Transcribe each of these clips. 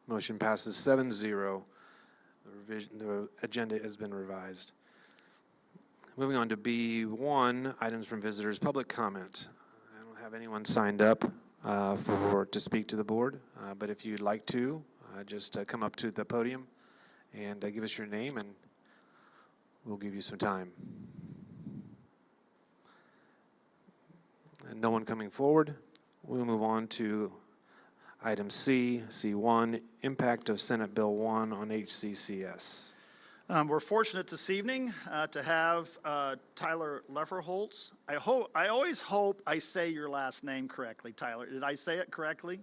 Motion passes 7-0. The agenda has been revised. Moving on to B1, items from visitors, public comment. I don't have anyone signed up to speak to the board, but if you'd like to, just come up to the podium and give us your name, and we'll give you some time. And no one coming forward. We'll move on to item C1, impact of Senate Bill 1 on HCCS. We're fortunate this evening to have Tyler Lefferholtz. I always hope I say your last name correctly, Tyler. Did I say it correctly?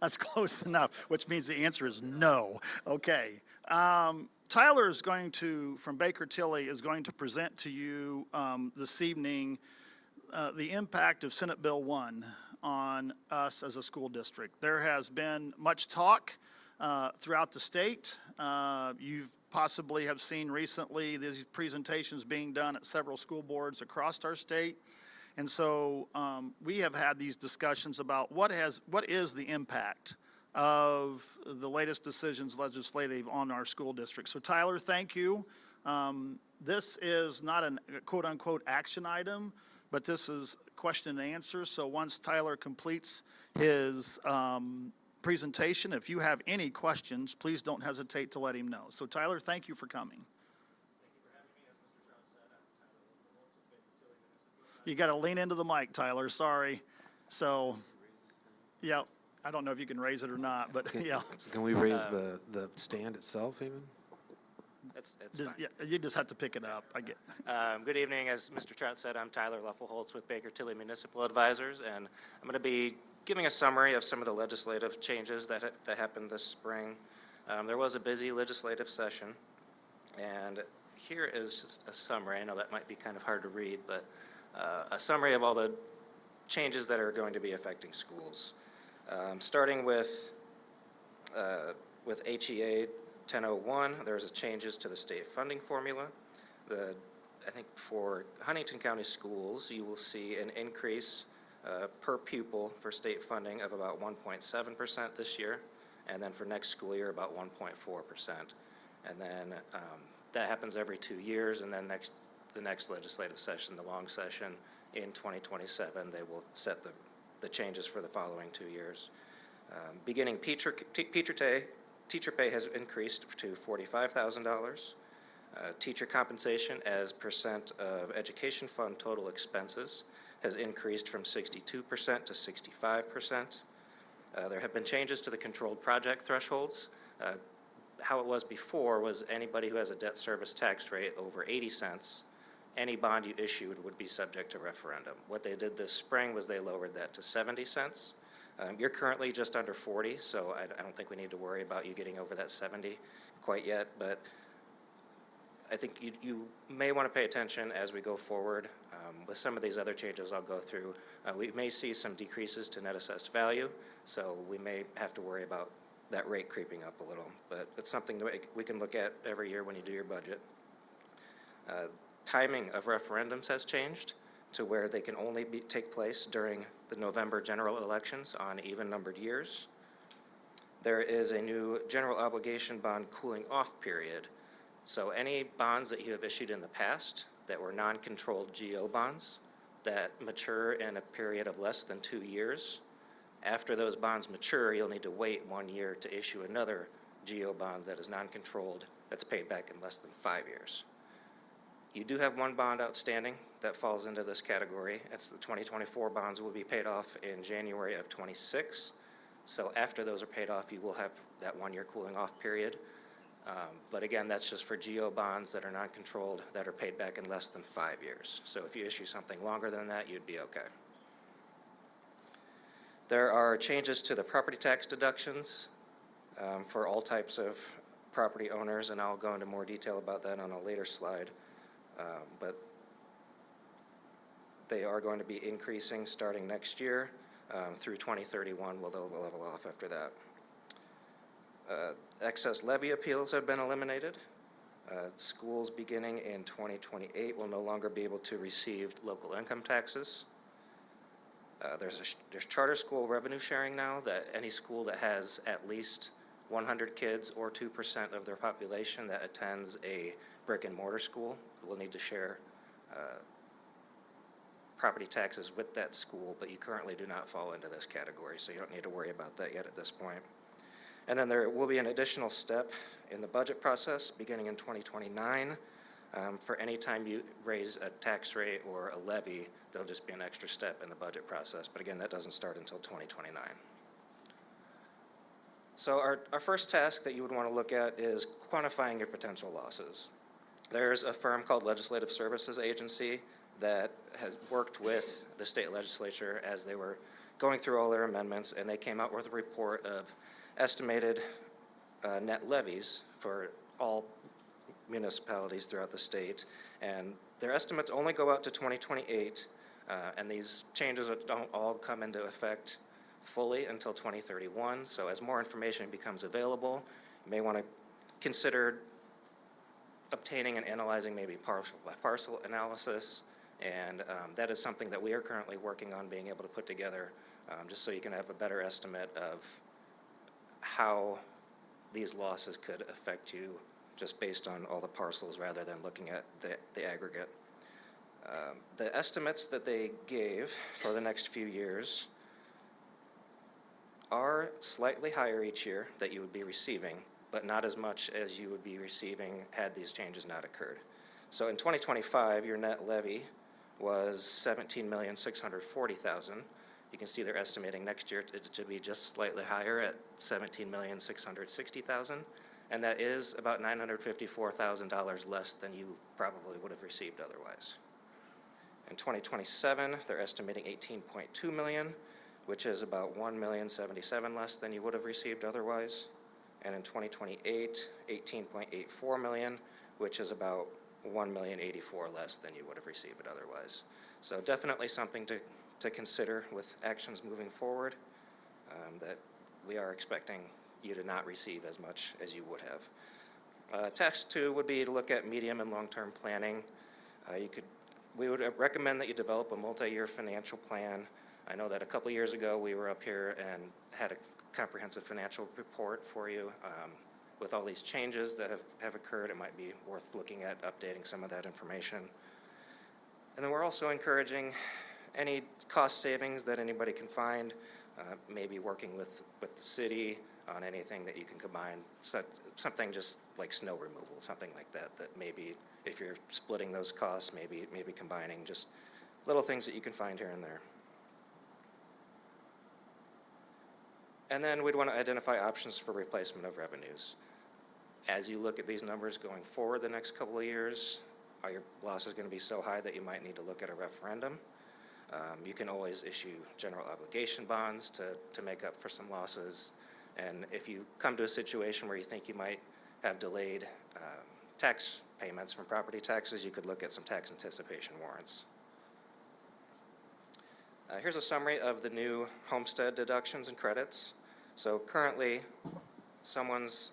That's close enough, which means the answer is no. Okay. Tyler is going to, from Baker Tilly, is going to present to you this evening the impact of Senate Bill 1 on us as a school district. There has been much talk throughout the state. You've possibly have seen recently these presentations being done at several school boards across our state. And so we have had these discussions about what is the impact of the latest decisions legislative on our school district. So Tyler, thank you. This is not a quote unquote action item, but this is question and answer. So once Tyler completes his presentation, if you have any questions, please don't hesitate to let him know. So Tyler, thank you for coming. Thank you for having me. As Mr. Brown said, I'm Tyler Lefferholtz. You got to lean into the mic, Tyler. Sorry. So, yeah, I don't know if you can raise it or not, but yeah. Can we raise the stand itself even? That's Just, fine. yeah, you just have to pick it up. I get. Good evening. As Mr. Trout said, I'm Tyler Lefferholtz with Baker Tilly Municipal Advisors, and I'm going to be giving a summary of some of the legislative changes that happened this spring. There was a busy legislative session, and here is just a summary. I know that might be kind of hard to read, but a summary of all the changes that are going to be affecting schools. Starting with HEA 1001, there's changes to the state funding formula. I think for Huntington County schools, you will see an increase per pupil for state funding of about 1.7% this year, and then for next school year about 1.4%. And then that happens every 2 years, and then the next legislative session, the long session in 2027, they will set the changes for the following 2 years. Beginning teacher pay has increased to $45,000. Teacher compensation as percent of education fund total expenses has increased from 62% to 65%. There have been changes to the controlled project thresholds. How it was before was anybody who has a debt service tax rate over 80 cents, any bond you issued would be subject to referendum. What they did this spring was they lowered that to 70 cents. You're currently just under 40, so I don't think we need to worry about you getting over that 70 quite yet, but I think you may want to pay attention as we go forward. With some of these other changes I'll go through, we may see some decreases to net assessed value, so we may have to worry about that rate creeping up a little, but it's something that we can look at every year when you do your budget. Timing of referendums has changed to where they can only take place during the November general elections on even-numbered years. There is a new general obligation bond cooling off period. So any bonds that you have issued in the past that were non-controlled GO bonds that mature in a period of less than 2 years, after those bonds mature, you'll need to wait 1 year to issue another GO bond that is non-controlled that's paid back in less than 5 years. You do have one bond outstanding that falls into this category. It's the 2024 bonds will be paid off in January of 26. So after those are paid off, you will have that 1 year cooling off period. But again, that's just for GO bonds that are non-controlled that are paid back in less than 5 years. So if you issue something longer than that, you'd be okay. There are changes to the property tax deductions for all types of property owners, and I'll go into more detail about that on a later slide. But they are going to be increasing starting next year through 2031, will they'll level off after that. Excess levy appeals have been eliminated. Schools beginning in 2028 will no longer be able to receive local income taxes. There's charter school revenue sharing now, that any school that has at least 100 kids or 2% of their population that attends a brick and mortar school will need to share property taxes with that school, but you currently do not fall into this category, so you don't need to worry about that yet at this point. And then there will be an additional step in the budget process beginning in 2029. For any time you raise a tax rate or a levy, there'll just be an extra step in the budget process. But again, that doesn't start until 2029. So our first task that you would want to look at is quantifying your potential losses. There's a firm called Legislative Services Agency that has worked with the state legislature as they were going through all their amendments, and they came out with a report of estimated net levies for all municipalities throughout the state. And their estimates only go out to 2028, and these changes don't all come into effect fully until 2031. So as more information becomes available, you may want to consider obtaining and analyzing maybe parcel by parcel analysis. And that is something that we are currently working on being able to put together, just so you can have a better estimate of how these losses could affect you just based on all the parcels rather than looking at the aggregate. The estimates that they gave for the next few years are slightly higher each year that you would be receiving, but not as much as you would be receiving had these changes not occurred. So in 2025, your net levy was $17,640,000. You can see they're estimating next year to be just slightly higher at $17,660,000, and that is about $954,000 less than you probably would have received otherwise. In 2027, they're estimating $18.2 million, which is about $1,077,000 less than you would have received otherwise. And in 2028, $18.84 million, which is about $1,084,000 less than you would have received it otherwise. So definitely something to consider with actions moving forward, that we are expecting you to not receive as much as you would have. Task 2 would be to look at medium and long-term planning. We would recommend that you develop a multi-year financial plan. I know that a couple years ago we were up here and had a comprehensive financial report for you. With all these changes that have occurred, it might be worth looking at updating some of that information. And then we're also encouraging any cost savings that anybody can find, maybe working with the city on anything that you can combine, something just like snow removal, something like that, that maybe if you're splitting those costs, maybe combining, just little things that you can find here and there. And then we'd want to identify options for replacement of revenues. As you look at these numbers going forward the next couple of years, are your losses going to be so high that you might need to look at a referendum? You can always issue general obligation bonds to make up for some losses. And if you come to a situation where you think you might have delayed tax payments from property taxes, you could look at some tax anticipation warrants. Here's a summary of the new homestead deductions and credits. So currently, someone's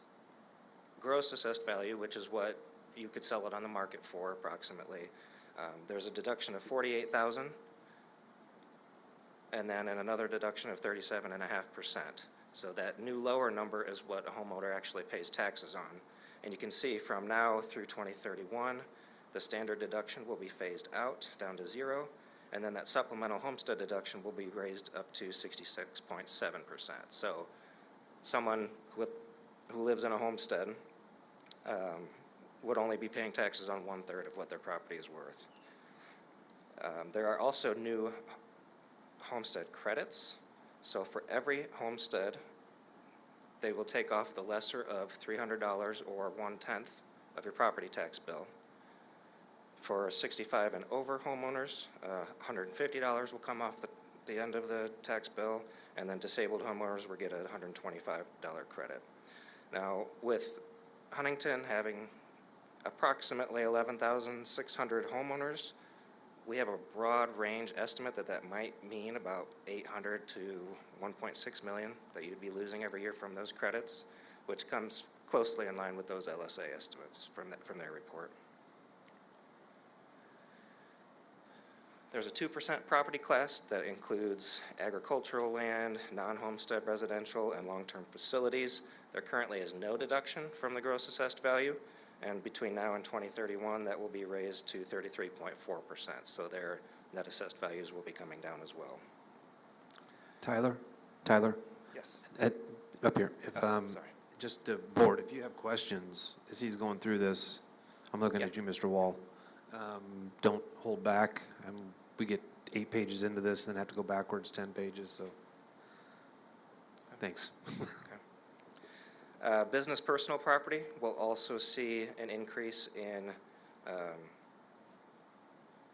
gross assessed value, which is what you could sell it on the market for approximately, there's a deduction of $48,000, and then another deduction of 37.5%. So that new lower number is what a homeowner actually pays taxes on. And you can see from now through 2031, the standard deduction will be phased out down to 0. And then that supplemental homestead deduction will be raised up to 66.7%. So someone who lives in a homestead would only be paying taxes on 1/3 of what their property is worth. There are also new homestead credits. So for every homestead, they will take off the lesser of $300 or 1/10 of your property tax bill. For 65 and over homeowners, $150 will come off the end of the tax bill, and then disabled homeowners will get a $125 credit. Now, with Huntington having approximately 11,600 homeowners, we have a broad range estimate that might mean about 800 to 1.6 million that you'd be losing every year from those credits, which comes closely in line with those LSA estimates from their report. There's a 2% property class that includes agricultural land, non-homestead residential, and long-term facilities. There currently is no deduction from the gross assessed value, and between now and 2031, that will be raised to 33.4%. So their net assessed values will be coming down as well. Tyler, Yes. up here. If Sorry. just the board, if you have questions as he's going through this, I'm looking Yeah. at you, Mr. Wall. Don't hold back. We get 8 pages into this, then have to go backwards 10 pages. So, thanks. Business personal property will also see an increase in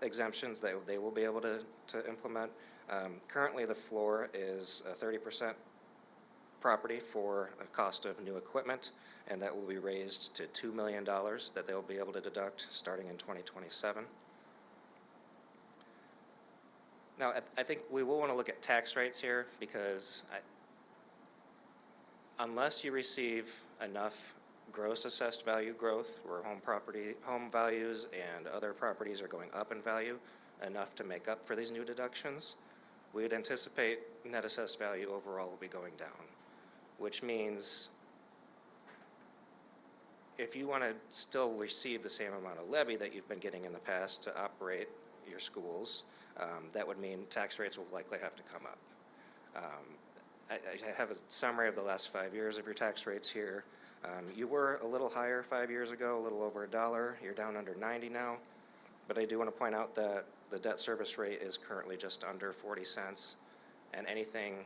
exemptions that they will be able to implement. Currently, the floor is 30% property for a cost of new equipment, and that will be raised to $2 million that they'll be able to deduct starting in 2027. Now, I think we will want to look at tax rates here because unless you receive enough gross assessed value growth where home values and other properties are going up in value enough to make up for these new deductions, we would anticipate net assessed value overall will be going down, which means if you want to still receive the same amount of levy that you've been getting in the past to operate your schools, that would mean tax rates will likely have to come up. I have a summary of the last 5 years of your tax rates here. You were a little higher 5 years ago, a little over $1. You're down under 90 now. But I do want to point out that the debt service rate is currently just under 40 cents. And anything,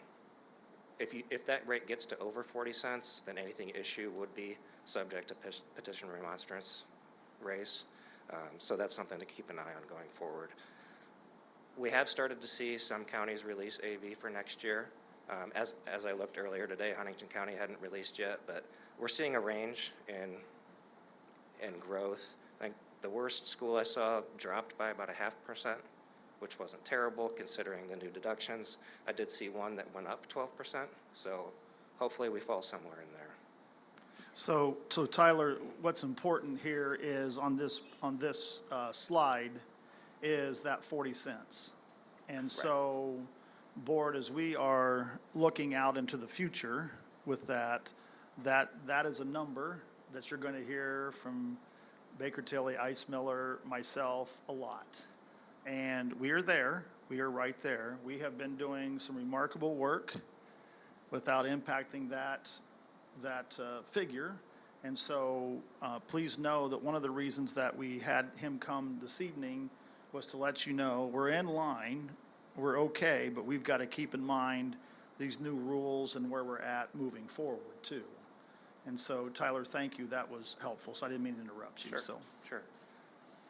if that rate gets to over 40 cents, then anything issued would be subject to petition remonstrance raise. So that's something to keep an eye on going forward. We have started to see some counties release AV for next year. As I looked earlier today, Huntington County hadn't released yet, but we're seeing a range in growth. I think the worst school I saw dropped by about 0.5%, which wasn't terrible considering the new deductions. I did see one that went up 12%, so hopefully we fall somewhere in there. So Tyler, what's important here is on this slide is that 40 cents. And so, board, as we are looking out into the future with that is a number that you're going to hear from Baker Tilly, Ice Miller, myself a lot. And we are there. We are right there. We have been doing some remarkable work without impacting that figure. And so please know that one of the reasons that we had him come this evening was to let you know we're in line, we're okay, but we've got to keep in mind these new rules and where we're at moving forward too. And so Tyler, thank you, that was helpful. So I didn't mean to interrupt you. Sure, so. Sure.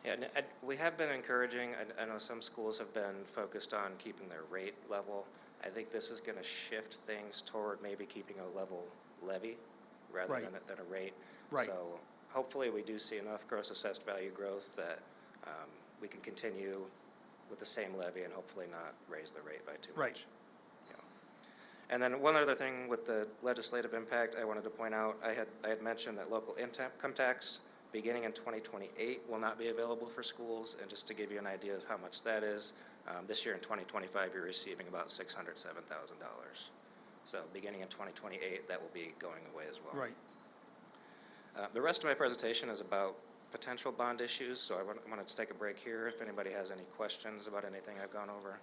Yeah, we have been encouraging, I know some schools have been focused on keeping their rate level. I think this is going to shift things toward maybe keeping a level levy rather Right. than a rate. Right. So hopefully we do see enough gross assessed value growth that we can continue with the same levy and hopefully not raise the rate by too much. Right. Yeah. And then one other thing with the legislative impact I wanted to point out, I had mentioned that local income tax beginning in 2028 will not be available for schools, and just to give you an idea of how much that is, this year in 2025 you're receiving about $607,000. So beginning in 2028 that will be going away as well. Right. The rest of my presentation is about potential bond issues, so I wanted to take a break here if anybody has any questions about anything I've gone over.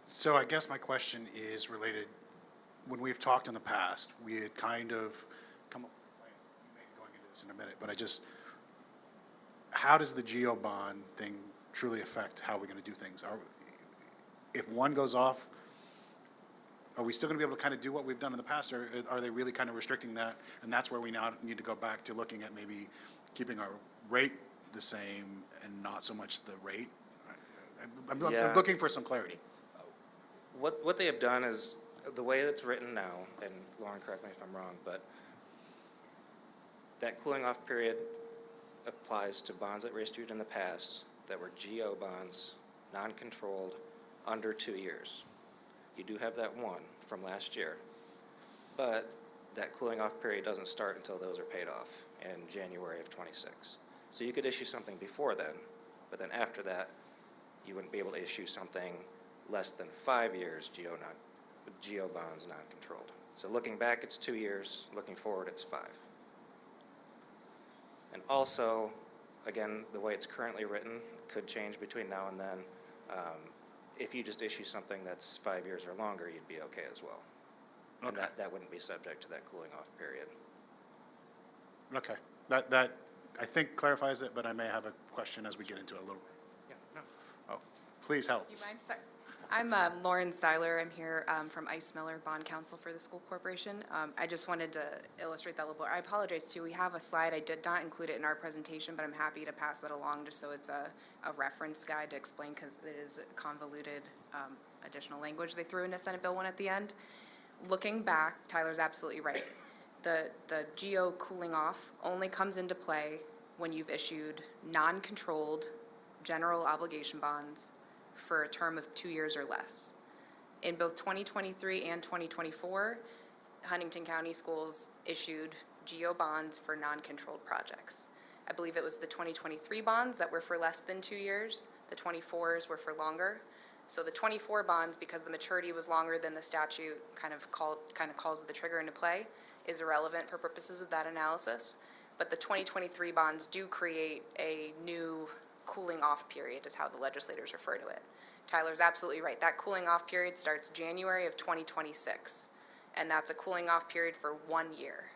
So I guess my question is related, when we've talked in the past, we had kind of come up with a plan. We may be going into this in a minute, but how does the GEO bond thing truly affect how we're going to do things? If one goes off, are we still going to be able to kind of do what we've done in the past, or are they really kind of restricting that? And that's where we now need to go back to looking at maybe keeping our rate the same and not so much the rate? I'm looking for some clarity. What they have done is, the way it's written now, and Lauren, correct me if I'm wrong, but that cooling off period applies to bonds that were issued in the past that were GO bonds, non-controlled, under 2 years. You do have that one from last year, but that cooling off period doesn't start until those are paid off in January of 26. So you could issue something before then, but then after that, you wouldn't be able to issue something less than 5 years GO bonds non-controlled. So looking back, it's 2 years. Looking forward, it's 5. And also, again, the way it's currently written could change between now and then. If you just issue something that's 5 years or longer, you'd be okay as well. And Okay. that wouldn't be subject to that cooling off period. Okay, that I think clarifies it, but I may have a question as we get into it a little. Yeah, no. Oh, please help. You mind? Sorry. I'm Lauren Seiler. I'm here from Ice Miller Bond Counsel for the School Corporation. I just wanted to illustrate that a little bit. I apologize too. We have a slide. I did not include it in our presentation, but I'm happy to pass that along just so it's a reference guide to explain because it is convoluted additional language they threw into Senate Bill 1 at the end. Looking back, Tyler's absolutely right. The GO cooling off only comes into play when you've issued non-controlled general obligation bonds for a term of 2 years or less. In both 2023 and 2024, Huntington County Schools issued GO bonds for non-controlled projects. I believe it was the 2023 bonds that were for less than 2 years. The 24s were for longer. So the 24 bonds, because the maturity was longer than the statute kind of calls the trigger into play, is irrelevant for purposes of that analysis. But the 2023 bonds do create a new cooling off period, is how the legislators refer to it. Tyler's absolutely right. That cooling off period starts January of 2026, and that's a cooling off period for 1 year.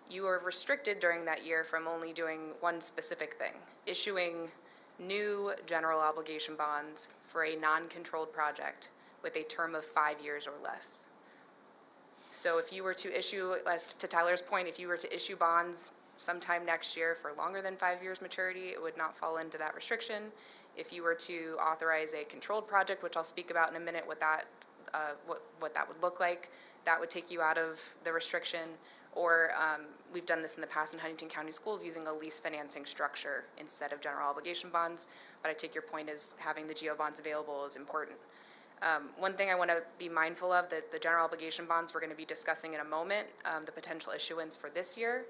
You are restricted during that year from only doing one specific thing, issuing new general obligation bonds for a non-controlled project with a term of 5 years or less. So if you were to issue, as to Tyler's point, if you were to issue bonds sometime next year for longer than 5 years maturity, it would not fall into that restriction. If you were to authorize a controlled project, which I'll speak about in a minute, what that would look like, that would take you out of the restriction. Or we've done this in the past in Huntington County Schools using a lease financing structure instead of general obligation bonds. But I take your point as having the GO bonds available is important. One thing I want to be mindful of, that the general obligation bonds we're going to be discussing in a moment, the potential issuance for this year.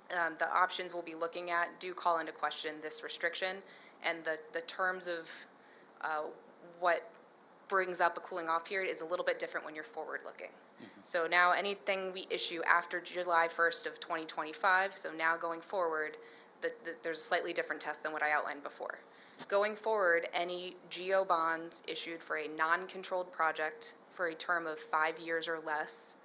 The options we'll be looking at do call into question this restriction, and the terms of what brings up a cooling off period is a little bit different when you're forward looking. So now anything we issue after July 1st of 2025, so now going forward, there's a slightly different test than what I outlined before. Going forward, any GO bonds issued for a non-controlled project for a term of 5 years or less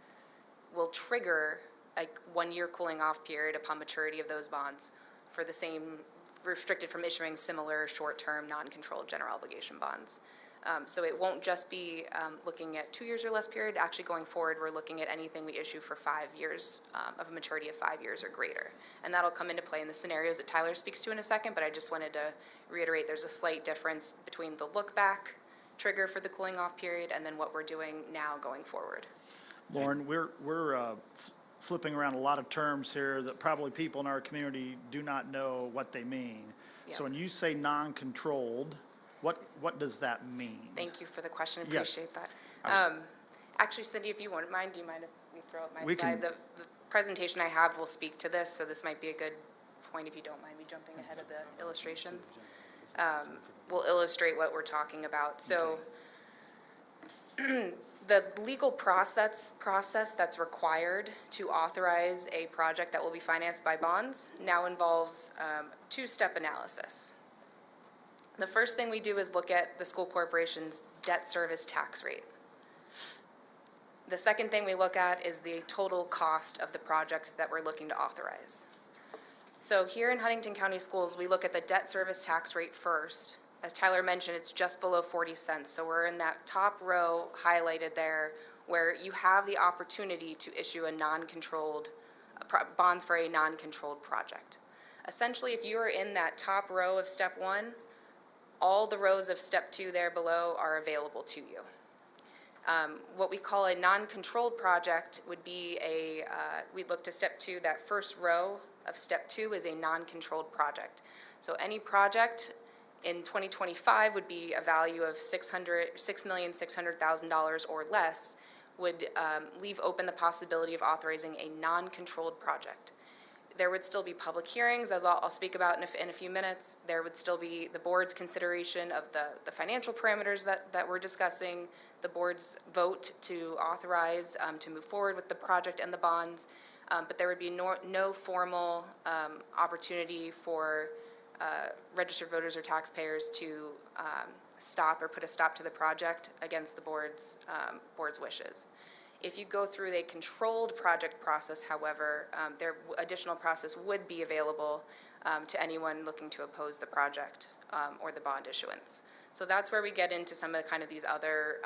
will trigger a 1 year cooling off period upon maturity of those bonds for the same, restricted from issuing similar short-term non-controlled general obligation bonds. So it won't just be looking at 2 years or less period. Actually, going forward, we're looking at anything we issue for 5 years of a maturity of 5 years or greater. And that'll come into play in the scenarios that Tyler speaks to in a second, but I just wanted to reiterate there's a slight difference between the look back trigger for the cooling off period and then what we're doing now going forward. Lauren, we're flipping around a lot of terms here that probably people in our community do not know what they mean. Yeah. So when you say non-controlled, what does that mean? Thank you for the question. Yes. Appreciate that. Actually, Cindy, if you wouldn't mind, do you mind if we throw up my We slide? can- The presentation I have will speak to this, so this might be a good point if you don't mind me jumping ahead of the illustrations. We'll illustrate what we're talking about. So the legal process that's required to authorize a project that will be financed by bonds now involves two-step analysis. The first thing we do is look at the school corporation's debt service tax rate. The second thing we look at is the total cost of the project that we're looking to authorize. So here in Huntington County Schools, we look at the debt service tax rate first. As Tyler mentioned, it's just below 40 cents. So we're in that top row highlighted there where you have the opportunity to issue a non-controlled, bonds for a non-controlled project. Essentially, if you are in that top row of step one, all the rows of step two there below are available to you. What we call a non-controlled project would be we'd look to step two, that first row of step two is a non-controlled project. So any project in 2025 would be a value of $6,600,000 or less, would leave open the possibility of authorizing a non-controlled project. There would still be public hearings, as I'll speak about in a few minutes. There would still be the board's consideration of the financial parameters that we're discussing, the board's vote to authorize to move forward with the project and the bonds, but there would be no formal opportunity for registered voters or taxpayers to stop or put a stop to the project against the board's wishes. If you go through a controlled project process, however, additional process would be available to anyone looking to oppose the project or the bond issuance. So that's where we get into some of the kind of these other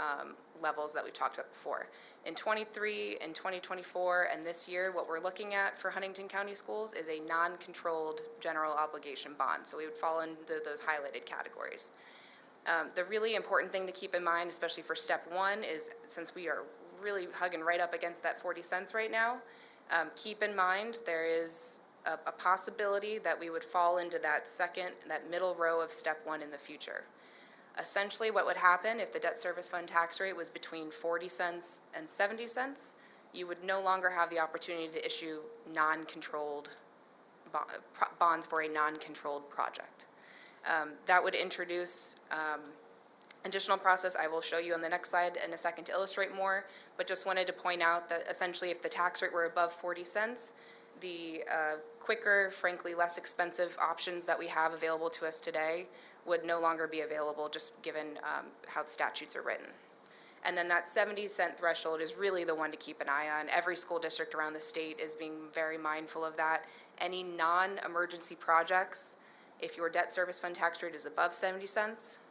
levels that we've talked about before. In 23, in 2024, and this year, what we're looking at for Huntington County Schools is a non-controlled general obligation bond. So we would fall into those highlighted categories. The really important thing to keep in mind, especially for step one, is since we are really hugging right up against that 40 cents right now, keep in mind there is a possibility that we would fall into that middle row of step one in the future. Essentially, what would happen if the debt service fund tax rate was between 40 cents and 70 cents, you would no longer have the opportunity to issue non-controlled bonds for a non-controlled project. That would introduce additional process I will show you on the next slide in a second to illustrate more, but just wanted to point out that essentially if the tax rate were above 40 cents, the quicker, frankly, less expensive options that we have available to us today would no longer be available, just given how the statutes are written. And then that 70-cent threshold is really the one to keep an eye on. Every school district around the state is being very mindful of that. Any non-emergency projects, if your debt service fund tax rate is above 70 cents,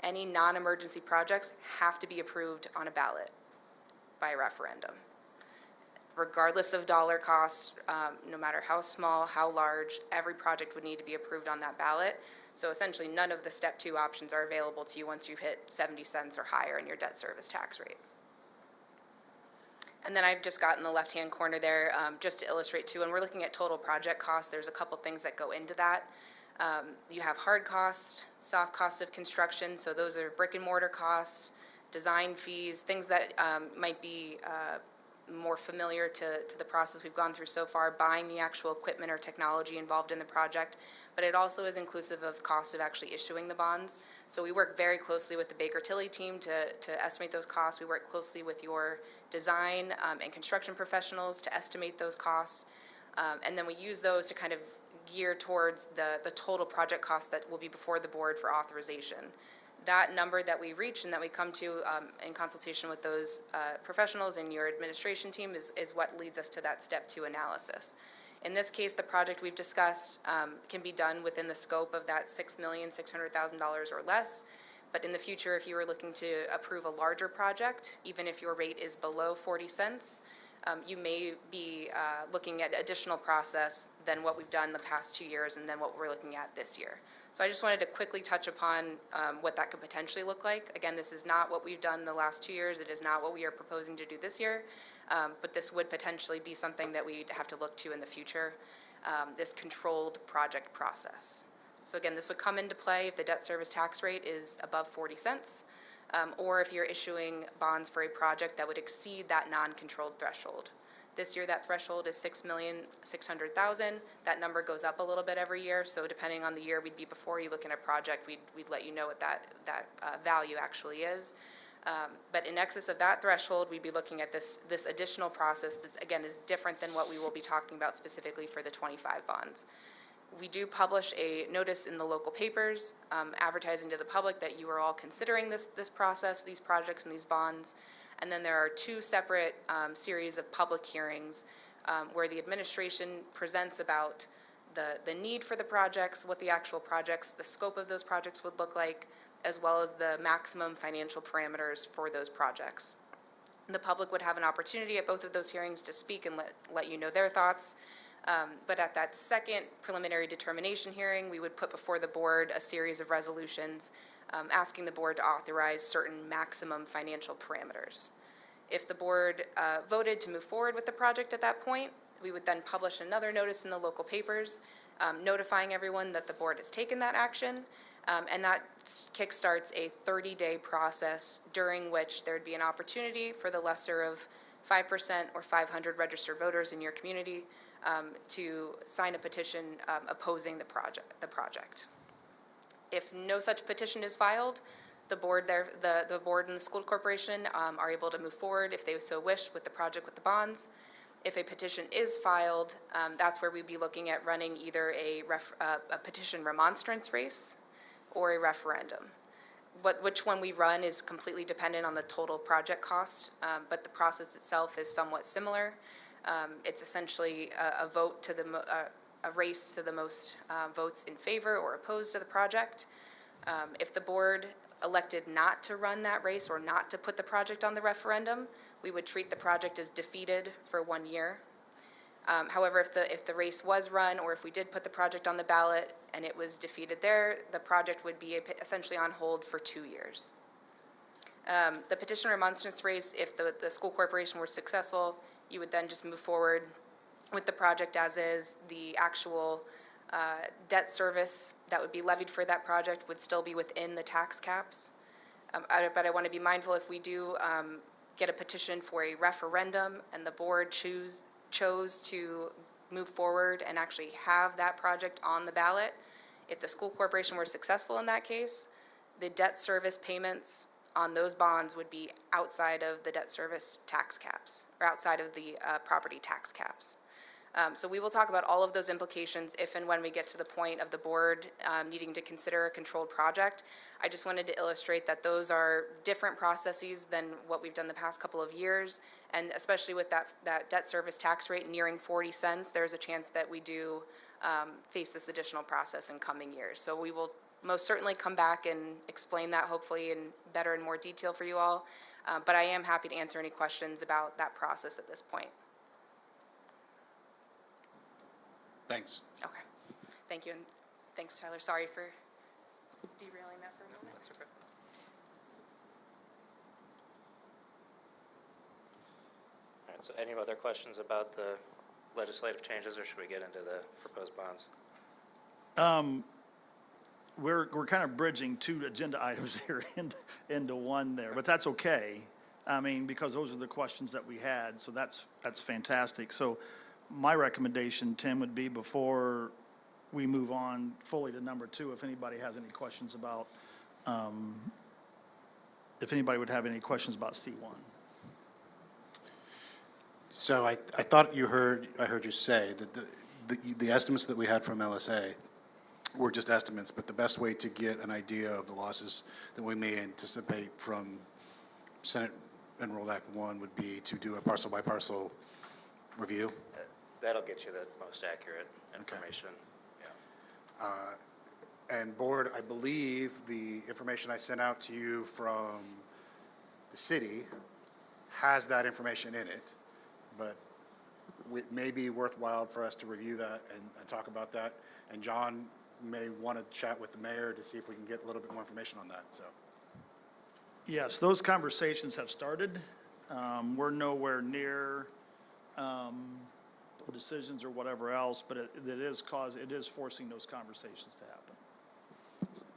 any non-emergency projects have to be approved on a ballot by a referendum. Regardless of dollar cost, no matter how small, how large, every project would need to be approved on that ballot. So essentially, none of the step two options are available to you once you hit 70 cents or higher in your debt service tax rate. And then I've just got in the left-hand corner there, just to illustrate too, and we're looking at total project costs, there's a couple things that go into that. You have hard costs, soft costs of construction, so those are brick and mortar costs, design fees, things that might be more familiar to the process we've gone through so far, buying the actual equipment or technology involved in the project, but it also is inclusive of costs of actually issuing the bonds. So we work very closely with the Baker-Tilly team to estimate those costs. We work closely with your design and construction professionals to estimate those costs, and then we use those to kind of gear towards the total project cost that will be before the board for authorization. That number that we reach and that we come to in consultation with those professionals and your administration team is what leads us to that step two analysis. In this case, the project we've discussed can be done within the scope of that $6,600,000 or less. But in the future, if you were looking to approve a larger project, even if your rate is below 40 cents, you may be looking at additional process than what we've done the past 2 years and then what we're looking at this year. So I just wanted to quickly touch upon what that could potentially look like. Again, this is not what we've done the last 2 years. It is not what we are proposing to do this year, but this would potentially be something that we'd have to look to in the future, this controlled project process. So again, this would come into play if the debt service tax rate is above 40 cents. Or if you're issuing bonds for a project that would exceed that non-controlled threshold. This year, that threshold is $6,600,000. That number goes up a little bit every year, so depending on the year we'd be before you look at a project, we'd let you know what that value actually is. But in excess of that threshold, we'd be looking at this additional process that, again, is different than what we will be talking about specifically for the 25 bonds. We do publish a notice in the local papers advertising to the public that you are all considering this process, these projects, and these bonds. And then there are two separate series of public hearings where the administration presents about the need for the projects, what the actual projects, the scope of those projects would look like, as well as the maximum financial parameters for those projects. The public would have an opportunity at both of those hearings to speak and let you know their thoughts. But at that second preliminary determination hearing, we would put before the board a series of resolutions asking the board to authorize certain maximum financial parameters. If the board voted to move forward with the project at that point, we would then publish another notice in the local papers notifying everyone that the board has taken that action, and that kickstarts a 30-day process during which there'd be an opportunity for the lesser of 5% or 500 registered voters in your community to sign a petition opposing the project. If no such petition is filed, the board and the school corporation are able to move forward if they so wish with the project with the bonds. If a petition is filed, that's where we'd be looking at running either a petition remonstrance race or a referendum. Which one we run is completely dependent on the total project cost, but the process itself is somewhat similar. It's essentially a vote to a race to the most votes in favor or opposed to the project. If the board elected not to run that race or not to put the project on the referendum, we would treat the project as defeated for 1 year. However, if the race was run, or if we did put the project on the ballot and it was defeated there, the project would be essentially on hold for 2 years. The petition remonstrance race, if the school corporation were successful, you would then just move forward with the project as is. The actual debt service that would be levied for that project would still be within the tax caps. But I want to be mindful, if we do get a petition for a referendum and the board chose to move forward and actually have that project on the ballot, if the school corporation were successful in that case, the debt service payments on those bonds would be outside of the debt service tax caps, or outside of the property tax caps. So we will talk about all of those implications if and when we get to the point of the board needing to consider a controlled project. I just wanted to illustrate that those are different processes than what we've done the past couple of years, and especially with that debt service tax rate nearing 40 cents, there's a chance that we do face this additional process in coming years. So we will most certainly come back and explain that, hopefully in better and more detail for you all, but I am happy to answer any questions about that process at this point. Thanks. Okay, thank you, and thanks, Tyler. Sorry for derailing that for a moment. That's okay. All right, so any other questions about the legislative changes, or should we get into the proposed bonds? We're kind of bridging two agenda items here into one there, but that's okay. I mean, because those are the questions that we had, so that's fantastic. So my recommendation, Tim, would be before we move on fully to number 2, if anybody has any questions about, if anybody would have any questions about C1. So I thought I heard you say that the estimates that we had from LSA were just estimates, but the best way to get an idea of the losses that we may anticipate from Senate Enrolled Act 1 would be to do a parcel by parcel review. That'll get you the most accurate information. Yeah. And board, I believe the information I sent out to you from the city has that information in it, but it may be worthwhile for us to review that and talk about that. And John may want to chat with the mayor to see if we can get a little bit more information on that, so. Yes, those conversations have started. We're nowhere near decisions or whatever else, but it is forcing those conversations to happen.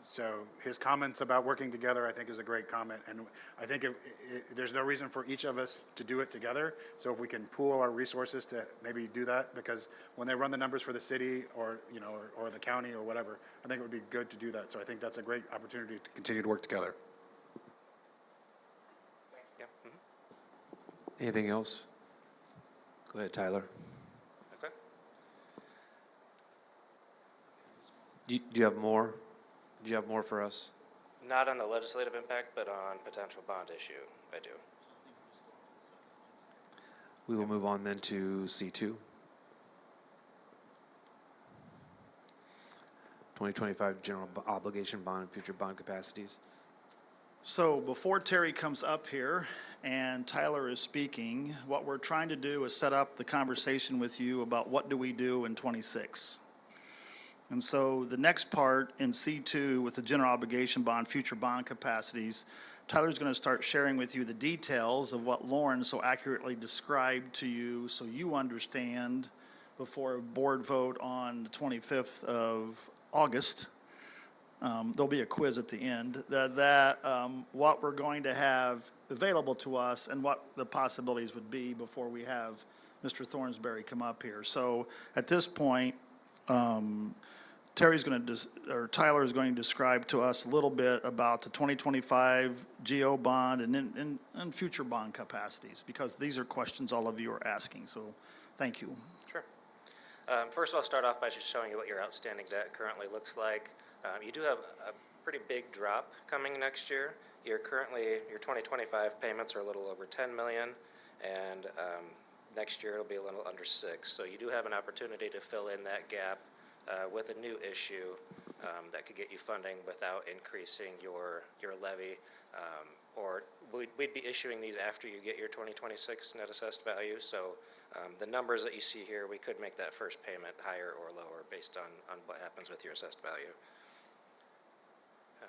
So his comments about working together, I think, is a great comment, and I think there's no reason for each of us to do it together. So if we can pool our resources to maybe do that, because when they run the numbers for the city or or the county or whatever, I think it would be good to do that. So I think that's a great opportunity to continue to work together. Yeah. Anything else? Go ahead, Tyler. Okay. Do you have more? Do you have more for us? Not on the legislative impact, but on potential bond issue, I do. We will move on then to C2. 2025 General Obligation Bond and Future Bond Capacities. So before Terry comes up here and Tyler is speaking, what we're trying to do is set up the conversation with you about what do we do in '26. And so the next part in C2 with the general obligation bond, future bond capacities, Tyler's going to start sharing with you the details of what Lauren so accurately described to you so you understand before a board vote on the 25th of August. There'll be a quiz at the end, what we're going to have available to us and what the possibilities would be before we have Mr. Thornsberry come up here. So at this point, Tyler is going to describe to us a little bit about the 2025 GO bond and future bond capacities, because these are questions all of you are asking, so thank you. Sure. First, I'll start off by just showing you what your outstanding debt currently looks like. You do have a pretty big drop coming next year. Your 2025 payments are a little over 10 million, and next year it'll be a little under 6. So you do have an opportunity to fill in that gap with a new issue that could get you funding without increasing your levy. Or we'd be issuing these after you get your 2026 net assessed value. So the numbers that you see here, we could make that first payment higher or lower based on what happens with your assessed value.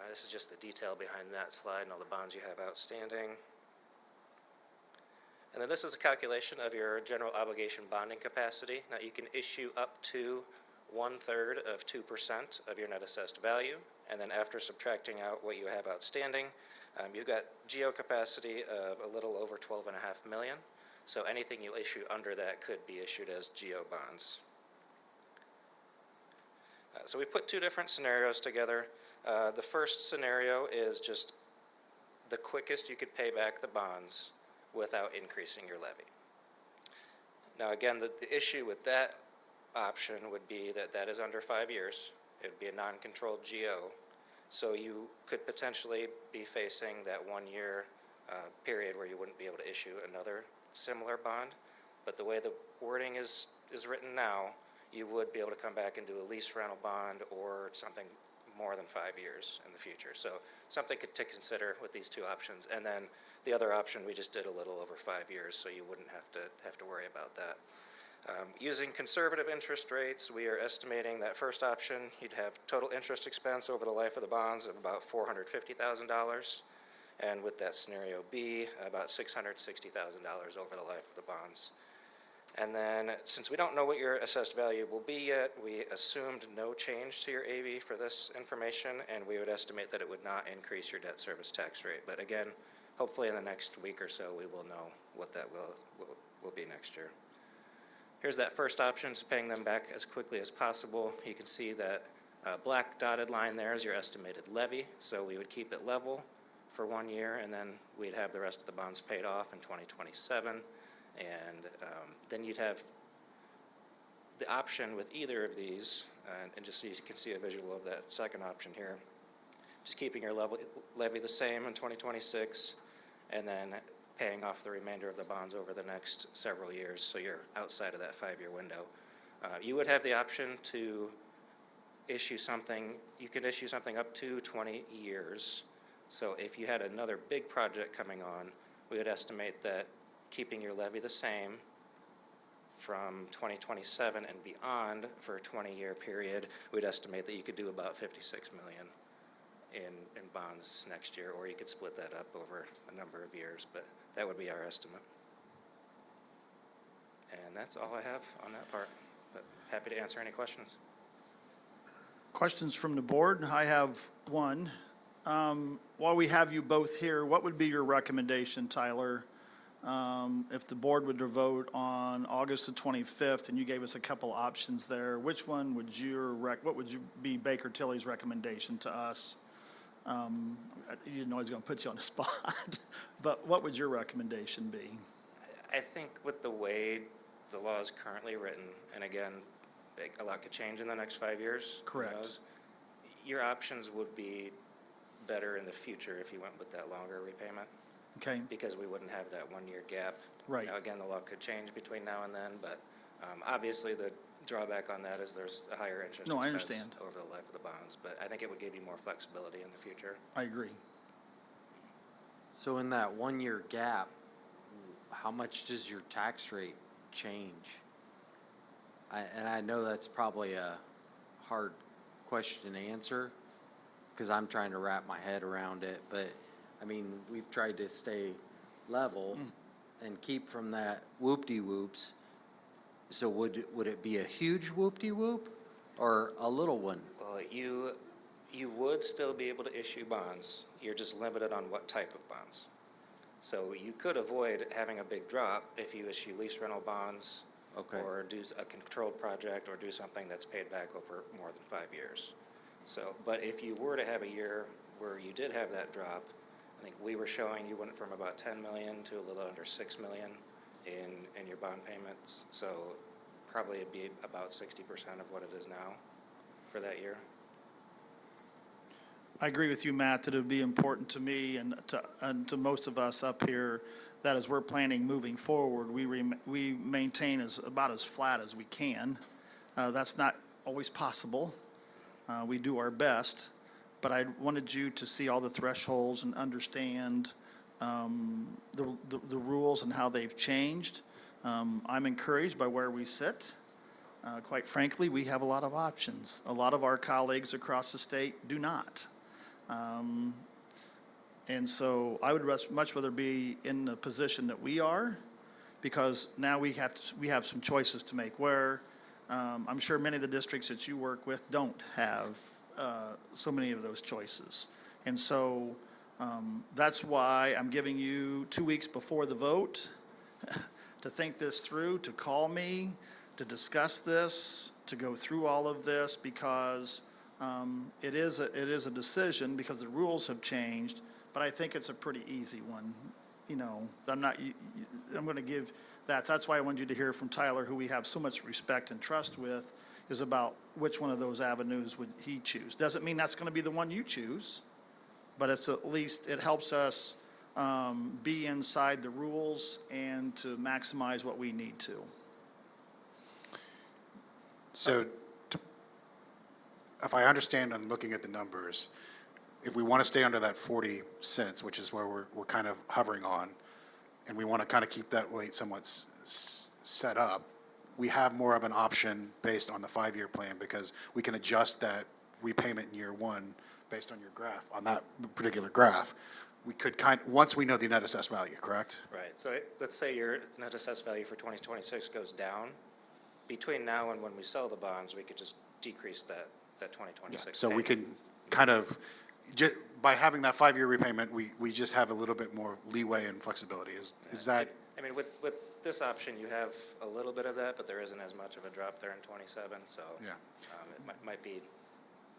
This is just the detail behind that slide and all the bonds you have outstanding. And then this is a calculation of your general obligation bonding capacity. Now, you can issue up to 1/3 of 2% of your net assessed value. And then after subtracting out what you have outstanding, you've got GO capacity of a little over 12.5 million. So anything you issue under that could be issued as GO bonds. So we put two different scenarios together. The first scenario is just the quickest you could pay back the bonds without increasing your levy. Now, again, the issue with that option would be that is under 5 years. It would be a non-controlled GO. So you could potentially be facing that 1-year period where you wouldn't be able to issue another similar bond. But the way the wording is written now, you would be able to come back and do a lease rental bond or something more than 5 years in the future. So something to consider with these two options. And then the other option, we just did a little over 5 years, so you wouldn't have to worry about that. Using conservative interest rates, we are estimating that first option, you'd have total interest expense over the life of the bonds of about $450,000. And with that scenario B, about $660,000 over the life of the bonds. And then, since we don't know what your assessed value will be yet, we assumed no change to your AV for this information, and we would estimate that it would not increase your debt service tax rate. But again, hopefully in the next week or so, we will know what that will be next year. Here's that first option, just paying them back as quickly as possible. You can see that black dotted line there is your estimated levy, so we would keep it level for 1 year, and then we'd have the rest of the bonds paid off in 2027. And then you'd have the option with either of these, and just so you can see a visual of that second option here, just keeping your levy the same in 2026, and then paying off the remainder of the bonds over the next several years, so you're outside of that 5-year window. You would have the option to issue something, you could issue something up to 20 years. So if you had another big project coming on, we would estimate that keeping your levy the same from 2027 and beyond for a 20-year period, we'd estimate that you could do about $56 million in bonds next year, or you could split that up over a number of years, but that would be our estimate. And that's all I have on that part, but happy to answer any questions. Questions from the board? I have one. While we have you both here, what would be your recommendation, Tyler? If the board would vote on August the 25th, and you gave us a couple options there, which one would what would be Baker Tilly's recommendation to us? You didn't know I was going to put you on the spot, but what would your recommendation be? I think with the way the law is currently written, and again, a lot could change in the next 5 years. Correct. Who knows? Your options would be better in the future if you went with that longer repayment. Okay. Because we wouldn't have that 1-year gap. Right. Now, again, the law could change between now and then, but obviously the drawback on that is there's a higher interest No, I expense understand. over the life of the bonds, but I think it would give you more flexibility in the future. I agree. So in that 1-year gap, how much does your tax rate change? And I know that's probably a hard question to answer because I'm trying to wrap my head around it, but I mean, we've tried to stay level and keep from that whoop-de-whoops. So would it be a huge whoop-de-whoop or a little one? Well, you would still be able to issue bonds. You're just limited on what type of bonds. So you could avoid having a big drop if you issue lease rental bonds Okay. or do a controlled project or do something that's paid back over more than 5 years. So, but if you were to have a year where you did have that drop, I think we were showing you went from about 10 million to a little under 6 million in your bond payments. So probably it'd be about 60% of what it is now for that year. I agree with you, Matt, that it would be important to me and to most of us up here that as we're planning moving forward, we maintain about as flat as we can. That's not always possible. We do our best, but I wanted you to see all the thresholds and understand the rules and how they've changed. I'm encouraged by where we sit. Quite frankly, we have a lot of options. A lot of our colleagues across the state do not. And so I would much rather be in the position that we are, because now we have some choices to make where I'm sure many of the districts that you work with don't have so many of those choices. And so that's why I'm giving you 2 weeks before the vote to think this through, to call me, to discuss this, to go through all of this, because it is a decision, because the rules have changed, but I think it's a pretty easy one. You know, I'm going to give that. That's why I wanted you to hear from Tyler, who we have so much respect and trust with, is about which one of those avenues would he choose. Doesn't mean that's going to be the one you choose, but it's at least, it helps us be inside the rules and to maximize what we need to. So, if I understand on looking at the numbers, if we want to stay under that 40 cents, which is where we're kind of hovering on, and we want to kind of keep that rate somewhat set up, we have more of an option based on the 5-year plan, because we can adjust that repayment in year one based on your graph, on that particular graph. We could once we know the net assessed value, correct? Right, so let's say your net assessed value for 2026 goes down. Between now and when we sell the bonds, we could just decrease that 2026 So we payment. can kind of, by having that 5-year repayment, we just have a little bit more leeway and flexibility. Is that? I mean, with this option, you have a little bit of that, but there isn't as much of a drop there in 27, so Yeah. it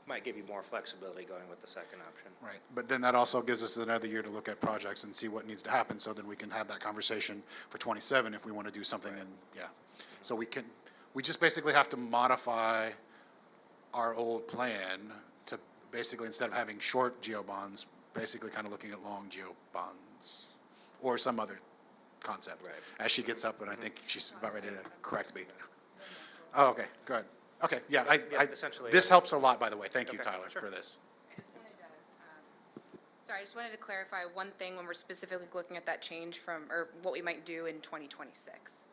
might give you more flexibility going with the second option. Right, but then that also gives us another year to look at projects and see what needs to happen, so then we can have that conversation for 27 if we want to do something, and, yeah. So we just basically have to modify our old plan to basically, instead of having short geo bonds, basically kind of looking at long geo bonds, or some other concept. Right. As she gets up, and I think she's about ready to correct me. Oh, okay, go ahead. Okay, yeah, Yeah, essentially, this helps a lot, by the way. Thank you, Okay, Tyler, sure. for this. I just wanted to clarify one thing when we're specifically looking at that change or what we might do in 2026.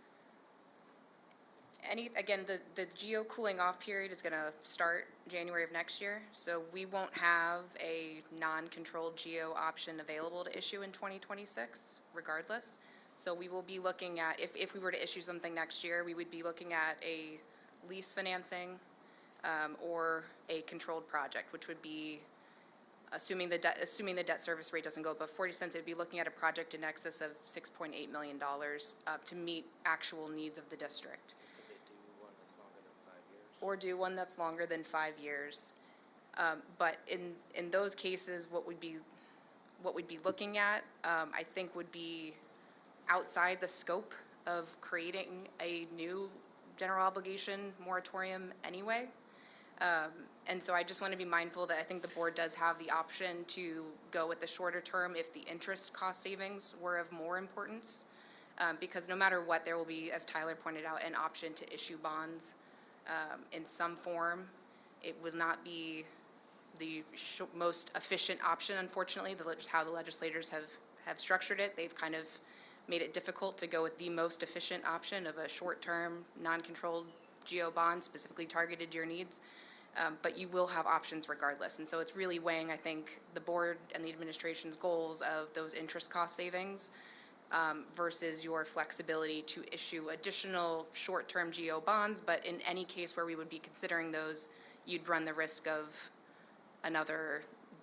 Again, the geo cooling off period is going to start January of next year, so we won't have a non-controlled geo option available to issue in 2026 regardless. So we will be looking at, if we were to issue something next year, we would be looking at a lease financing or a controlled project, which would be, assuming the debt service rate doesn't go above 40 cents, it would be looking at a project in excess of $6.8 million to meet actual needs of the district. Or do one that's longer than 5 years. But in those cases, what we'd be looking at, I think would be outside the scope of creating a new general obligation moratorium anyway. And so I just want to be mindful that I think the board does have the option to go with the shorter term if the interest cost savings were of more importance. Because no matter what, there will be, as Tyler pointed out, an option to issue bonds in some form. It will not be the most efficient option, unfortunately. That's how the legislators have structured it. They've kind of made it difficult to go with the most efficient option of a short-term, non-controlled geo bond specifically targeted to your needs. But you will have options regardless. And so it's really weighing, I think, the board and the administration's goals of those interest cost savings versus your flexibility to issue additional short-term geo bonds. But in any case where we would be considering those, you'd run the risk of another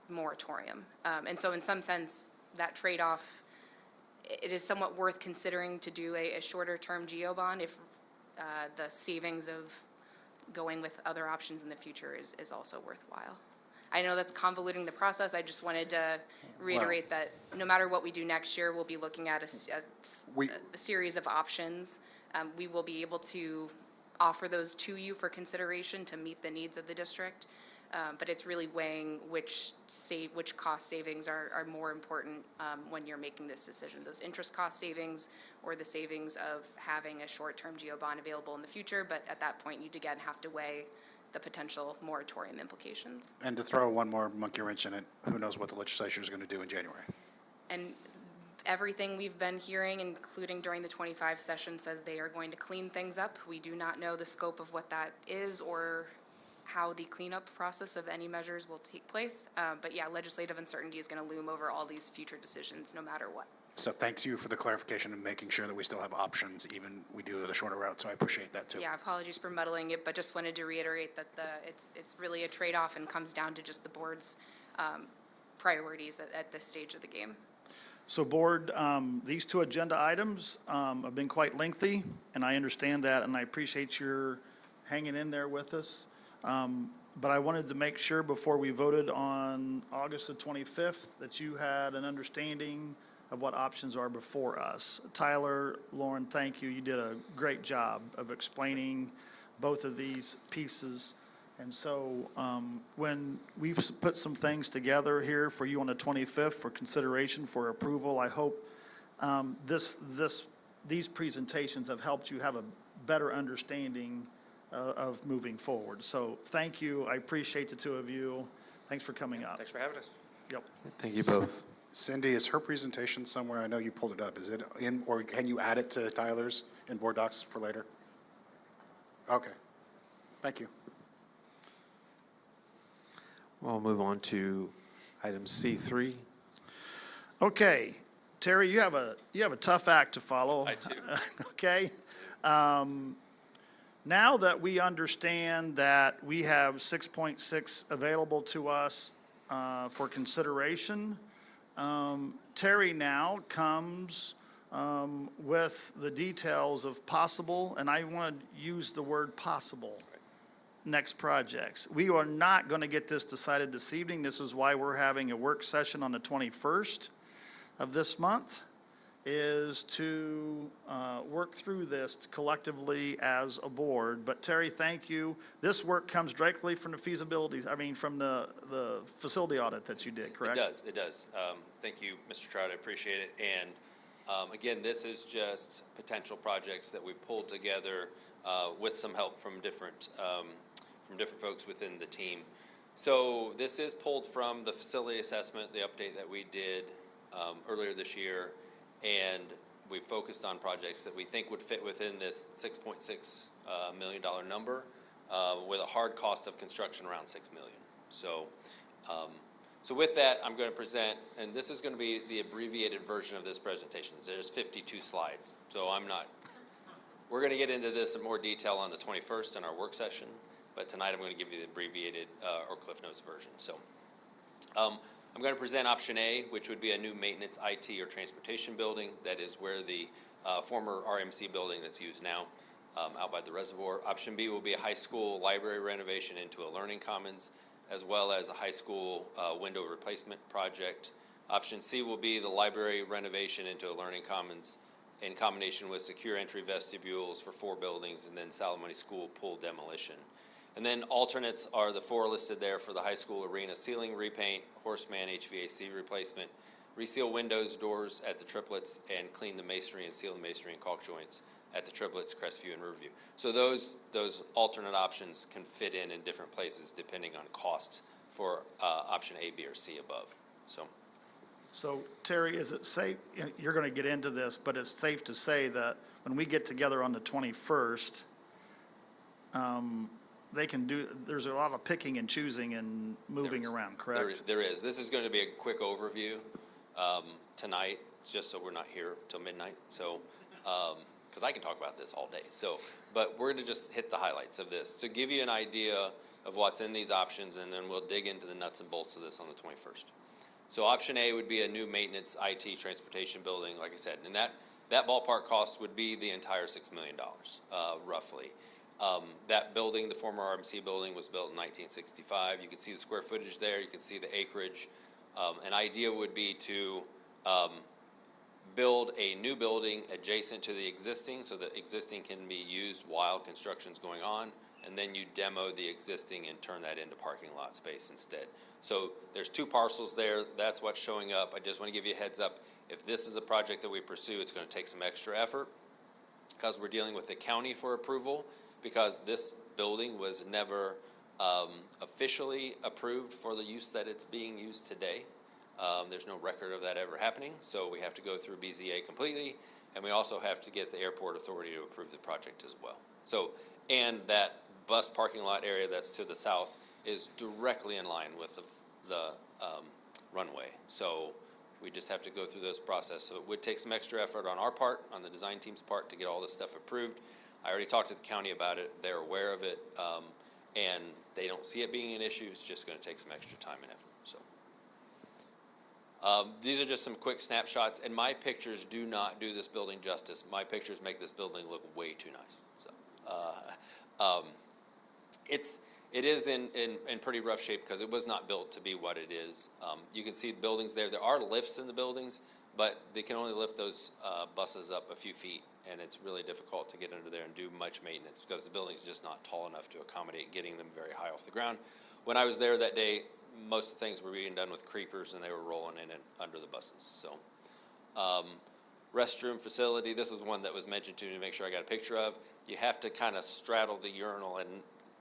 moratorium. And so in some sense, that trade-off it is somewhat worth considering to do a shorter-term GO bond if the savings of going with other options in the future is also worthwhile. I know that's convoluting the process. I just wanted to reiterate that no matter what we do next year, we'll be looking at a series of options. We will be able to offer those to you for consideration to meet the needs of the district. But it's really weighing which cost savings are more important when you're making this decision. Those interest cost savings or the savings of having a short-term GO bond available in the future. But at that point, you'd again have to weigh the potential moratorium implications. And to throw one more monkey wrench in it, who knows what the legislature is going to do in January? And everything we've been hearing, including during the 25 session, says they are going to clean things up. We do not know the scope of what that is or how the cleanup process of any measures will take place. But yeah, legislative uncertainty is going to loom over all these future decisions, no matter what. So thanks you for the clarification and making sure that we still have options, even we do the shorter route, so I appreciate that too. Yeah, apologies for muddling it, but just wanted to reiterate that it's really a trade-off and comes down to just the board's priorities at this stage of the game. So board, these two agenda items have been quite lengthy, and I understand that, and I appreciate your hanging in there with us. But I wanted to make sure before we voted on August the 25th that you had an understanding of what options are before us. Tyler, Lauren, thank you. You did a great job of explaining both of these pieces. And so when we put some things together here for you on the 25th for consideration for approval, I hope these presentations have helped you have a better understanding of moving forward. So thank you. I appreciate the two of you. Thanks for coming up. Thanks for having us. Yep. Thank you both. Cindy, is her presentation somewhere? I know you pulled it up. Is it in, or can you add it to Tyler's in Board Docs for later? Okay. Thank you. We'll move on to item C3. Okay, Terry, you have a tough act to follow. I do. Okay. Now that we understand that we have 6.6 available to us for consideration, Terry now comes with the details of possible, and I want to use the word possible, next projects. We are not going to get this decided this evening. This is why we're having a work session on the 21st of this month, is to work through this collectively as a board. But Terry, thank you. This work comes directly from the feasibilities, from the facility audit that you did, correct? It does. Thank you, Mr. Trout, I appreciate it. And again, this is just potential projects that we pulled together with some help from different folks within the team. So this is pulled from the facility assessment, the update that we did earlier this year. And we focused on projects that we think would fit within this $6.6 million number with a hard cost of construction around $6 million. So with that, I'm going to present, and this is going to be the abbreviated version of this presentation. There's 52 slides, so we're going to get into this in more detail on the 21st in our work session, but tonight I'm going to give you the abbreviated or Cliff Notes version. So I'm going to present option A, which would be a new maintenance, IT, or transportation building. That is where the former RMC building that's used now out by the reservoir. Option B will be a high school library renovation into a learning commons, as well as a high school window replacement project. Option C will be the library renovation into a learning commons in combination with secure entry vestibules for 4 buildings, and then Salamone School pool demolition. And then alternates are the 4 listed there for the high school arena ceiling repaint, Horseman HVAC replacement, reseal windows, doors at the triplets, and clean the masonry and seal the masonry and caulk joints at the triplets, Crestview, and Riverview. So those alternate options can fit in different places depending on cost for option A, B, or C above. So Terry, is it safe, you're going to get into this, but it's safe to say that when we get together on the 21st, there's a lot of picking and choosing and moving around, correct? There is. This is going to be a quick overview tonight, just so we're not here till midnight. So, because I can talk about this all day. So, but we're going to just hit the highlights of this to give you an idea of what's in these options, and then we'll dig into the nuts and bolts of this on the 21st. So option A would be a new maintenance IT transportation building, like I said, and that ballpark cost would be the entire $6 million, roughly. That building, the former RMC building, was built in 1965. You can see the square footage there. You can see the acreage. An idea would be to build a new building adjacent to the existing, so the existing can be used while construction's going on, and then you demo the existing and turn that into parking lot space instead. So there's 2 parcels there. That's what's showing up. I just want to give you a heads up. If this is a project that we pursue, it's going to take some extra effort because we're dealing with the county for approval, because this building was never officially approved for the use that it's being used today. There's no record of that ever happening, so we have to go through BZA completely, and we also have to get the airport authority to approve the project as well. So, and that bus parking lot area that's to the south is directly in line with the runway. So we just have to go through those processes. So it would take some extra effort on our part, on the design team's part, to get all this stuff approved. I already talked to the county about it. They're aware of it, and they don't see it being an issue. It's just going to take some extra time and effort. So these are just some quick snapshots, and my pictures do not do this building justice. My pictures make this building look way too nice. So it is in pretty rough shape because it was not built to be what it is. You can see the buildings there. There are lifts in the buildings, but they can only lift those buses up a few feet, and it's really difficult to get under there and do much maintenance because the building's just not tall enough to accommodate getting them very high off the ground. When I was there that day, most of the things were being done with creepers, and they were rolling in and under the buses. So, restroom facility, this was one that was mentioned to me to make sure I got a picture of. You have to kind of straddle the urinal and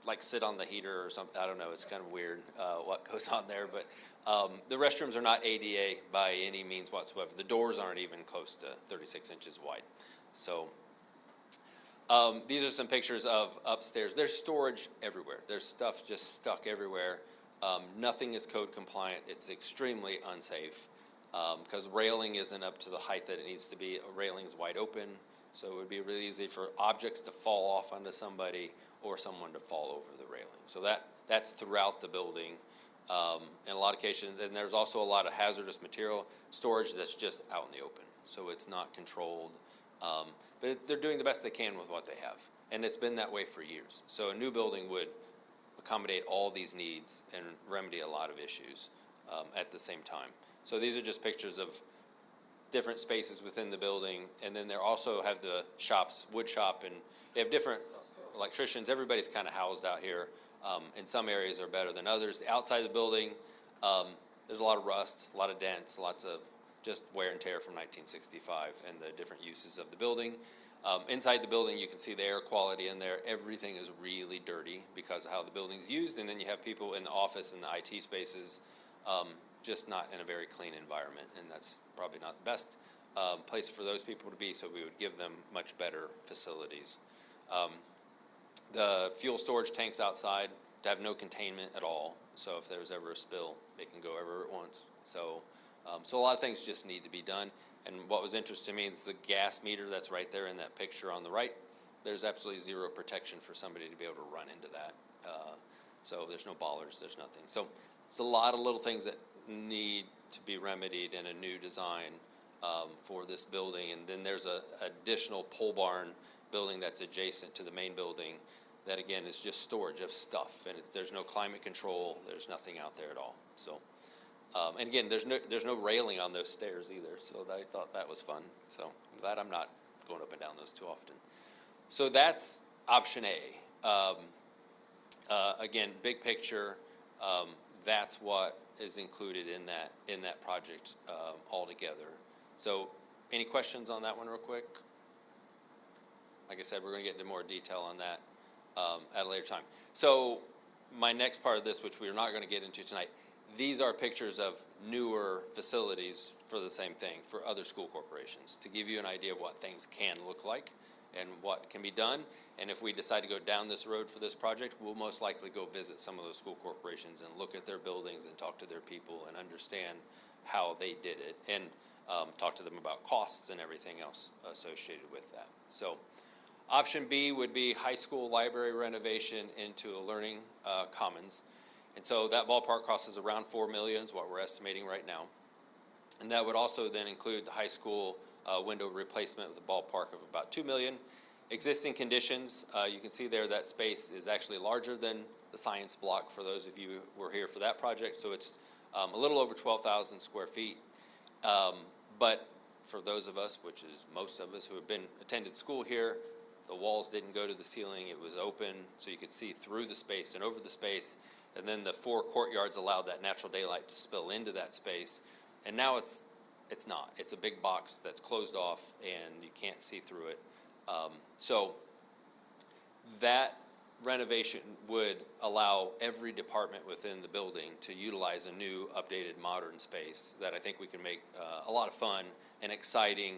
like sit on the heater or something. I don't know, it's kind of weird what goes on there, but the restrooms are not ADA by any means whatsoever. The doors aren't even close to 36 inches wide. So these are some pictures of upstairs. There's storage everywhere. There's stuff just stuck everywhere. Nothing is code compliant. It's extremely unsafe because railing isn't up to the height that it needs to be. A railing's wide open, so it would be really easy for objects to fall off onto somebody or someone to fall over the railing. So that's throughout the building in a lot of cases. And there's also a lot of hazardous material storage that's just out in the open, so it's not controlled. But they're doing the best they can with what they have, and it's been that way for years. So a new building would accommodate all these needs and remedy a lot of issues at the same time. So these are just pictures of different spaces within the building, and then they also have the shops, wood shop, and they have different electricians. Everybody's kind of housed out here. In some areas are better than others. The outside of the building, there's a lot of rust, a lot of dents, lots of just wear and tear from 1965 and the different uses of the building. Inside the building, you can see the air quality in there. Everything is really dirty because of how the building's used, and then you have people in the office and the IT spaces just not in a very clean environment, and that's probably not the best place for those people to be, so we would give them much better facilities. The fuel storage tanks outside to have no containment at all, so if there was ever a spill, they can go wherever it wants. So a lot of things just need to be done. And what was interesting to me is the gas meter that's right there in that picture on the right. There's absolutely zero protection for somebody to be able to run into that. So there's no bollards, there's nothing. So it's a lot of little things that need to be remedied in a new design for this building. And then there's a additional pole barn building that's adjacent to the main building that, again, is just storage of stuff. And there's no climate control. There's nothing out there at all. So, and again, there's no railing on those stairs either. So I thought that was fun. So I'm glad I'm not going up and down those too often. So that's option A. Again, big picture. That's what is included in that project altogether. So, any questions on that one, real quick? Like I said, we're going to get into more detail on that at a later time. So, my next part of this, which we're not going to get into tonight, these are pictures of newer facilities for the same thing, for other school corporations, to give you an idea of what things can look like and what can be done. And if we decide to go down this road for this project, we'll most likely go visit some of those school corporations and look at their buildings and talk to their people and understand how they did it, and talk to them about costs and everything else associated with that. So option B would be high school library renovation into a learning commons. And so that ballpark cost is around $4 million is what we're estimating right now. And that would also then include the high school window replacement with a ballpark of about $2 million. Existing conditions, you can see there that space is actually larger than the science block for those of you who were here for that project. So it's a little over 12,000 square feet. But for those of us, which is most of us who have attended school here, the walls didn't go to the ceiling. It was open, so you could see through the space and over the space. And then the 4 courtyards allowed that natural daylight to spill into that space. And now it's not. It's a big box that's closed off, and you can't see through it. So that renovation would allow every department within the building to utilize a new, updated, modern space that I think we can make a lot of fun and exciting.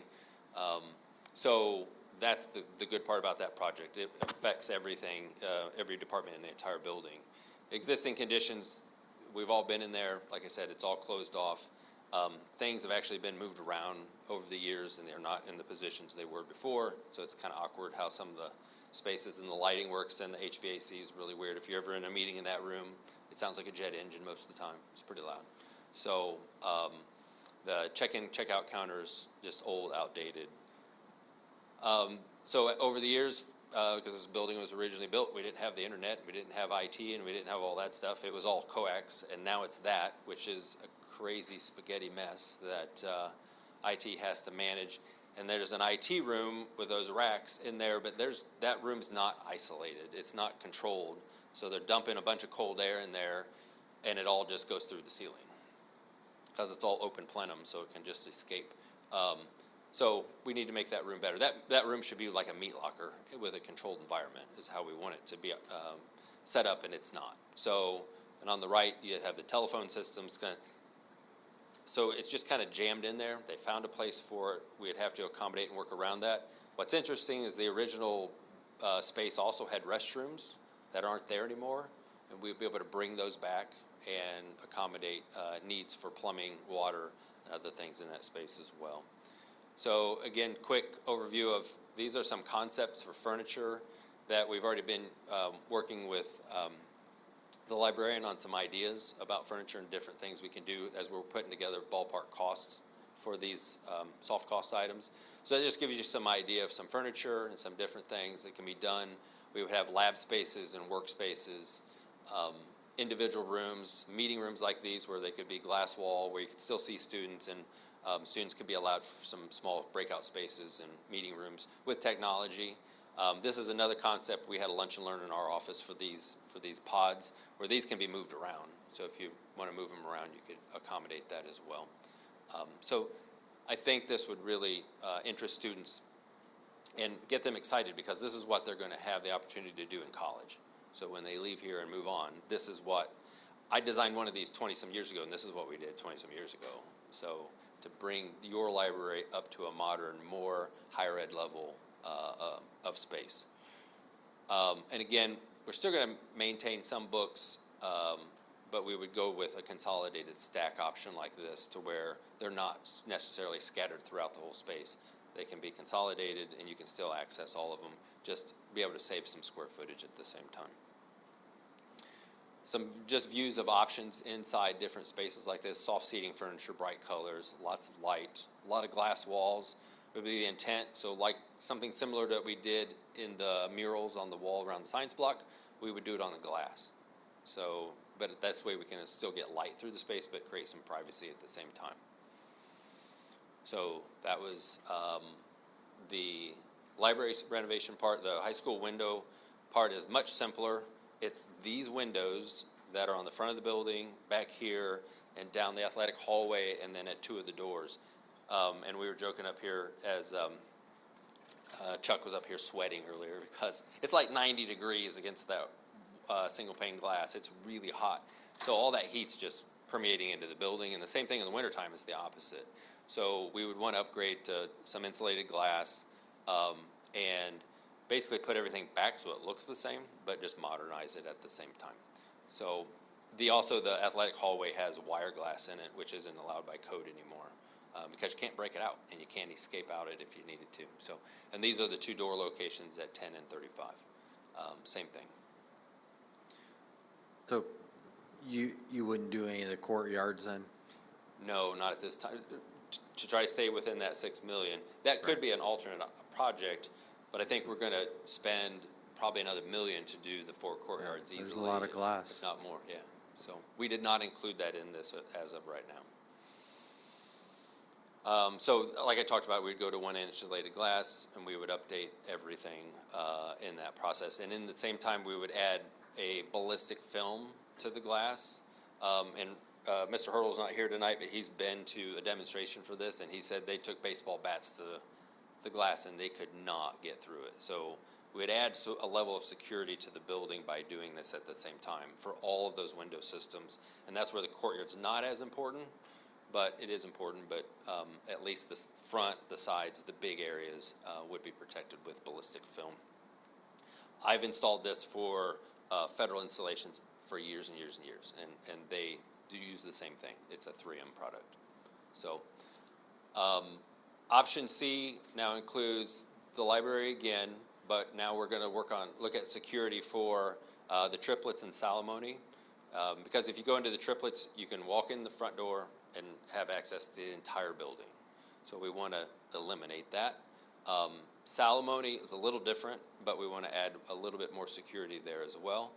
So that's the good part about that project. It affects everything, every department in the entire building. Existing conditions, we've all been in there. Like I said, it's all closed off. Things have actually been moved around over the years, and they're not in the positions they were before, so it's kind of awkward how some of the spaces and the lighting works, and the HVAC is really weird. If you're ever in a meeting in that room, it sounds like a jet engine most of the time. It's pretty loud. So the check-in, check-out counters, just old, outdated. So over the years, because this building was originally built, we didn't have the internet, we didn't have IT, and we didn't have all that stuff. It was all coax, and now it's that, which is a crazy spaghetti mess that IT has to manage. And there's an IT room with those racks in there, but that room's not isolated. It's not controlled. So they're dumping a bunch of cold air in there, and it all just goes through the ceiling because it's all open plenum, so it can just escape. So we need to make that room better. That room should be like a meat locker with a controlled environment is how we want it to be set up, and it's not. So, and on the right, you have the telephone systems. So it's just kind of jammed in there. They found a place for it. We'd have to accommodate and work around that. What's interesting is the original space also had restrooms that aren't there anymore, and we'd be able to bring those back and accommodate needs for plumbing, water, and other things in that space as well. So again, quick overview of these are some concepts for furniture that we've already been working with the librarian on some ideas about furniture and different things we can do as we're putting together ballpark costs for these soft cost items. So that just gives you some idea of some furniture and some different things that can be done. We would have lab spaces and workspaces, individual rooms, meeting rooms like these where they could be glass wall where you could still see students, and students could be allowed for some small breakout spaces and meeting rooms with technology. This is another concept. We had a lunch and learn in our office for these pods where these can be moved around. So if you want to move them around, you could accommodate that as well. So I think this would really interest students and get them excited because this is what they're going to have the opportunity to do in college. So when they leave here and move on, this is what I designed one of these 20-some years ago, and this is what we did 20-some years ago. So to bring your library up to a modern, more higher ed level of space. And again, we're still going to maintain some books, but we would go with a consolidated stack option like this to where they're not necessarily scattered throughout the whole space. They can be consolidated and you can still access all of them, just be able to save some square footage at the same time. Some just views of options inside different spaces like this, soft seating furniture, bright colors, lots of light, a lot of glass walls would be the intent. So like something similar to what we did in the murals on the wall around the science block, we would do it on the glass. So, but that's the way we can still get light through the space, but create some privacy at the same time. So that was the library renovation part. The high school window part is much simpler. It's these windows that are on the front of the building, back here, and down the athletic hallway, and then at 2 of the doors. And we were joking up here as Chuck was up here sweating earlier because it's like 90 degrees against that single pane glass. It's really hot. So all that heat's just permeating into the building. And the same thing in the wintertime is the opposite. So we would want to upgrade to some insulated glass and basically put everything back so it looks the same, but just modernize it at the same time. So also the athletic hallway has wire glass in it, which isn't allowed by code anymore. Because you can't break it out and you can't escape out it if you needed to. So, and these are the 2 door locations at 10 and 35. Same thing. So you wouldn't do any of the courtyards then? No, not at this time. to try to stay within that 6 million. That could be an alternate project, but I think we're gonna spend probably another million to do the 4 courtyards easily. There's a lot of glass. If not more, yeah. So we did not include that in this as of right now. So like I talked about, we'd go to 1-inch insulated glass and we would update everything in that process. And in the same time, we would add a ballistic film to the glass. Mr. Hertel's not here tonight, but he's been to a demonstration for this, and he said they took baseball bats to the glass and they could not get through it. So we'd add a level of security to the building by doing this at the same time for all of those window systems. And that's where the courtyard's not as important, but it is important. But at least the front, the sides, the big areas would be protected with ballistic film. I've installed this for federal installations for years and years and years, and they do use the same thing. It's a 3M product. So option C now includes the library again, but now we're going to look at security for the triplets and Salamone. Because if you go into the triplets, you can walk in the front door and have access to the entire building. So we want to eliminate that. Salamone is a little different, but we want to add a little bit more security there as well.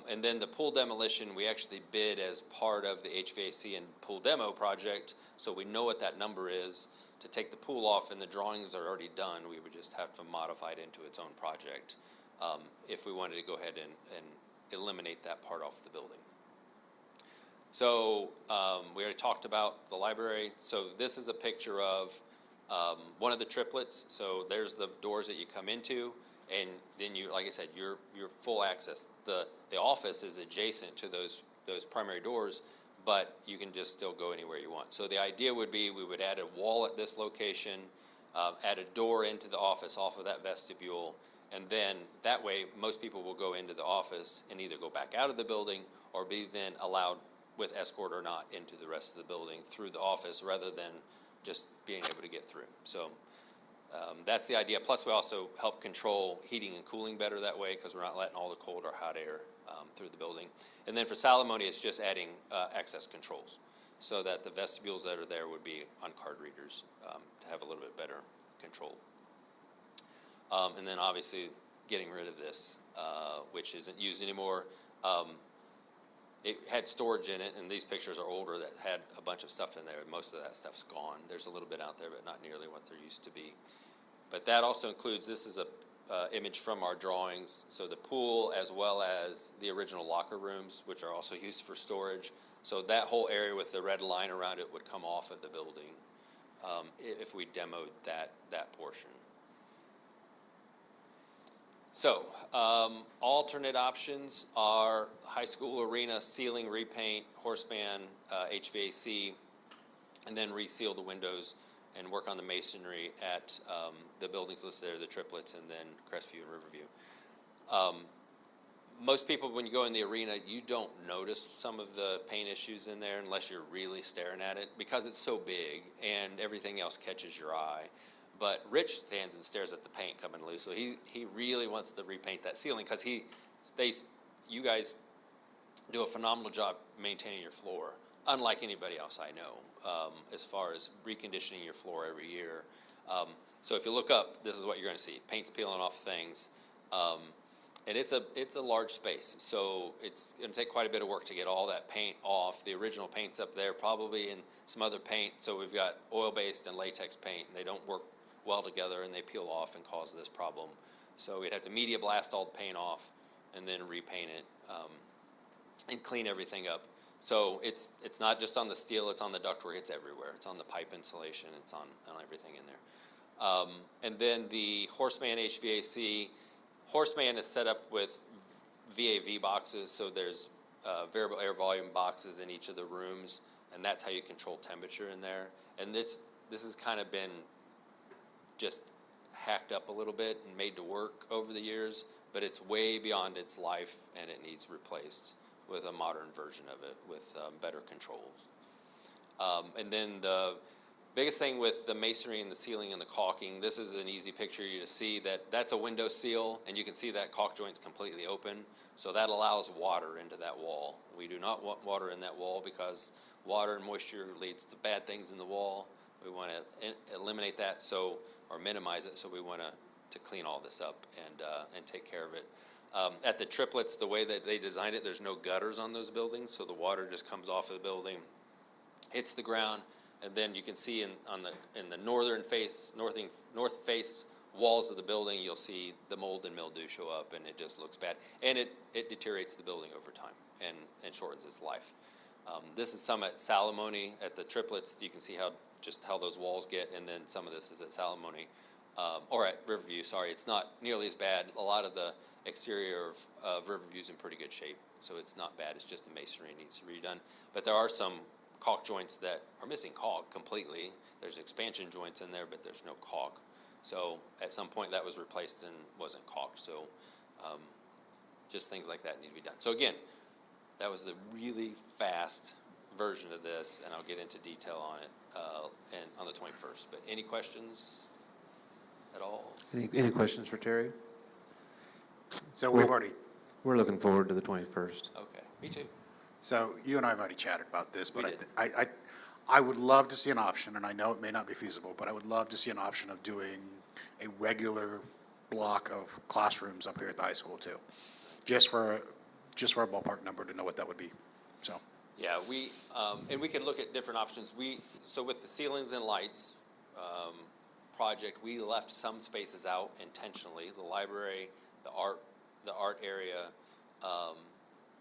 And then the pool demolition, we actually bid as part of the HVAC and pool demo project, so we know what that number is. To take the pool off and the drawings are already done, we would just have to modify it into its own project if we wanted to go ahead and eliminate that part off the building. So we already talked about the library. So this is a picture of one of the triplets. So there's the doors that you come into, and then you, like I said, you're full access. The office is adjacent to those primary doors, but you can just still go anywhere you want. So the idea would be we would add a wall at this location, add a door into the office off of that vestibule, and then that way most people will go into the office and either go back out of the building or be then allowed with escort or not into the rest of the building through the office rather than just being able to get through. So that's the idea. Plus we also help control heating and cooling better that way because we're not letting all the cold or hot air through the building. And then for Salamone, it's just adding access controls so that the vestibules that are there would be on card readers to have a little bit better control. And then obviously getting rid of this, which isn't used anymore. It had storage in it, and these pictures are older that had a bunch of stuff in there. Most of that stuff's gone. There's a little bit out there, but not nearly what there used to be. But that also includes, this is a image from our drawings, so the pool as well as the original locker rooms, which are also used for storage. So that whole area with the red line around it would come off of the building if we demoed that portion. So, alternate options are high school arena ceiling repaint, horseband, HVAC, and then reseal the windows and work on the masonry at the buildings listed there, the triplets, and then Crestview and Riverview. Most people, when you go in the arena, you don't notice some of the paint issues in there unless you're really staring at it because it's so big and everything else catches your eye. But Rich stands and stares at the paint coming loose, so he really wants to repaint that ceiling because you guys do a phenomenal job maintaining your floor, unlike anybody else I know, as far as reconditioning your floor every year. So if you look up, this is what you're going to see: paint's peeling off things, and it's a large space, so it's going to take quite a bit of work to get all that paint off. The original paint's up there, probably, and some other paint. So we've got oil-based and latex paint. They don't work well together and they peel off and cause this problem. So we'd have to media blast all the paint off and then repaint it and clean everything up. So it's not just on the steel, it's on the ductwork, it's everywhere. It's on the pipe insulation, it's on everything in there. And then the Horseman HVAC. Horseman is set up with VAV boxes, so there's variable air volume boxes in each of the rooms, and that's how you control temperature in there. And this has kind of been just hacked up a little bit and made to work over the years, but it's way beyond its life and it needs replaced with a modern version of it with better controls. And then the biggest thing with the masonry and the ceiling and the caulking, this is an easy picture you to see that's a window seal, and you can see that caulk joint's completely open, so that allows water into that wall. We do not want water in that wall because water and moisture leads to bad things in the wall. We want to eliminate that or minimize it, so we want to clean all this up and take care of it. At the triplets, the way that they designed it, there's no gutters on those buildings, so the water just comes off of the building, hits the ground, and then you can see in the north face walls of the building, you'll see the mold and mildew show up, and it just looks bad. And it deteriorates the building over time and shortens its life. This is some at Salamone. At the triplets, you can see how those walls get, and then some of this is at Salamone, or at Riverview, sorry. It's not nearly as bad. A lot of the exterior of Riverview is in pretty good shape, so it's not bad. It's just the masonry needs to be redone. But there are some caulk joints that are missing caulk completely. There's expansion joints in there, but there's no caulk. So at some point that was replaced and wasn't caulked. So just things like that need to be done. So again, that was the really fast version of this, and I'll get into detail on it and on the 21st. But any questions at all? Any questions for Terry? So we've already, We're looking forward to the 21st. Okay, me too. so you and I have already chatted about this, We but did. I would love to see an option, and I know it may not be feasible, but I would love to see an option of doing a regular block of classrooms up here at the high school too. Just for a ballpark number to know what that would be, so. Yeah, and we can look at different options. So with the ceilings and lights project, we left some spaces out intentionally. The library, the art area,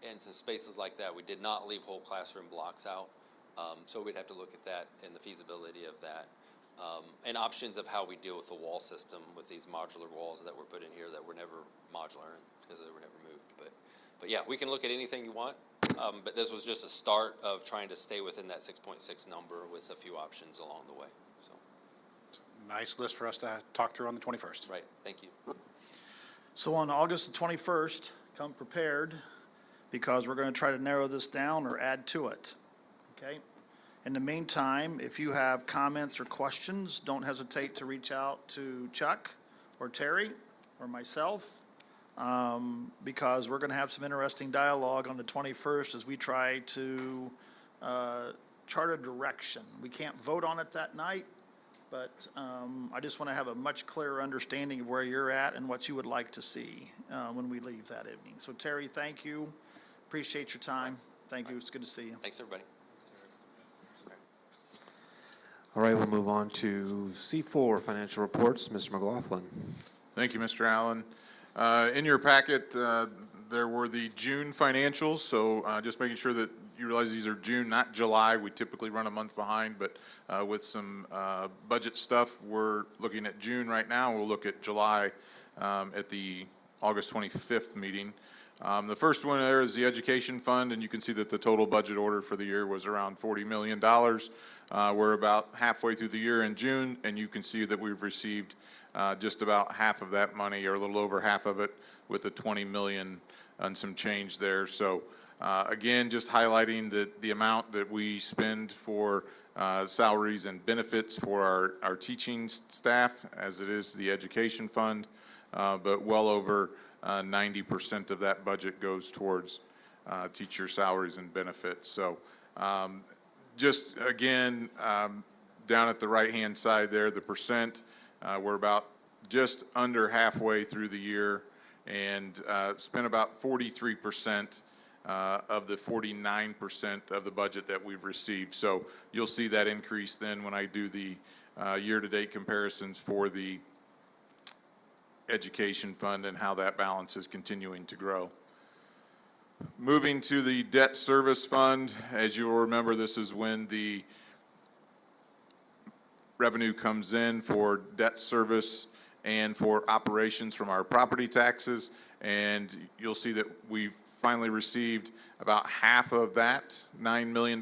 and some spaces like that. We did not leave whole classroom blocks out. So we'd have to look at that and the feasibility of that. And options of how we deal with the wall system with these modular walls that were put in here that were never modular because they were never moved. But yeah, we can look at anything you want. But this was just a start of trying to stay within that 6.6 number with a few options along the way. So, Nice list for us to talk through on the 21st. right, thank you. So on August the 21st, come prepared, because we're going to try to narrow this down or add to it, okay? In the meantime, if you have comments or questions, don't hesitate to reach out to Chuck or Terry or myself, because we're going to have some interesting dialogue on the 21st as we try to chart a direction. We can't vote on it that night, but I just want to have a much clearer understanding of where you're at and what you would like to see when we leave that evening. So Terry, thank you. Appreciate your time. Thank you. It's good to see you. Thanks, everybody. All right, we'll move on to C4, financial reports. Mr. McLaughlin. Thank you, Mr. Allen. In your packet, there were the June financials, so just making sure that you realize these are June, not July. We typically run a month behind, but with some budget stuff, we're looking at June right now. We'll look at July at the August 25th meeting. The first one there is the education fund, and you can see that the total budget order for the year was around $40 million. We're about halfway through the year in June, and you can see that we've received just about half of that money, or a little over half of it, with the $20 million and some change there. So again, just highlighting that the amount that we spend for salaries and benefits for our teaching staff, as it is the education fund, but well over 90% of that budget goes towards teacher salaries and benefits. So just again, down at the right-hand side there, the percent, we're about just under halfway through the year, and spent about 43% of the 49% of the budget that we've received. So you'll see that increase then when I do the year-to-date comparisons for the education fund and how that balance is continuing to grow. Moving to the debt service fund, as you'll remember, this is when the revenue comes in for debt service and for operations from our property taxes, and you'll see that we've finally received about half of that, $9 million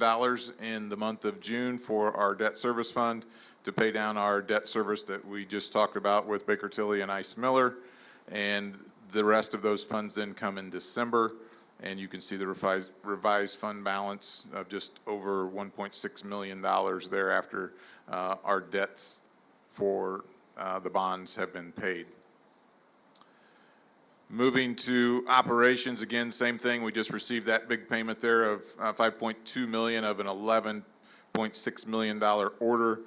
in the month of June for our debt service fund to pay down our debt service that we just talked about with Baker Tilly and Ice Miller, and the rest of those funds then come in December, and you can see the revised fund balance of just over $1.6 million there after our debts for the bonds have been paid. Moving to operations, again, same thing. We just received that big payment there of $5.2 million of an $11.6 million order.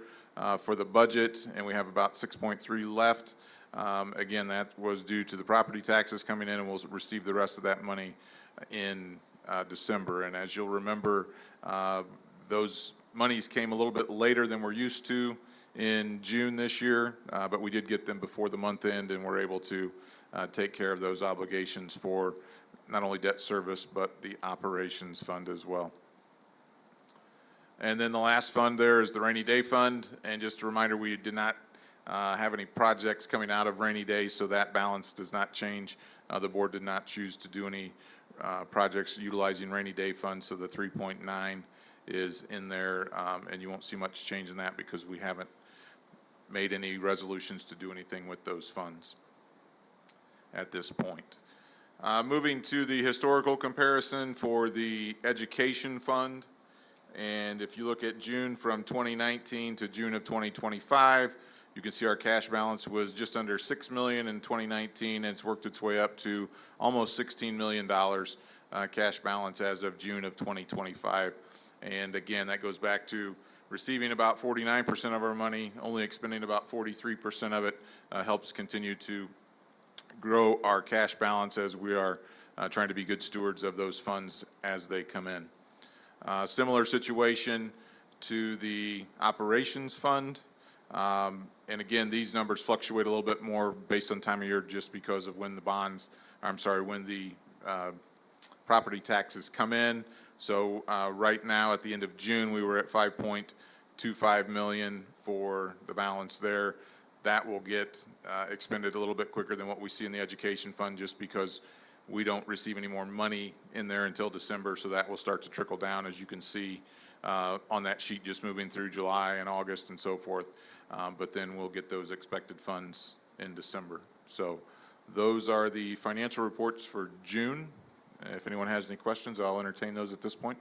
for the budget, and we have about 6.3 left. Again, that was due to the property taxes coming in, and we'll receive the rest of that money in December. And as you'll remember, those monies came a little bit later than we're used to in June this year, but we did get them before the month end, and we're able to take care of those obligations for not only debt service, but the operations fund as well. And then the last fund there is the rainy day fund, and just a reminder, we did not have any projects coming out of rainy day, so that balance does not change. The board did not choose to do any projects utilizing rainy day funds, so the 3.9 is in there, and you won't see much change in that because we haven't made any resolutions to do anything with those funds at this point. Moving to the historical comparison for the education fund, and if you look at June from 2019 to June of 2025, you can see our cash balance was just under $6 million in 2019, and it's worked its way up to almost $16 million cash balance as of June of 2025. And again, that goes back to receiving about 49% of our money, only expending about 43% of it, helps continue to grow our cash balance as we are trying to be good stewards of those funds as they come in. Similar situation to the operations fund. And again, these numbers fluctuate a little bit more based on time of year just because of when the when the property taxes come in. So right now at the end of June, we were at 5.25 million for the balance there. That will get expended a little bit quicker than what we see in the education fund just because we don't receive any more money in there until December, so that will start to trickle down, as you can see on that sheet, just moving through July and August and so forth. But then we'll get those expected funds in December. So those are the financial reports for June. If anyone has any questions, I'll entertain those at this point.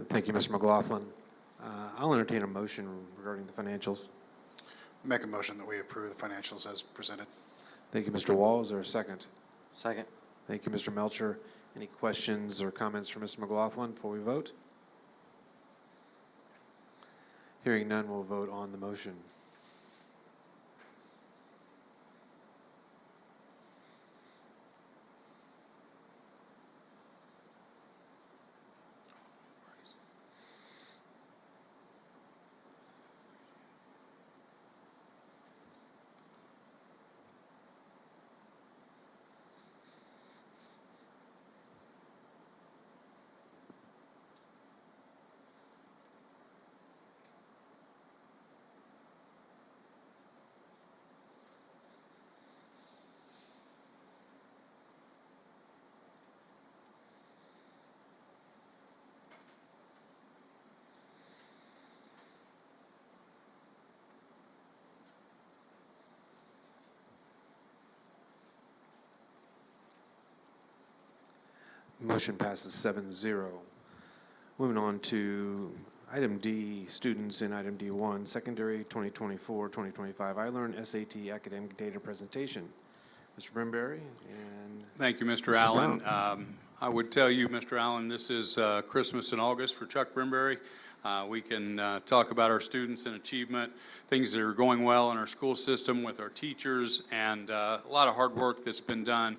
Thank you, Mr. McLaughlin. I'll entertain a motion regarding the financials. Make a motion that we approve the financials as presented. Thank you, Mr. Wall. Is there a second? Second. Thank you, Mr. Melcher. Any questions or comments from Mr. McLaughlin before we vote? Hearing none, we'll vote on the motion. Motion passes 7-0. Moving on to item D, students in item D1, secondary 2024-2025 ILEARN SAT academic data presentation. Mr. Brimberry and Thank you, Mr. Allen. I would tell you, Mr. Allen, this is Christmas in August for Chuck Brimberry. We can talk about our students and achievement, things that are going well in our school system with our teachers, and a lot of hard work that's been done.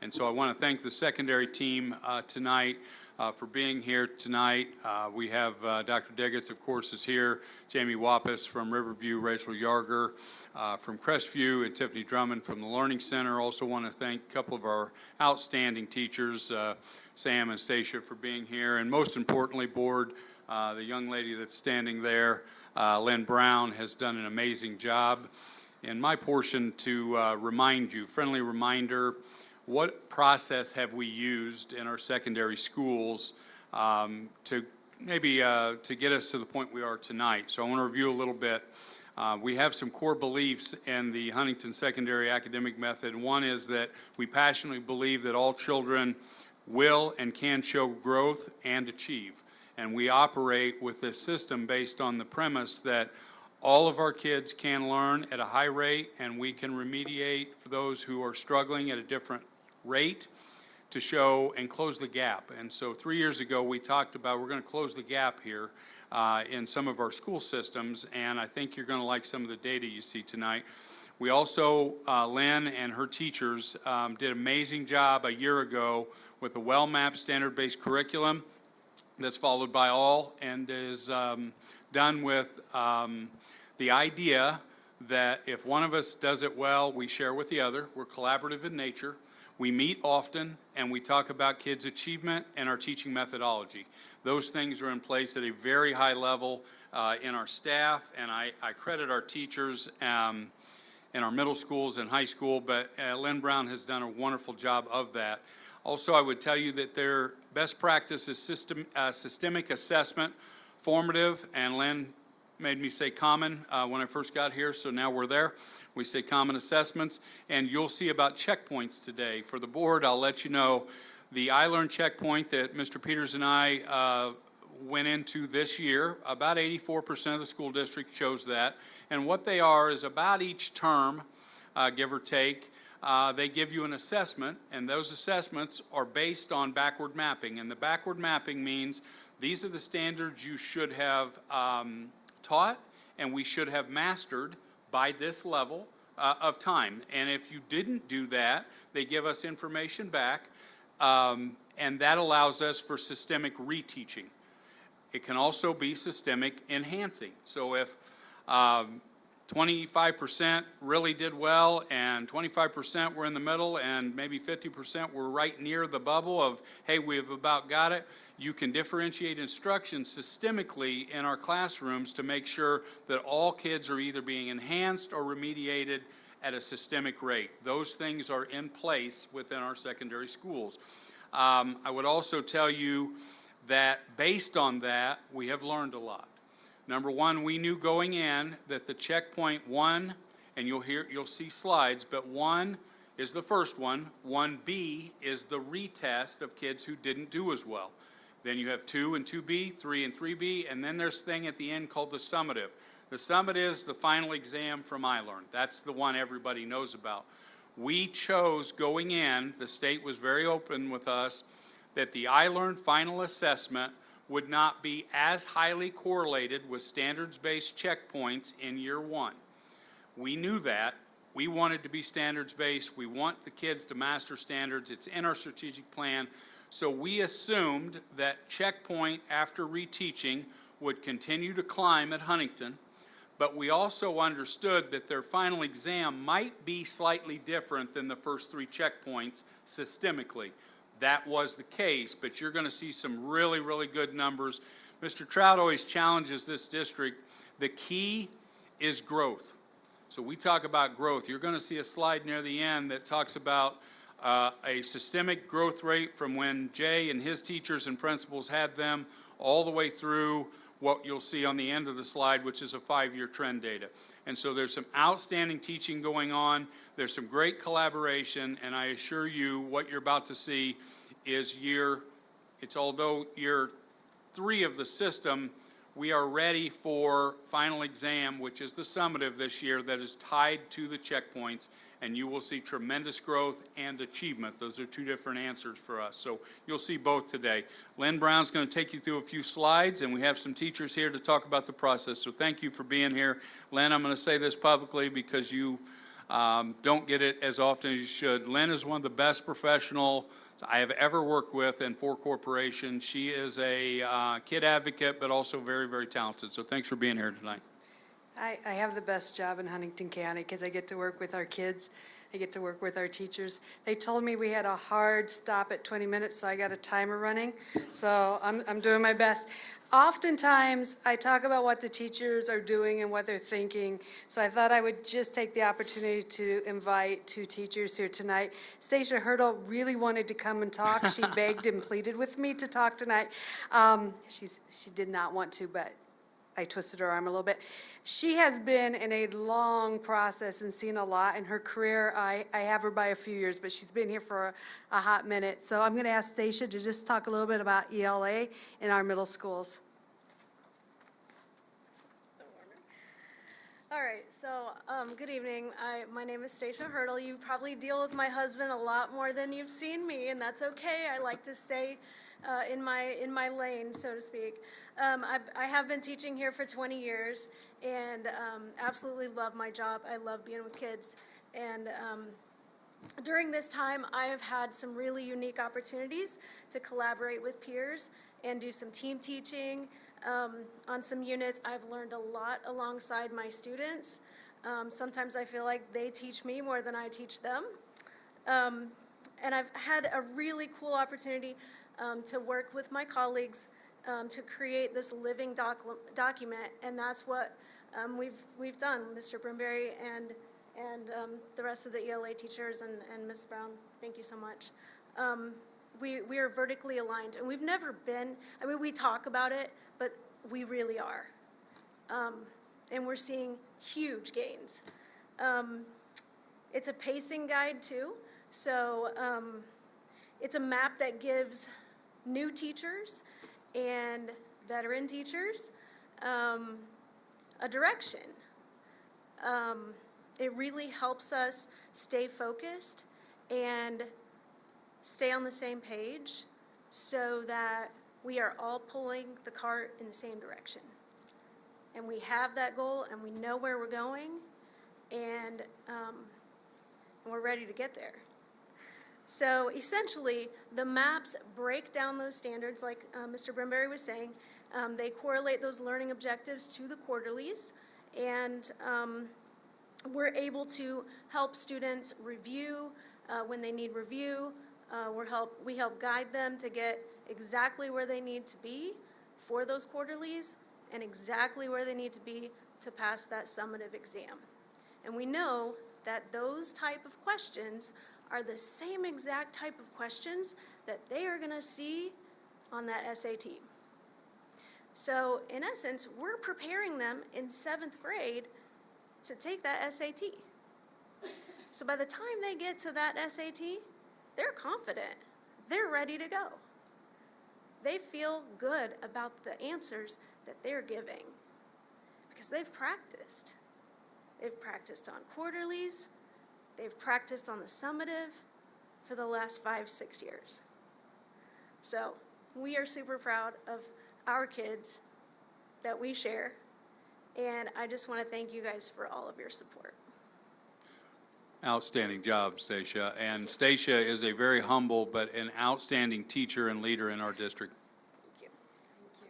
And so I want to thank the secondary team tonight for being here tonight. We have Dr. Diggets, of course, is here, Jamie Wappus from Riverview, Rachel Yarger from Crestview, and Tiffany Drummond from the Learning Center. Also want to thank a couple of our outstanding teachers, Sam and Stacia, for being here. And most importantly, board, the young lady that's standing there, Lynn Brown, has done an amazing job. In my portion to remind you, friendly reminder, what process have we used in our secondary schools to maybe to get us to the point we are tonight? So I want to review a little bit. We have some core beliefs in the Huntington Secondary Academic Method. One is that we passionately believe that all children will and can show growth and achieve. And we operate with this system based on the premise that all of our kids can learn at a high rate, and we can remediate for those who are struggling at a different rate. to show and close the gap. And so 3 years ago, we talked about we're going to close the gap here in some of our school systems, and I think you're going to like some of the data you see tonight. We also, Lynn and her teachers did an amazing job a year ago with a well-mapped standard-based curriculum that's followed by all and is done with the idea that if one of us does it well, we share with the other. We're collaborative in nature. We meet often, and we talk about kids' achievement and our teaching methodology. Those things are in place at a very high level in our staff, and I credit our teachers in our middle schools and high school, but Lynn Brown has done a wonderful job of that. Also, I would tell you that their best practice is systemic assessment, formative, and Lynn made me say common when I first got here, so now we're there. We say common assessments, and you'll see about checkpoints today. For the board, I'll let you know the ILEARN checkpoint that Mr. Peters and I went into this year, about 84% of the school district chose that. And what they are is about each term, give or take, they give you an assessment, and those assessments are based on backward mapping. And the backward mapping means these are the standards you should have taught and we should have mastered by this level of time. And if you didn't do that, they give us information back, and that allows us for systemic reteaching. It can also be systemic enhancing. So if 25% really did well and 25% were in the middle and maybe 50% were right near the bubble of, hey, we've about got it, you can differentiate instruction systemically in our classrooms to make sure that all kids are either being enhanced or remediated at a systemic rate. Those things are in place within our secondary schools. I would also tell you that based on that, we have learned a lot. Number one, we knew going in that the checkpoint 1, and you'll see slides, but 1 is the first one. 1B is the retest of kids who didn't do as well. Then you have 2 and 2B, 3 and 3B, and then there's a thing at the end called the summative. The summative is the final exam from ILEARN. That's the one everybody knows about. We chose going in, the state was very open with us, that the ILEARN final assessment would not be as highly correlated with standards-based checkpoints in year 1. We knew that. We wanted to be standards-based. We want the kids to master standards. It's in our strategic plan. So we assumed that checkpoint after reteaching would continue to climb at Huntington, but we also understood that their final exam might be slightly different than the first 3 checkpoints systemically. That was the case, but you're going to see some really, really good numbers. Mr. Trout always challenges this district. The key is growth. So we talk about growth. You're going to see a slide near the end that talks about a systemic growth rate from when Jay and his teachers and principals had them all the way through what you'll see on the end of the slide, which is a 5-year trend data. And so there's some outstanding teaching going on. There's some great collaboration, and I assure you what you're about to see is although year 3 of the system, we are ready for final exam, which is the summative this year that is tied to the checkpoints, and you will see tremendous growth and achievement. Those are 2 different answers for us. So you'll see both today. Lynn Brown's going to take you through a few slides, and we have some teachers here to talk about the process. So thank you for being here. Lynn, I'm going to say this publicly because you don't get it as often as you should. Lynn is one of the best professionals I have ever worked with and for corporations. She is a kid advocate, but also very, very talented. So thanks for being here tonight. I have the best job in Huntington County because I get to work with our kids. I get to work with our teachers. They told me we had a hard stop at 20 minutes, so I got a timer running. So I'm doing my best. Oftentimes, I talk about what the teachers are doing and what they're thinking. So I thought I would just take the opportunity to invite 2 teachers here tonight. Stacia Hertel really wanted to come and talk. She begged and pleaded with me to talk tonight. She did not want to, but I twisted her arm a little bit. She has been in a long process and seen a lot in her career. I have her by a few years, but she's been here for a hot minute. So I'm going to ask Stacia to just talk a little bit about ELA in our middle schools. All right, so, good evening. My name is Stacia Hertel. You probably deal with my husband a lot more than you've seen me, and that's okay. I like to stay in my lane, so to speak. I have been teaching here for 20 years, and absolutely love my job. I love being with kids. And during this time, I have had some really unique opportunities to collaborate with peers and do some team teaching. On some units, I've learned a lot alongside my students. Sometimes I feel like they teach me more than I teach them. And I've had a really cool opportunity to work with my colleagues to create this living document, and that's what we've done, Mr. Brimberry and the rest of the ELA teachers and Ms. Brown. Thank you so much. We are vertically aligned, and we've never been. I mean, we talk about it, but we really are. And we're seeing huge gains. It's a pacing guide too, so it's a map that gives new teachers and veteran teachers a direction. It really helps us stay focused and stay on the same page so that we are all pulling the cart in the same direction. And we have that goal, and we know where we're going, and we're ready to get there. So essentially, the maps break down those standards, like Mr. Brimberry was saying. They correlate those learning objectives to the quarterlies, and we're able to help students review when they need review. We help guide them to get exactly where they need to be for those quarterlies and exactly where they need to be to pass that summative exam. And we know that those type of questions are the same exact type of questions that they are going to see on that SAT. So in essence, we're preparing them in 7th grade to take that SAT. So by the time they get to that SAT, they're confident. They're ready to go. They feel good about the answers that they're giving because they've practiced. They've practiced on quarterlies. They've practiced on the summative for the last 5-6 years. So we are super proud of our kids that we share, and I just want to thank you guys for all of your support. Outstanding job, Stacia. And Stacia is a very humble but an outstanding teacher and leader in our district. Thank you. Thank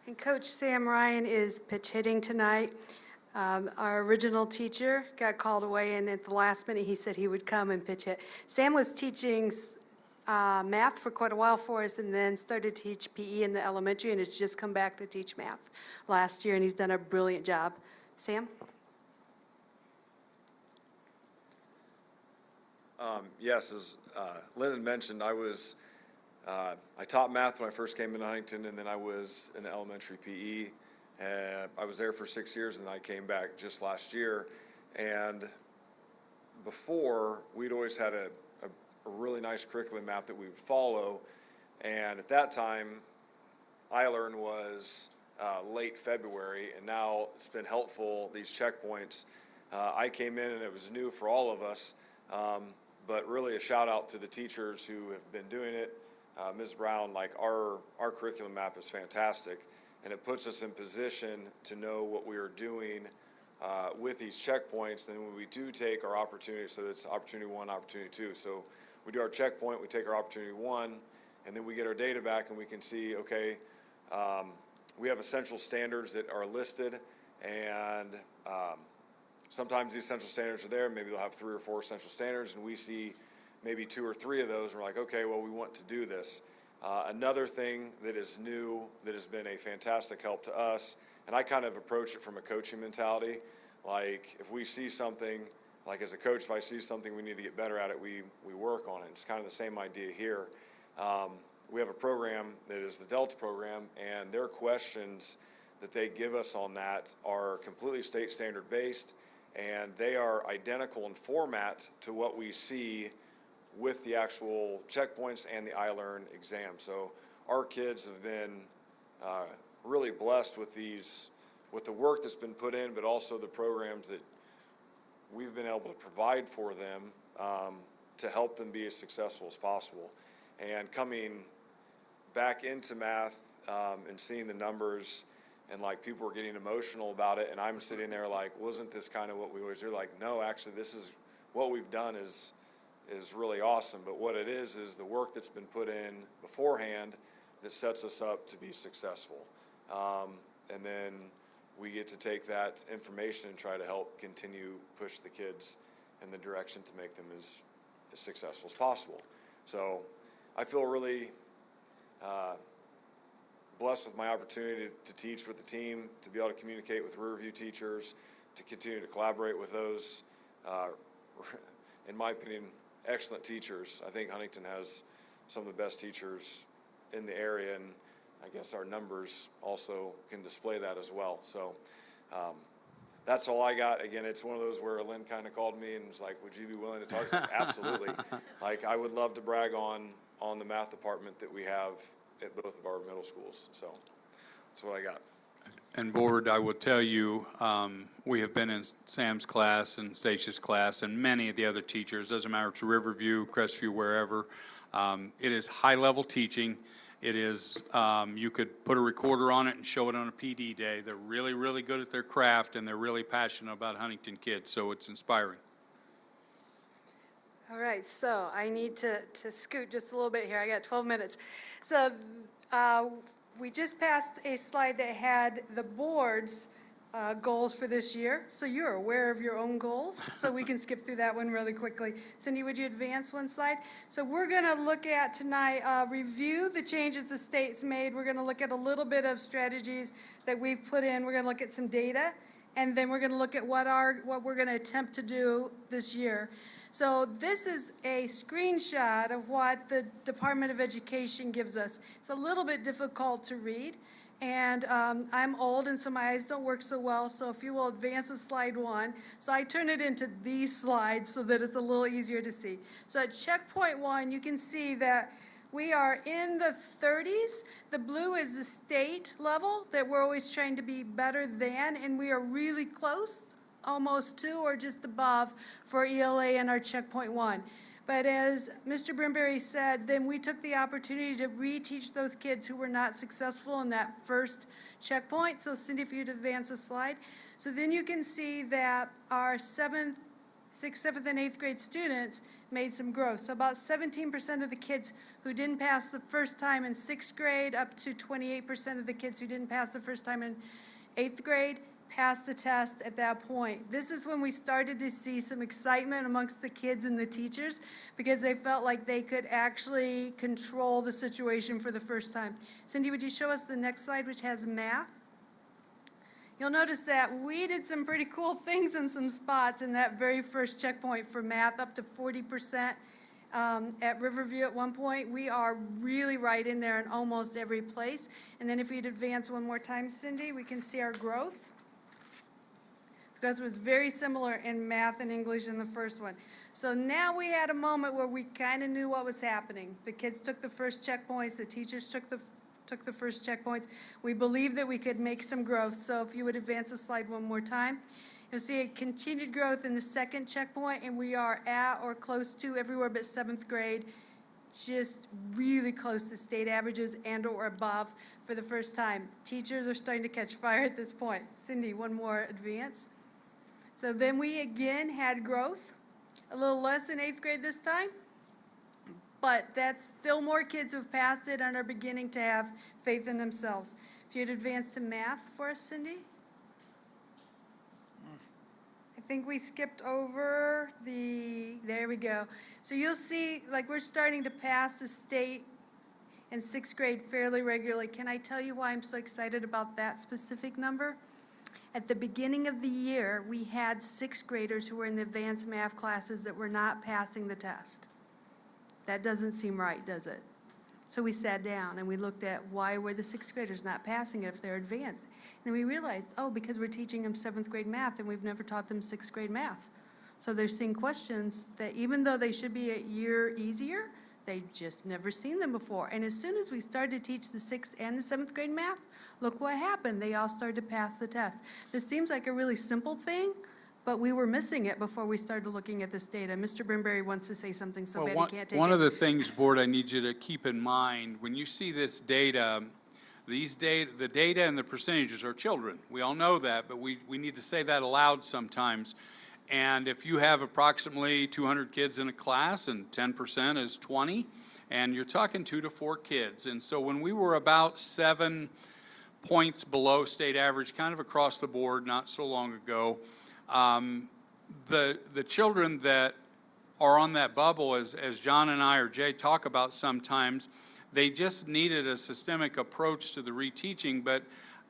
you. And Coach Sam Ryan is pitch hitting tonight. Our original teacher got called away, and at the last minute, he said he would come and pitch hit. Sam was teaching math for quite a while for us, and then started to teach PE in the elementary, and has just come back to teach math last year, and he's done a brilliant job. Sam? Yes, as Lynn had mentioned, I taught math when I first came into Huntington, and then I was in the elementary PE. I was there for 6 years, and then I came back just last year. And before, we'd always had a really nice curriculum map that we would follow. And at that time, ILEARN was late February, and now it's been helpful, these checkpoints. I came in, and it was new for all of us. But really a shout out to the teachers who have been doing it. Ms. Brown, like our curriculum map is fantastic, and it puts us in position to know what we are doing with these checkpoints. Then when we do take our opportunity, so it's opportunity 1, opportunity 2. So we do our checkpoint, we take our opportunity 1, and then we get our data back and we can see, okay, we have essential standards that are listed, and sometimes the essential standards are there. Maybe they'll have 3 or 4 essential standards, and we see maybe 2 or 3 of those, and we're like, okay, well, we want to do this. Another thing that is new that has been a fantastic help to us, and I kind of approach it from a coaching mentality. Like, if we see something, like as a coach, if I see something we need to get better at it, we work on it. It's kind of the same idea here. We have a program that is the Delta program, and their questions that they give us on that are completely state standard based, and they are identical in format to what we see with the actual checkpoints and the ILEARN exam. So our kids have been really blessed with these with the work that's been put in, but also the programs that we've been able to provide for them to help them be as successful as possible. And coming back into math and seeing the numbers, and like people were getting emotional about it, and I'm sitting there like, wasn't this kind of what we always do? Like, no, actually, this is what we've done is really awesome. But what it is the work that's been put in beforehand that sets us up to be successful. And then we get to take that information and try to help continue push the kids in the direction to make them as successful as possible. So I feel really blessed with my opportunity to teach with the team, to be able to communicate with Riverview teachers, to continue to collaborate with those, in my opinion, excellent teachers. I think Huntington has some of the best teachers in the area, and I guess our numbers also can display that as well. So that's all I got. Again, it's one of those where Lynn kind of called me and was like, would you be willing to talk? I was like, absolutely. Like, I would love to brag on the math department that we have at both of our middle schools. So that's what I got. And board, I will tell you, we have been in Sam's class and Stacia's class and many of the other teachers, doesn't matter if it's Riverview, Crestview, wherever. It is high-level teaching. It is, you could put a recorder on it and show it on a PD day. They're really, really good at their craft, and they're really passionate about Huntington kids, so it's inspiring. All right, so I need to scoot just a little bit here. I got 12 minutes. So we just passed a slide that had the board's goals for this year. So you're aware of your own goals. So we can skip through that one really quickly. Cindy, would you advance one slide? So we're going to look at tonight, review the changes the state's made. We're going to look at a little bit of strategies that we've put in. We're going to look at some data. And then we're going to look at what we're going to attempt to do this year. So this is a screenshot of what the Department of Education gives us. It's a little bit difficult to read, and I'm old, and so my eyes don't work so well, so if you will advance to slide 1. So I turn it into these slides so that it's a little easier to see. So at checkpoint 1, you can see that we are in the 30s. The blue is the state level that we're always trying to be better than, and we are really close, almost to or just above for ELA in our checkpoint 1. But as Mr. Brimberry said, then we took the opportunity to reteach those kids who were not successful in that first checkpoint. So Cindy, if you'd advance a slide. So then you can see that our 6th, 7th, and 8th grade students made some growth. So about 17% of the kids who didn't pass the first time in 6th grade, up to 28% of the kids who didn't pass the first time in 8th grade, passed the test at that point. This is when we started to see some excitement amongst the kids and the teachers because they felt like they could actually control the situation for the first time. Cindy, would you show us the next slide, which has math? You'll notice that we did some pretty cool things in some spots in that very first checkpoint for math, up to 40%. At Riverview at one point, we are really right in there in almost every place. And then if you'd advance one more time, Cindy, we can see our growth. Because it was very similar in math and English in the first one. So now we had a moment where we kind of knew what was happening. The kids took the first checkpoints, the teachers took the first checkpoints. We believed that we could make some growth. So if you would advance the slide one more time, you'll see a continued growth in the second checkpoint, and we are at or close to everywhere but 7th grade, just really close to state averages and or above for the first time. Teachers are starting to catch fire at this point. Cindy, one more advance. So then we again had growth, a little less in 8th grade this time, but that's still more kids who've passed it and are beginning to have faith in themselves. If you'd advance to math for us, Cindy. I think we skipped over there we go. So you'll see, like, we're starting to pass the state in 6th grade fairly regularly. Can I tell you why I'm so excited about that specific number? At the beginning of the year, we had 6th graders who were in the advanced math classes that were not passing the test. That doesn't seem right, does it? So we sat down and we looked at why were the 6th graders not passing it if they're advanced. And then we realized, oh, because we're teaching them 7th grade math and we've never taught them 6th grade math. So they're seeing questions that even though they should be a year easier, They've just never seen them before. And as soon as we started to teach the 6th and the 7th grade math, look what happened. They all started to pass the test. This seems like a really simple thing, but we were missing it before we started looking at this data. Mr. Brimberry wants to say something so bad he can't take it. One of the things, Board, I need you to keep in mind, when you see this data, the data and the percentages are children. We all know that, but we need to say that aloud sometimes. And if you have approximately 200 kids in a class and 10% is 20, and you're talking 2 to 4 kids. And so when we were about 7 points below state average, kind of across the board, not so long ago, the children that are on that bubble, as John and I or Jay talk about sometimes, they just needed a systemic approach to the reteaching. But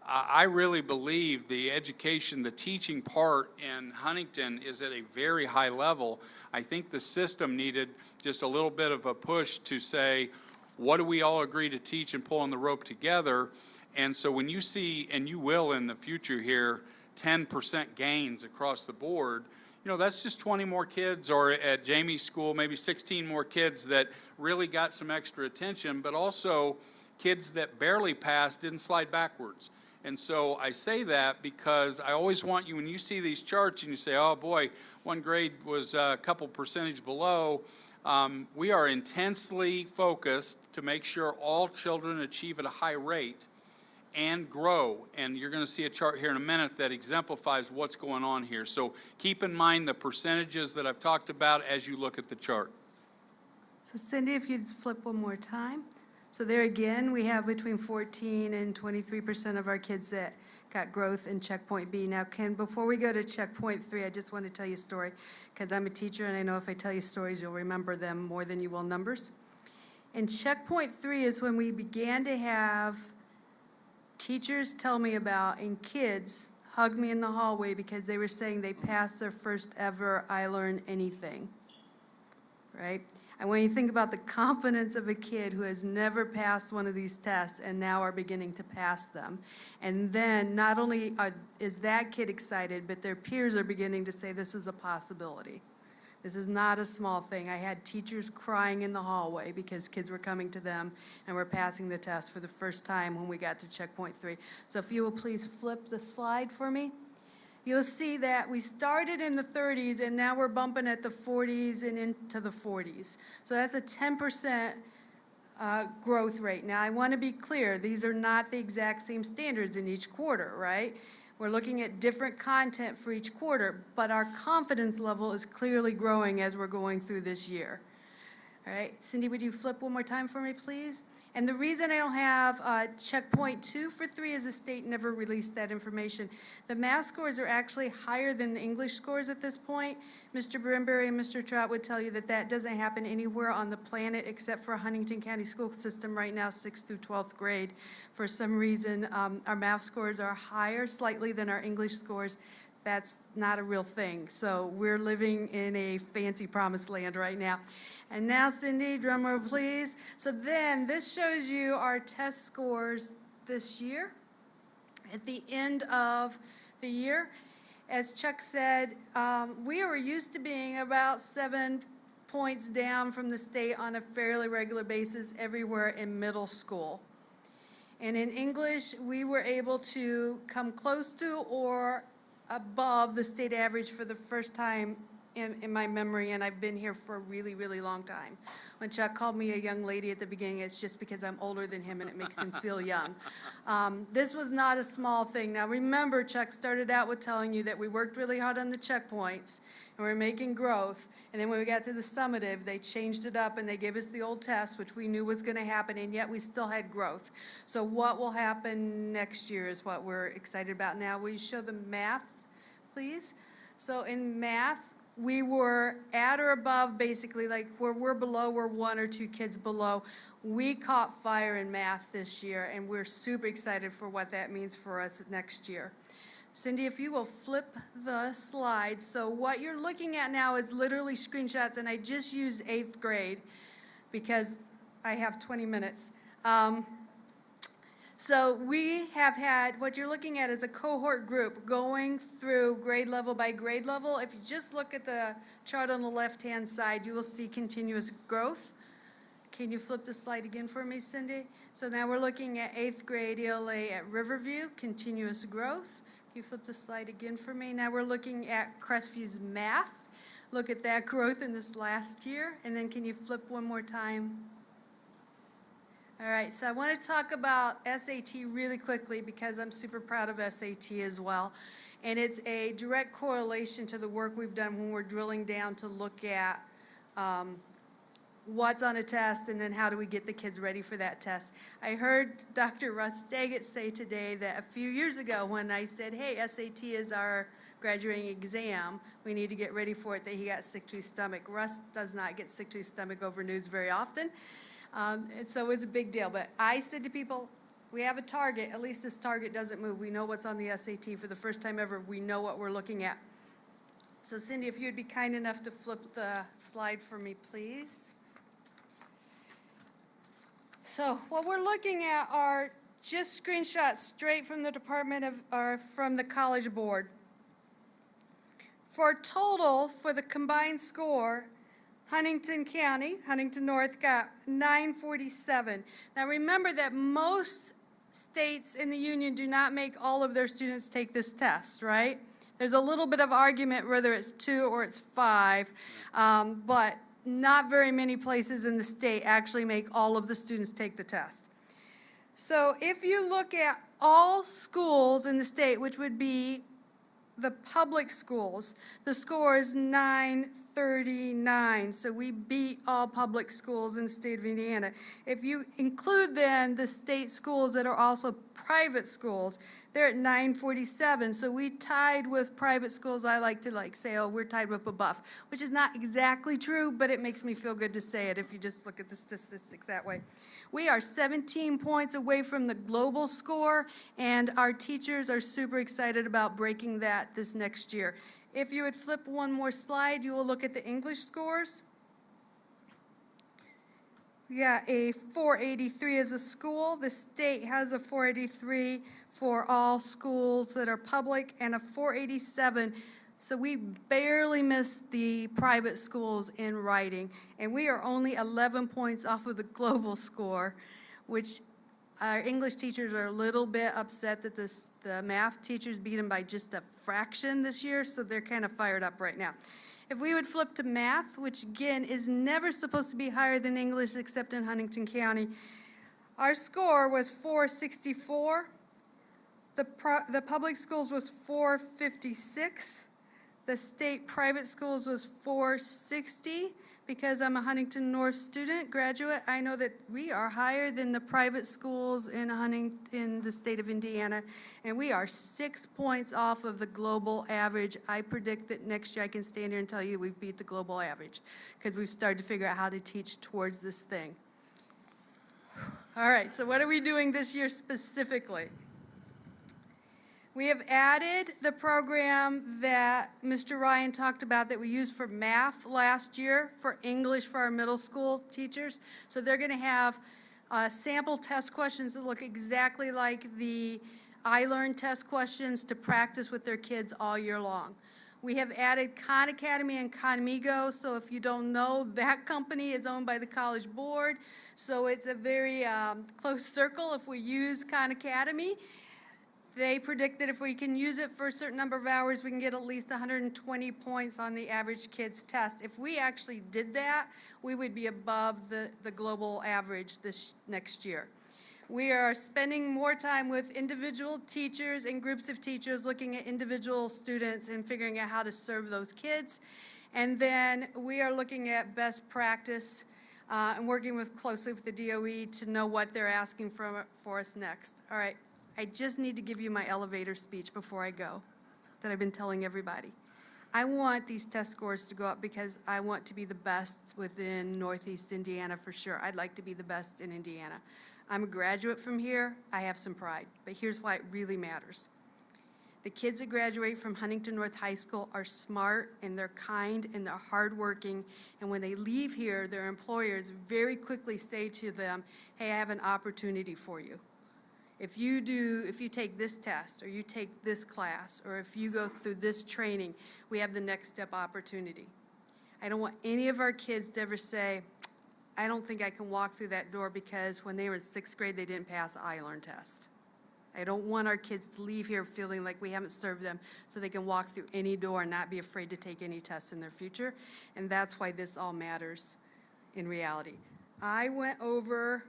I really believe the education, the teaching part in Huntington is at a very high level. I think the system needed just a little bit of a push to say, what do we all agree to teach and pull on the rope together? And so when you see, and you will in the future here, 10% gains across the board, you know, that's just 20 more kids, or at Jamie's school, maybe 16 more kids that really got some extra attention, but also kids that barely passed didn't slide backwards. And so I say that because I always want you, when you see these charts and you say, oh boy, one grade was a couple percentage below, we are intensely focused to make sure all children achieve at a high rate and grow. And you're going to see a chart here in a minute that exemplifies what's going on here. So keep in mind the percentages that I've talked about as you look at the chart. So Cindy, if you'd flip one more time. So there again, we have between 14 and 23% of our kids that got growth in checkpoint B. Now, Ken, before we go to checkpoint 3, I just want to tell you a story, because I'm a teacher and I know if I tell you stories, you'll remember them more than you will numbers. And checkpoint 3 is when we began to have teachers tell me about, and kids hug me in the hallway because they were saying they passed their first ever ILEARN anything, right? And when you think about the confidence of a kid who has never passed one of these tests and now are beginning to pass them, and then not only is that kid excited, but their peers are beginning to say this is a possibility. This is not a small thing. I had teachers crying in the hallway because kids were coming to them and were passing the test for the first time when we got to checkpoint 3. So if you will please flip the slide for me. You'll see that we started in the 30s and now we're bumping at the 40s and into the 40s. So that's a 10% growth rate. Now I want to be clear, these are not the exact same standards in each quarter, right? We're looking at different content for each quarter, but our confidence level is clearly growing as we're going through this year. All right, Cindy, would you flip one more time for me, please? And the reason I don't have checkpoint 2 for 3 is the state never released that information. The math scores are actually higher than the English scores at this point. Mr. Brimberry and Mr. Trout would tell you that that doesn't happen anywhere on the planet except for Huntington County School System right now, 6th through 12th grade. For some reason, our math scores are higher slightly than our English scores. That's not a real thing. So we're living in a fancy promised land right now. And now, Cindy, drum roll, please. So then this shows you our test scores this year. At the end of the year, as Chuck said, we were used to being about 7 points down from the state on a fairly regular basis everywhere in middle school. And in English, we were able to come close to or above the state average for the first time in my memory, and I've been here for a really, really long time. When Chuck called me a young lady at the beginning, it's just because I'm older than him and it makes him feel young. This was not a small thing. Now remember, Chuck started out with telling you that we worked really hard on the checkpoints and we're making growth, and then when we got to the summative, they changed it up and they gave us the old test, which we knew was going to happen, and yet we still had growth. So what will happen next year is what we're excited about now. Will you show the math, please? So in math, we were at or above, basically, like where we're below, we're 1 or 2 kids below. We caught fire in math this year, and we're super excited for what that means for us next year. Cindy, if you will flip the slide. So what you're looking at now is literally screenshots, and I just used 8th grade because I have 20 minutes. So we have had, what you're looking at is a cohort group going through grade level by grade level. If you just look at the chart on the left-hand side, you will see continuous growth. Can you flip the slide again for me, Cindy? So now we're looking at 8th grade ELA at Riverview, continuous growth. Can you flip the slide again for me? Now we're looking at Crestview's math. Look at that growth in this last year. And then can you flip one more time? All right, so I want to talk about SAT really quickly because I'm super proud of SAT as well. And it's a direct correlation to the work we've done when we're drilling down to look at what's on a test and then how do we get the kids ready for that test. I heard Dr. Russ Daggett say today that a few years ago when I said, hey, SAT is our graduating exam, we need to get ready for it, that he got sick to his stomach. Russ does not get sick to his stomach over news very often. And so it's a big deal. But I said to people, we have a target. At least this target doesn't move. We know what's on the SAT. For the first time ever, we know what we're looking at. So Cindy, if you'd be kind enough to flip the slide for me, please. So what we're looking at are just screenshots straight from the Department of, or from the College Board. For total, for the combined score, Huntington County, Huntington North got 947. Now remember that most states in the union do not make all of their students take this test, right? There's a little bit of argument whether it's 2 or it's 5, but not very many places in the state actually make all of the students take the test. So if you look at all schools in the state, which would be the public schools, the score is 939. So we beat all public schools in the state of Indiana. If you include then the state schools that are also private schools, they're at 947. So we tied with private schools. I like to say, oh, we're tied with Buff, which is not exactly true, but it makes me feel good to say it if you just look at the statistics that way. We are 17 points away from the global score, and our teachers are super excited about breaking that this next year. If you would flip one more slide, you will look at the English scores. We got a 483 as a school. The state has a 483 for all schools that are public and a 487. So we barely missed the private schools in writing. And we are only 11 points off of the global score, which our English teachers are a little bit upset that the math teachers beat them by just a fraction this year. So they're kind of fired up right now. If we would flip to math, which again is never supposed to be higher than English except in Huntington County, our score was 464. The public schools was 456. The state private schools was 460. Because I'm a Huntington North student, graduate, I know that we are higher than the private schools in the state of Indiana, and we are 6 points off of the global average. I predict that next year I can stand here and tell you we've beat the global average because we've started to figure out how to teach towards this thing. All right, so what are we doing this year specifically? We have added the program that Mr. Ryan talked about that we used for math last year for English for our middle school teachers. So they're going to have sample test questions that look exactly like the ILEARN test questions to practice with their kids all year long. We have added Khan Academy and Conmigo, so if you don't know, that company is owned by the College Board, so it's a very close circle if we use Khan Academy. They predict that if we can use it for a certain number of hours, we can get at least 120 points on the average kid's test. If we actually did that, we would be above the global average this next year. We are spending more time with individual teachers and groups of teachers looking at individual students and figuring out how to serve those kids. And then we are looking at best practice and working closely with the DOE to know what they're asking for us next. All right. I just need to give you my elevator speech before I go that I've been telling everybody. I want these test scores to go up because I want to be the best within Northeast Indiana for sure. I'd like to be the best in Indiana. I'm a graduate from here. I have some pride, but here's why it really matters. The kids that graduate from Huntington North High School are smart and they're kind and they're hardworking. And when they leave here, their employers very quickly say to them, hey, I have an opportunity for you. If you take this test, or you take this class, or if you go through this training, we have the next step opportunity. I don't want any of our kids to ever say, I don't think I can walk through that door because when they were in sixth grade, they didn't pass the ILEARN test. I don't want our kids to leave here feeling like we haven't served them so they can walk through any door and not be afraid to take any tests in their future. And that's why this all matters in reality. I went over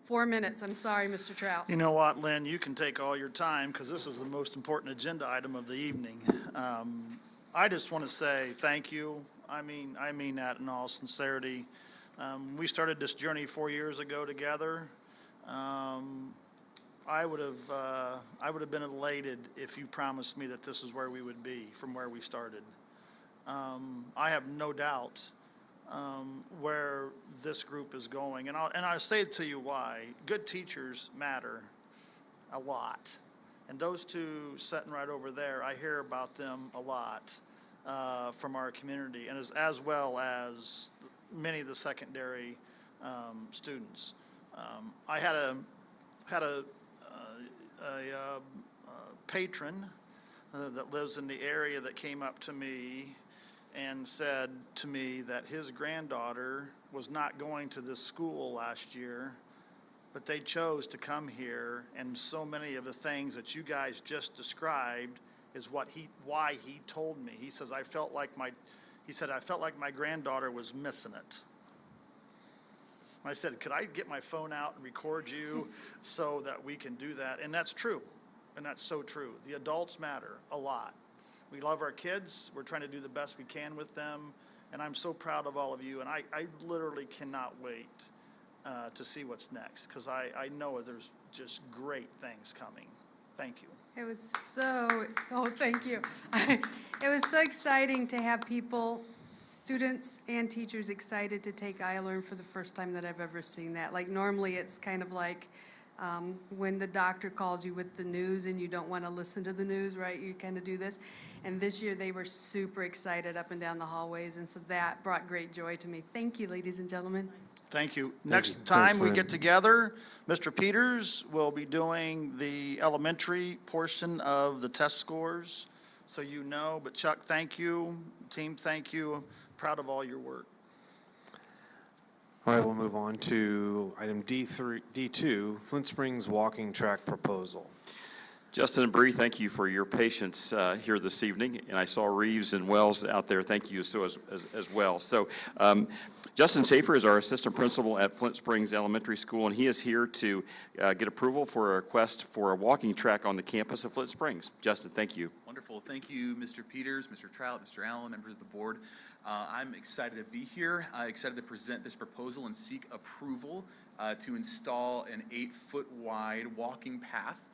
4 minutes. I'm sorry, Mr. Trout. You know what, Lynn, you can take all your time because this is the most important agenda item of the evening. I just want to say thank you. I mean that in all sincerity. We started this journey 4 years ago together. I would have been elated if you promised me that this is where we would be from where we started. I have no doubt where this group is going, and I'll say to you why. Good teachers matter a lot, and those two sitting right over there, I hear about them a lot from our community, and as well as many of the secondary students. I had a patron that lives in the area that came up to me and said to me that his granddaughter was not going to this school last year, but they chose to come here, and so many of the things that you guys just described is why he told me. He says, I felt like my granddaughter was missing it. I said, could I get my phone out and record you so that we can do that? And that's true, and that's so true. The adults matter a lot. We love our kids. We're trying to do the best we can with them, and I'm so proud of all of you, and I literally cannot wait to see what's next, because I know there's just great things coming. Thank you. It was thank you. It was so exciting to have people, students and teachers, excited to take ILEARN for the first time that I've ever seen that. Like, normally it's kind of like when the doctor calls you with the news and you don't want to listen to the news, right? You kind of do this. And this year they were super excited up and down the hallways, and so that brought great joy to me. Thank you, ladies and gentlemen. Thank you. you. Next Thanks, time we Lynn. get together, Mr. Peters will be doing the elementary portion of the test scores, so you know. But Chuck, thank you. Team, thank you. Proud of all your work. All right, we'll move on to item D2, Flint Springs walking track proposal. Justin and Bree, thank you for your patience here this evening. And I saw Reeves and Wells out there. Thank you as well. So Justin Schaefer is our assistant principal at Flint Springs Elementary School, and he is here to get approval for a request for a walking track on the campus of Flint Springs. Justin, thank you. Wonderful. Thank you, Mr. Peters, Mr. Trout, Mr. Allen, members of the board. I'm excited to be here. Excited to present this proposal and seek approval to install an 8-foot wide walking path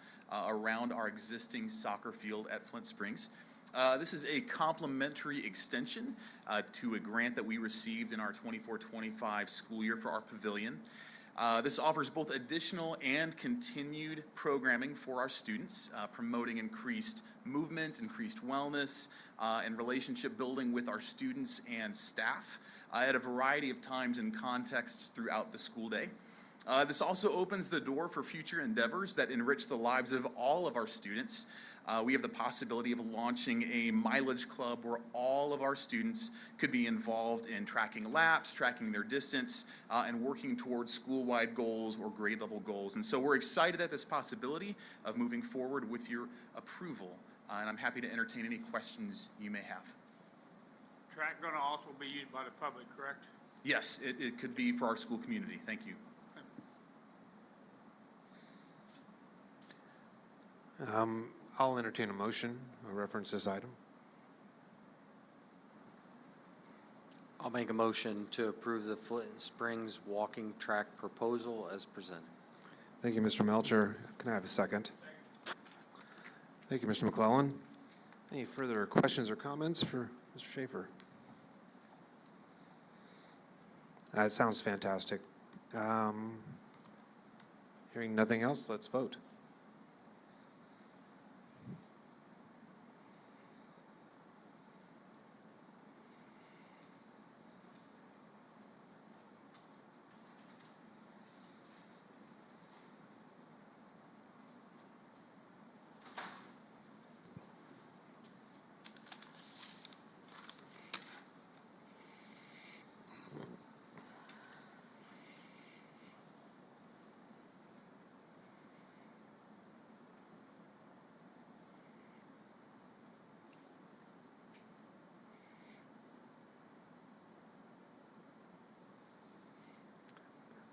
around our existing soccer field at Flint Springs. This is a complementary extension to a grant that we received in our 24-25 school year for our pavilion. This offers both additional and continued programming for our students, promoting increased movement, increased wellness, and relationship building with our students and staff at a variety of times and contexts throughout the school day. This also opens the door for future endeavors that enrich the lives of all of our students. We have the possibility of launching a mileage club where all of our students could be involved in tracking laps, tracking their distance, and working towards school-wide goals or grade-level goals. And so we're excited at this possibility of moving forward with your approval. And I'm happy to entertain any questions you may have. Track going to also be used by the public, correct? Yes, it could be for our school community. Thank you. I'll entertain a motion or reference this item. I'll make a motion to approve the Flint Springs walking track proposal as presented. Thank you, Mr. Melcher. Can I have a second? Thank you, Mr. McClellan. Any further questions or comments for Mr. Schaefer? That sounds fantastic. Hearing nothing else, let's vote.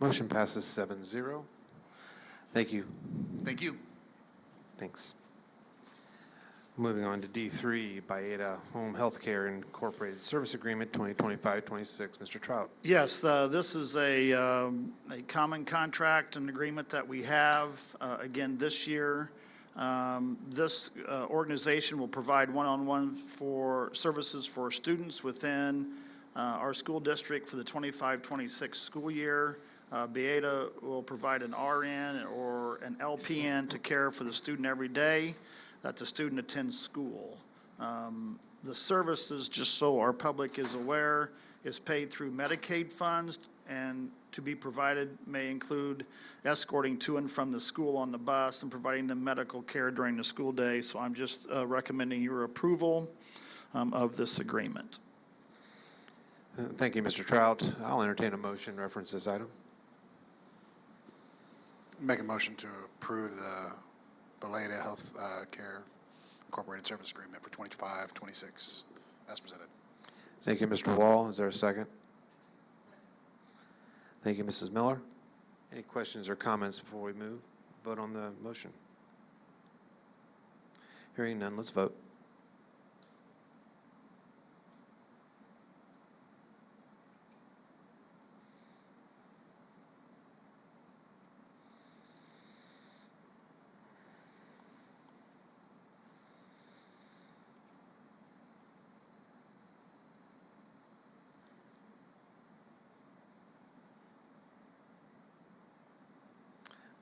Motion passes 7-0. Thank you. Thank you. Thanks. Moving on to D3, Bayada Home Healthcare Incorporated Service Agreement 2025-26. Mr. Trout. Yes, this is a common contract and agreement that we have, again, this year. This organization will provide one-on-one for services for students within our school district for the 25-26 school year. Bayada will provide an RN or an LPN to care for the student every day that the student attends school. The services, just so our public is aware, is paid through Medicaid funds, and to be provided may include escorting to and from the school on the bus and providing them medical care during the school day. So I'm just recommending your approval of this agreement. Thank you, Mr. Trout. I'll entertain a motion in reference to this item. Make a motion to approve the Bayada Health Care Incorporated Service Agreement for 25-26 as presented. Thank you, Mr. Wall. Is there a second? Thank you, Mrs. Miller. Any questions or comments before we vote on the motion? Hearing none, let's vote.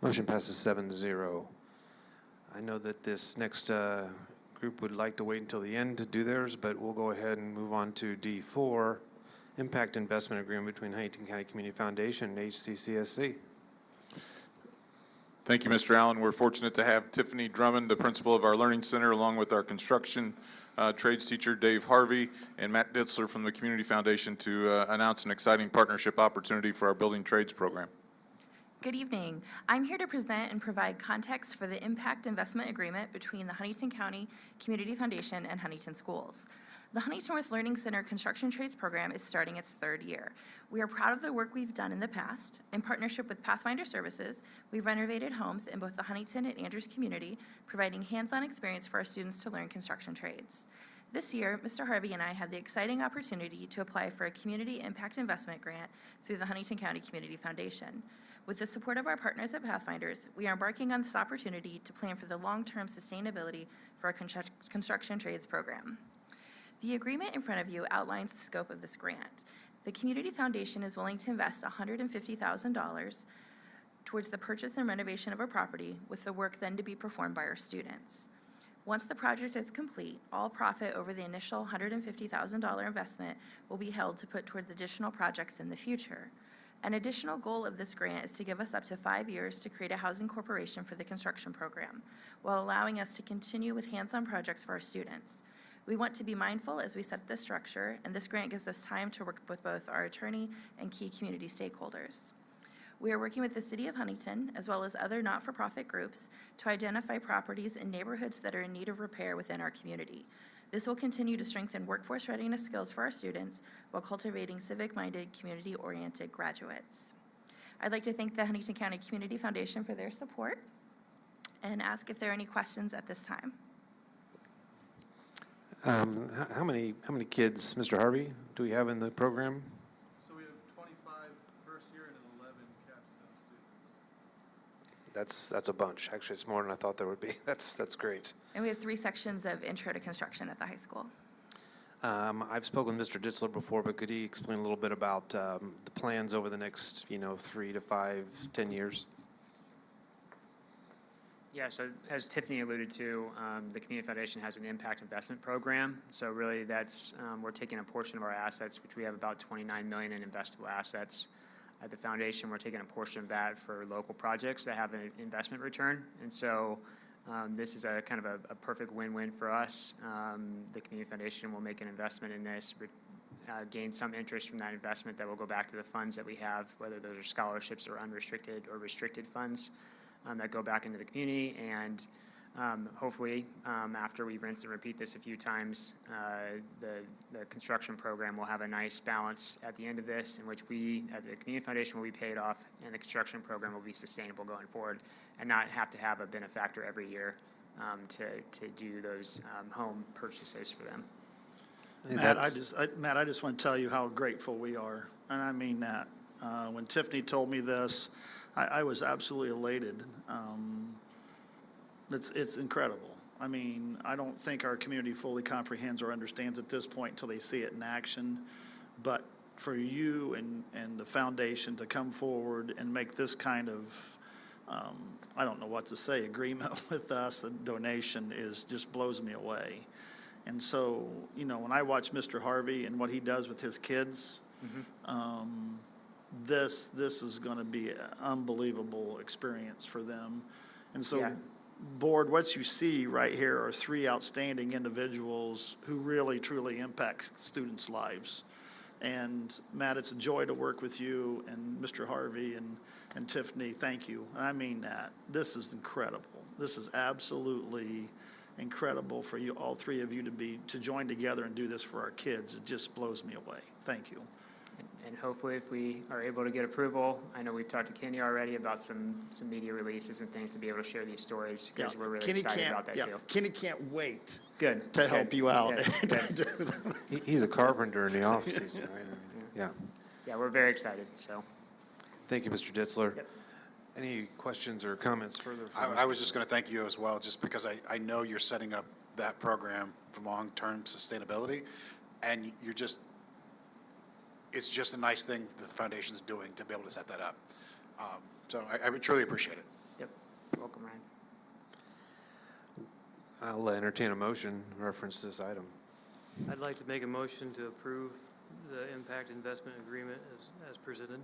Motion passes 7-0. I know that this next group would like to wait until the end to do theirs, but we'll go ahead and move on to D4, Impact Investment Agreement between Hgtn County Community Foundation and HCCSC. Thank you, Mr. Allen. We're fortunate to have Tiffany Drummond, the principal of our Learning Center, along with our construction trades teacher, Dave Harvey, and Matt Ditzler from the Community Foundation to announce an exciting partnership opportunity for our building trades program. Good evening. I'm here to present and provide context for the Impact Investment Agreement between the Huntington County Community Foundation and Huntington Schools. The Huntington North Learning Center Construction Trades Program is starting its third year. We are proud of the work we've done in the past. In partnership with Pathfinder Services, we've renovated homes in both the Huntington and Andrews community, providing hands-on experience for our students to learn construction trades. This year, Mr. Harvey and I had the exciting opportunity to apply for a Community Impact Investment Grant through the Huntington County Community Foundation. With the support of our partners at Pathfinders, we are embarking on this opportunity to plan for the long-term sustainability for our construction trades program. The agreement in front of you outlines the scope of this grant. The Community Foundation is willing to invest $150,000 towards the purchase and renovation of a property, with the work then to be performed by our students. Once the project is complete, all profit over the initial $150,000 investment will be held to put towards additional projects in the future. An additional goal of this grant is to give us up to 5 years to create a housing corporation for the construction program, while allowing us to continue with hands-on projects for our students. We want to be mindful as we set this structure, and this grant gives us time to work with both our attorney and key community stakeholders. We are working with the City of Huntington, as well as other not-for-profit groups, to identify properties in neighborhoods that are in need of repair within our community. This will continue to strengthen workforce readiness skills for our students while cultivating civic-minded, community-oriented graduates. I'd like to thank the Huntington County Community Foundation for their support and ask if there are any questions at this time. How many kids, Mr. Harvey, do we have in the program? So we have 25 first year and 11 capstone students. That's a bunch. Actually, it's more than I thought there would be. That's great. And we have 3 sections of Intro to Construction at the high school. I've spoken with Mr. Ditzler before, but could he explain a little bit about the plans over the next, 3 to 5, 10 years? Yeah, so as Tiffany alluded to, the Community Foundation has an impact investment program. So really that's, we're taking a portion of our assets, which we have about $29 million in investable assets. At the foundation, we're taking a portion of that for local projects that have an investment return. And so this is a kind of a perfect win-win for us. The Community Foundation will make an investment in this, gain some interest from that investment that will go back to the funds that we have, whether those are scholarships or unrestricted or restricted funds that go back into the community. And Hopefully, after we rinse and repeat this a few times, the construction program will have a nice balance at the end of this, in which we, at the Community Foundation, will be paid off, and the construction program will be sustainable going forward, and not have to have a benefactor every year to do those home purchases for them. Matt, I just want to tell you how grateful we are, and I mean that. When Tiffany told me this, I was absolutely elated. It's incredible. I mean, I don't think our community fully comprehends or understands at this point until they see it in action. But for you and the foundation to come forward and make this kind of, I don't know what to say, agreement with us, a donation just blows me away. And so, you know, when I watch Mr. Harvey and what he does with his kids, this is going to be an unbelievable experience for them. And so, Board, what you see right here are three outstanding individuals who really, truly impact students' lives. And Matt, it's a joy to work with you, and Mr. Harvey and Tiffany, thank you. And I mean that. This is incredible. This is absolutely incredible for you, all three of you, to join together and do this for our kids. It just blows me away. Thank you. And hopefully, if we are able to get approval, I know we've talked to Kenny already about some media releases and things to be able to share these stories, because we're really excited about that too. Kenny can't wait Good. to help you out. Good. He's a carpenter in the off season, right? Yeah. Yeah, we're very excited, so. Thank you, Mr. Ditzler. Yep. Any questions or comments further? I was just going to thank you as well, just because I know you're setting up that program for long-term sustainability, and it's just a nice thing that the foundation's doing to be able to set that up. So I would truly appreciate it. Yep. You're welcome, Ryan. I'll entertain a motion in reference to this item. I'd like to make a motion to approve the impact investment agreement as presented.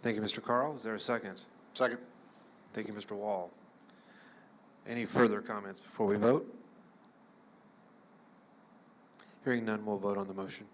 Thank you, Mr. Carl. Is there a second? Second. Thank you, Mr. Wall. Any further comments before we vote? Hearing none, we'll vote on the motion.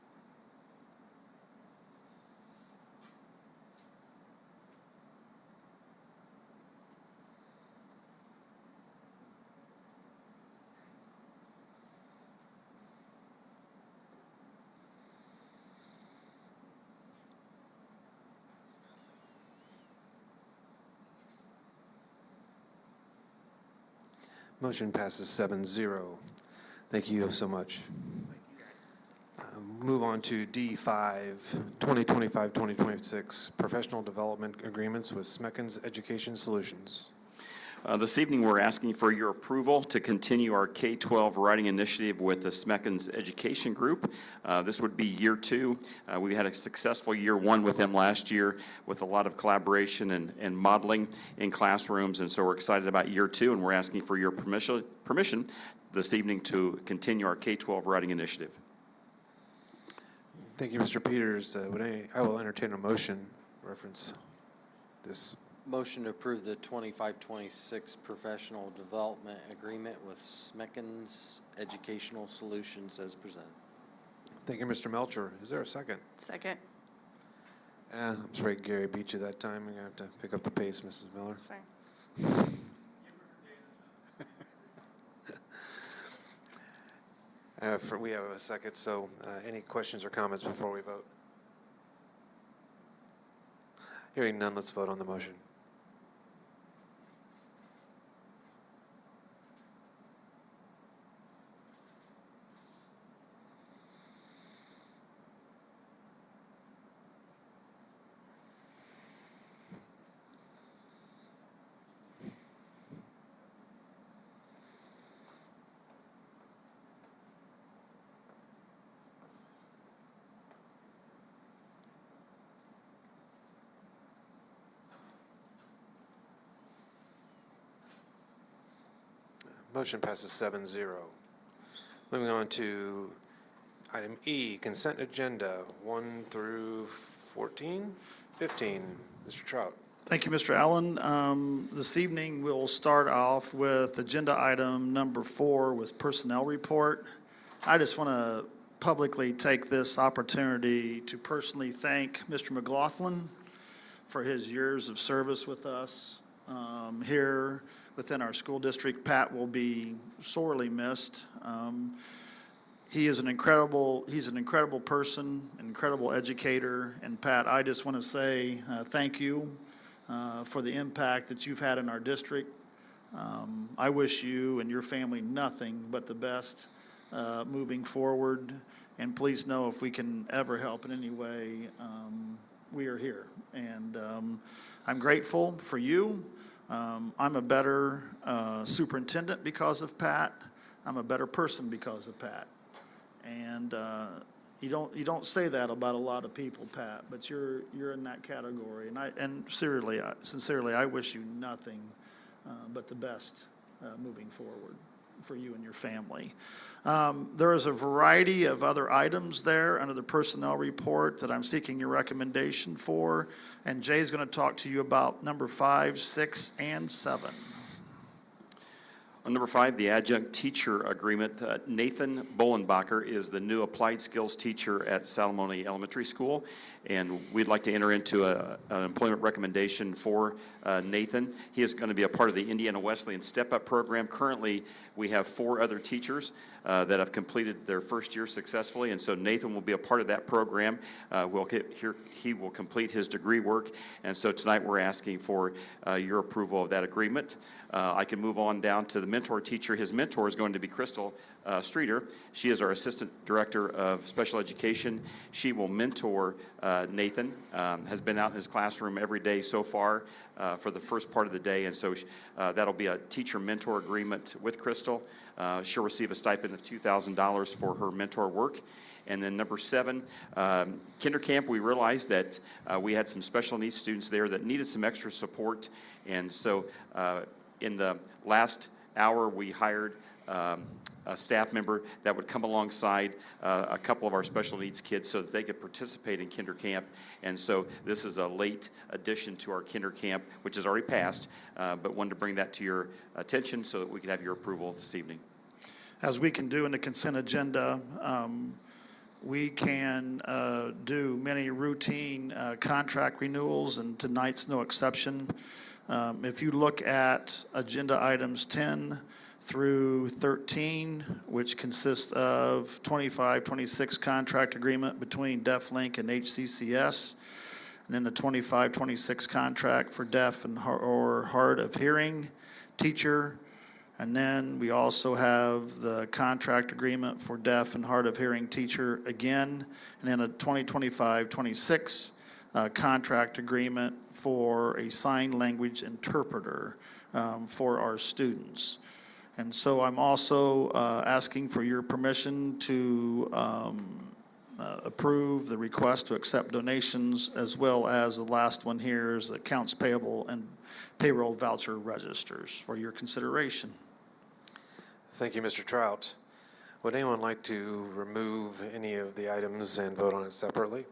Motion passes 7-0. Thank you so much. Move on to D5, 2025-2026, Professional Development Agreements with Smekens Education Solutions. This evening, we're asking for your approval to continue our K-12 writing initiative with the Smekens Education Group. This would be year 2. We had a successful year 1 with them last year with a lot of collaboration and modeling in classrooms, and so we're excited about year 2, and we're asking for your permission this evening to continue our K-12 writing initiative. Thank you, Mr. Peters. I will entertain a motion reference this. Motion to approve the 25-26 professional development agreement with Smekens Educational Solutions as presented. Thank you, Mr. Melcher. Is there a second? Second. I'm sorry Gary beat you that time. You're going to have to pick up the pace, Mrs. Miller. Fine. We have a second, so any questions or comments before we vote? Hearing none, let's vote on the motion. Motion passes 7-0. Moving on to item E, consent agenda 1 through 15. Mr. Trout. Thank you, Mr. Allen. This evening, we'll start off with agenda item number 4 with personnel report. I just want to publicly take this opportunity to personally thank Mr. McLaughlin for his years of service with us here within our school district. Pat will be sorely missed. He is he's an incredible person, an incredible educator. And Pat, I just want to say thank you for the impact that you've had in our district. I wish you and your family nothing but the best moving forward. And please know, if we can ever help in any way, we are here. And I'm grateful for you. I'm a better superintendent because of Pat. I'm a better person because of Pat. And you don't say that about a lot of people, Pat, but you're in that category. And sincerely, I wish you nothing but the best moving forward for you and your family. There is a variety of other items there under the personnel report that I'm seeking your recommendation for, and Jay's going to talk to you about number 5, 6, and 7. On number 5, the adjunct teacher agreement, Nathan Bolenbacher is the new applied skills teacher at Salamone Elementary School, and we'd like to enter into an employment recommendation for Nathan. He is going to be a part of the Indiana Wesleyan Step Up program. Currently, we have 4 other teachers that have completed their first year successfully, and so Nathan will be a part of that program. He will complete his degree work, and so tonight we're asking for your approval of that agreement. I can move on down to the mentor teacher. His mentor is going to be Crystal Streeter. She is our Assistant Director of Special Education. She will mentor Nathan, has been out in his classroom every day so far for the first part of the day, and so that'll be a teacher mentor agreement with Crystal. She'll receive a stipend of $2,000 for her mentor work. And then number 7, Kinder Camp, we realized that we had some special needs students there that needed some extra support, and so in the last hour, we hired a staff member that would come alongside a couple of our special needs kids so that they could participate in Kinder Camp. And so this is a late addition to our Kinder Camp, which has already passed, but wanted to bring that to your attention so that we could have your approval this evening. As we can do in the consent agenda, we can do many routine contract renewals, and tonight's no exception. If you look at agenda items 10 through 13, which consists of 25-26 contract agreement between DeafLink and HCCS, and then the 25-26 contract for deaf and or hard of hearing teacher, and then we also have the contract agreement for deaf and hard of hearing teacher again, and then a 2025-26 contract agreement for a sign language interpreter for our students. And so I'm also asking for your permission to approve the request to accept donations, as well as the last one here is accounts payable and payroll voucher registers for your consideration. Thank you, Mr. Trout. Would anyone like to remove any of the items and vote on it separately?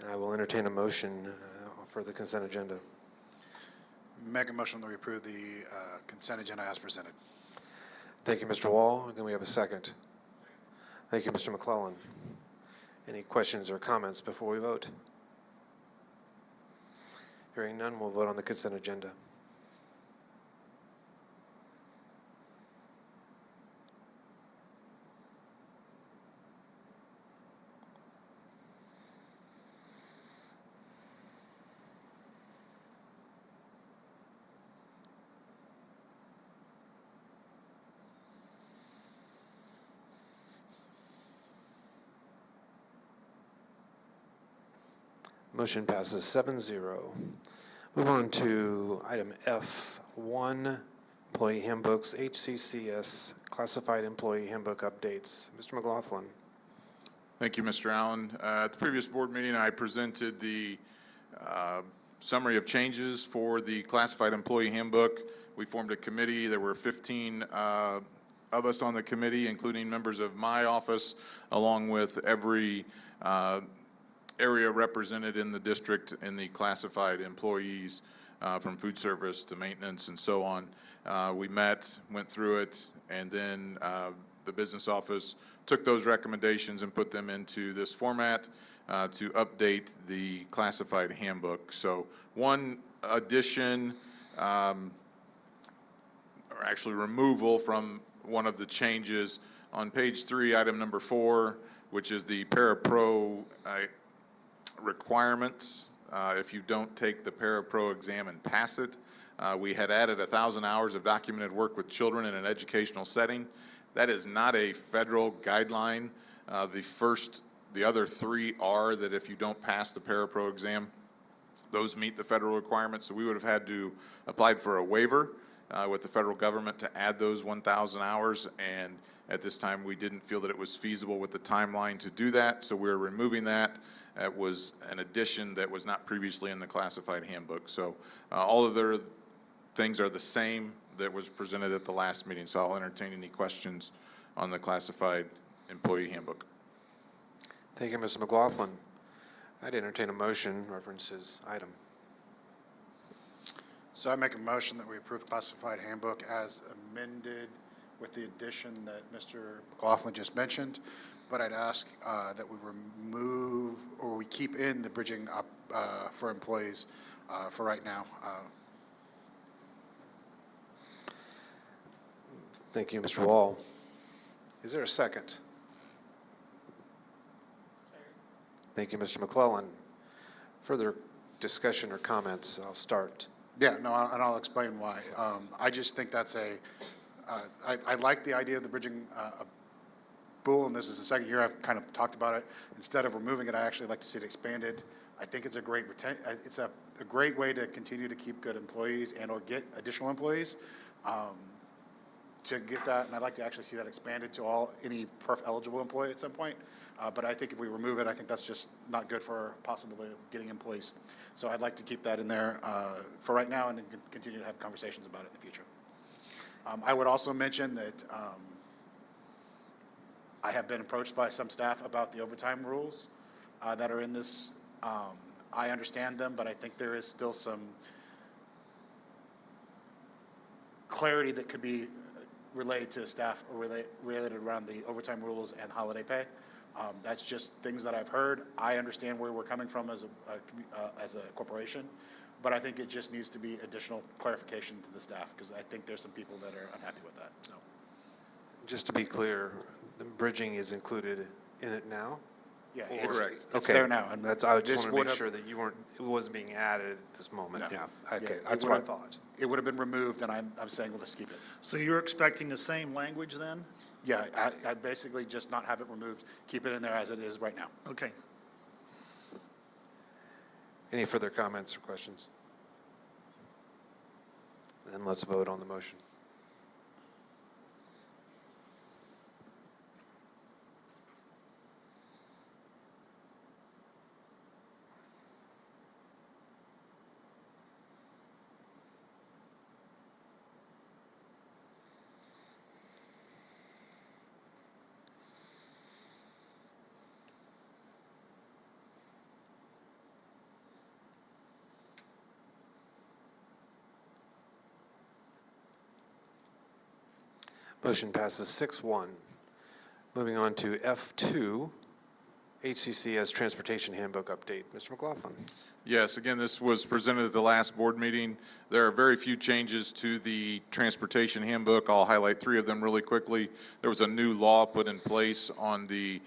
I will entertain a motion for the consent agenda. Make a motion that we approve the consent agenda as presented. Thank you, Mr. Wall. Can we have a second? Thank you, Mr. McClellan. Any questions or comments before we vote? Hearing none, we'll vote on the consent agenda. Motion passes 7-0. Move on to item F1, Employee Handbooks, HCCS, Classified Employee Handbook Updates. Mr. McLaughlin. Thank you, Mr. Allen. At the previous board meeting, I presented the summary of changes for the Classified Employee Handbook. We formed a committee. There were 15 of us on the committee, including members of my office, along with every area represented in the district in the classified employees, from food service to maintenance and so on. We met, went through it, and then the business office took those recommendations and put them into this format to update the classified handbook. So one addition, or actually removal from one of the changes on page 3, item number 4, which is the parapro requirements. If you don't take the parapro exam and pass it, we had added 1,000 hours of documented work with children in an educational setting. That is not a federal guideline. The other 3 are that if you don't pass the parapro exam, those meet the federal requirements. So we would have had to apply for a waiver with the federal government to add those 1,000 hours. And at this time, we didn't feel that it was feasible with the timeline to do that. So we're removing that. It was an addition that was not previously in the classified handbook. So all of their things are the same that was presented at the last meeting. So I'll entertain any questions on the classified employee handbook. Thank you, Mr. McLaughlin. I'd entertain a motion references item. So I make a motion that we approve classified handbook as amended with the addition that Mr. McLaughlin just mentioned. But I'd ask that we remove, or we keep in the bridging up for employees for right now. Thank you, Mr. Wall. Is there a second? Thank you, Mr. McClellan. Further discussion or comments? I'll start. Yeah, no, and I'll explain why. I just think that's I like the idea of the bridging pool, and this is the second year I've kind of talked about it. Instead of removing it, I actually like to see it expanded. I think it's a great it's a great way to continue to keep good employees and or get additional employees. To get that, and I'd like to actually see that expanded to any perf eligible employee at some point. But I think if we remove it, I think that's just not good for possibility of getting employees. So I'd like to keep that in there for right now and continue to have conversations about it in the future. I would also mention that I have been approached by some staff about the overtime rules that are in this. I understand them, but I think there is still some clarity that could be relayed to staff or related around the overtime rules and holiday pay. That's just things that I've heard. I understand where we're coming from as a corporation, but I think it just needs to be additional clarification to the staff because I think there's some people that are unhappy with that. So, just to be clear, the bridging is included in it now? yeah, Or- it's there now. And I just want to would make have- sure that it wasn't being added at this moment. No. Yeah, okay, Yeah, that's it what I would have- thought. It would have been removed, and I'm saying, well, let's keep it. So you're expecting the same language then? Yeah, I'd basically just not have it removed, keep it in there as it is right now. Okay. Any further comments or questions? Then let's vote on the motion. Motion passes 6-1. Moving on to F2, HCCS Transportation Handbook Update. Mr. McLaughlin. Yes, again, this was presented at the last board meeting. There are very few changes to the transportation handbook. I'll highlight 3 of them really quickly. There was a new law put in place on the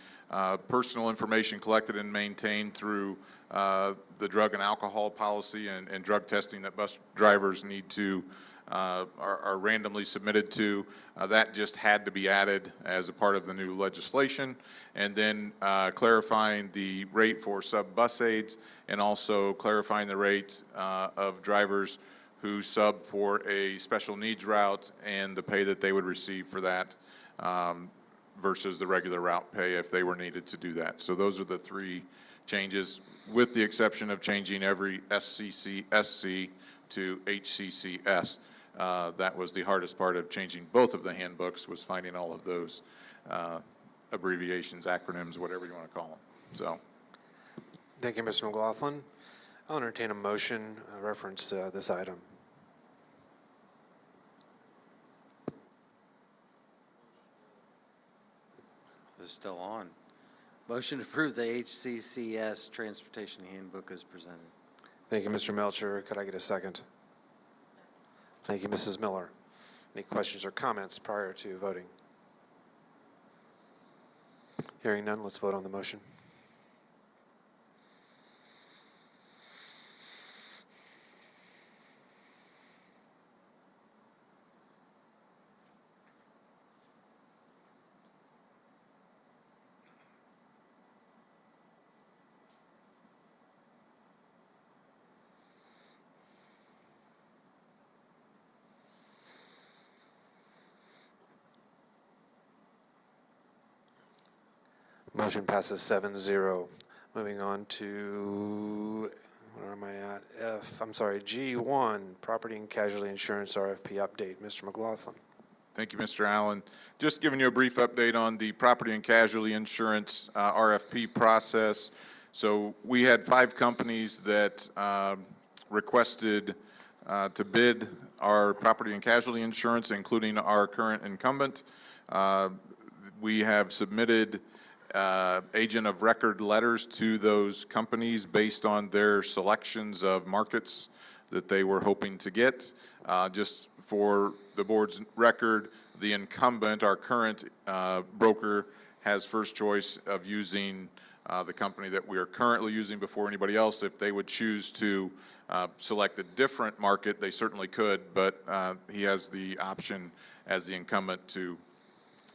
personal information collected and maintained through the drug and alcohol policy and drug testing that bus drivers need to are randomly submitted to. That just had to be added as a part of the new legislation. And then clarifying the rate for sub-bus aides and also clarifying the rate of drivers who sub for a special needs route and the pay that they would receive for that versus the regular route pay if they were needed to do that. So those are the 3 changes, with the exception of changing every SC to HCCS. That was the hardest part of changing both of the handbooks, was finding all of those abbreviations, acronyms, whatever you want to call them. So, Thank you, Mr. McLaughlin. I'll entertain a motion reference this item. It's still on. Motion to approve the HCCS Transportation Handbook as presented. Thank you, Mr. Melcher. Could I get a second? Thank you, Mrs. Miller. Any questions or comments prior to voting? Hearing none, let's vote on the motion. Motion passes 7-0. Moving on to, where am I at? G1, Property and Casualty Insurance RFP update. Mr. McLaughlin. Thank you, Mr. Allen. Just giving you a brief update on the property and casualty insurance RFP process. So we had 5 companies that requested to bid our property and casualty insurance, including our current incumbent. We have submitted agent of record letters to those companies based on their selections of markets that they were hoping to get. Just for the board's record, the incumbent, our current broker, has first choice of using the company that we are currently using before anybody else. If they would choose to select a different market, they certainly could, but he has the option as the incumbent to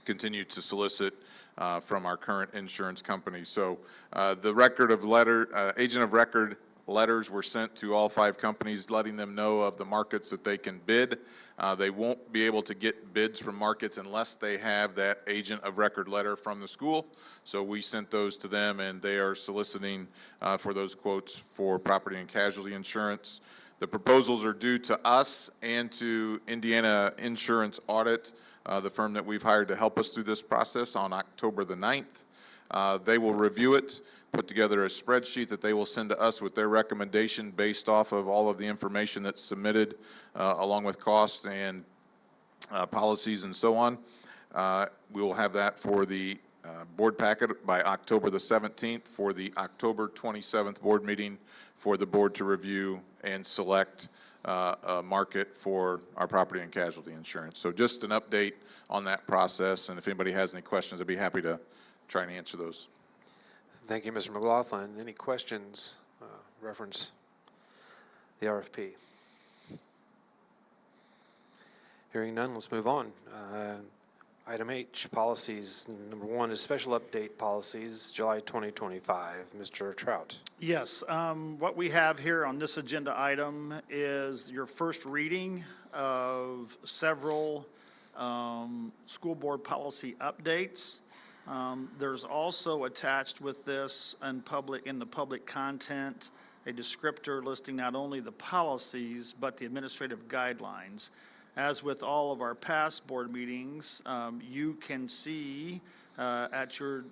continue to solicit from our current insurance company. So the agent of record letters were sent to all 5 companies, letting them know of the markets that they can bid. They won't be able to get bids from markets unless they have that agent of record letter from the school. So we sent those to them, and they are soliciting for those quotes for property and casualty insurance. The proposals are due to us and to Indiana Insurance Audit, the firm that we've hired to help us through this process, on October the 9th. They will review it, put together a spreadsheet that they will send to us with their recommendation based off of all of the information that's submitted, along with cost and policies and so on. We will have that for the board packet by October the 17th for the October 27th board meeting for the board to review and select a market for our property and casualty insurance. So just an update on that process, and if anybody has any questions, I'd be happy to try and answer those. Thank you, Mr. McLaughlin. Any questions reference the RFP? Hearing none, let's move on. Item H, policies. Number 1 is special update policies, July 2025. Mr. Trout. Yes, what we have here on this agenda item is your first reading of several school board policy updates. There's also attached with this in the public content a descriptor listing not only the policies but the administrative guidelines. As with all of our past board meetings, you can see at your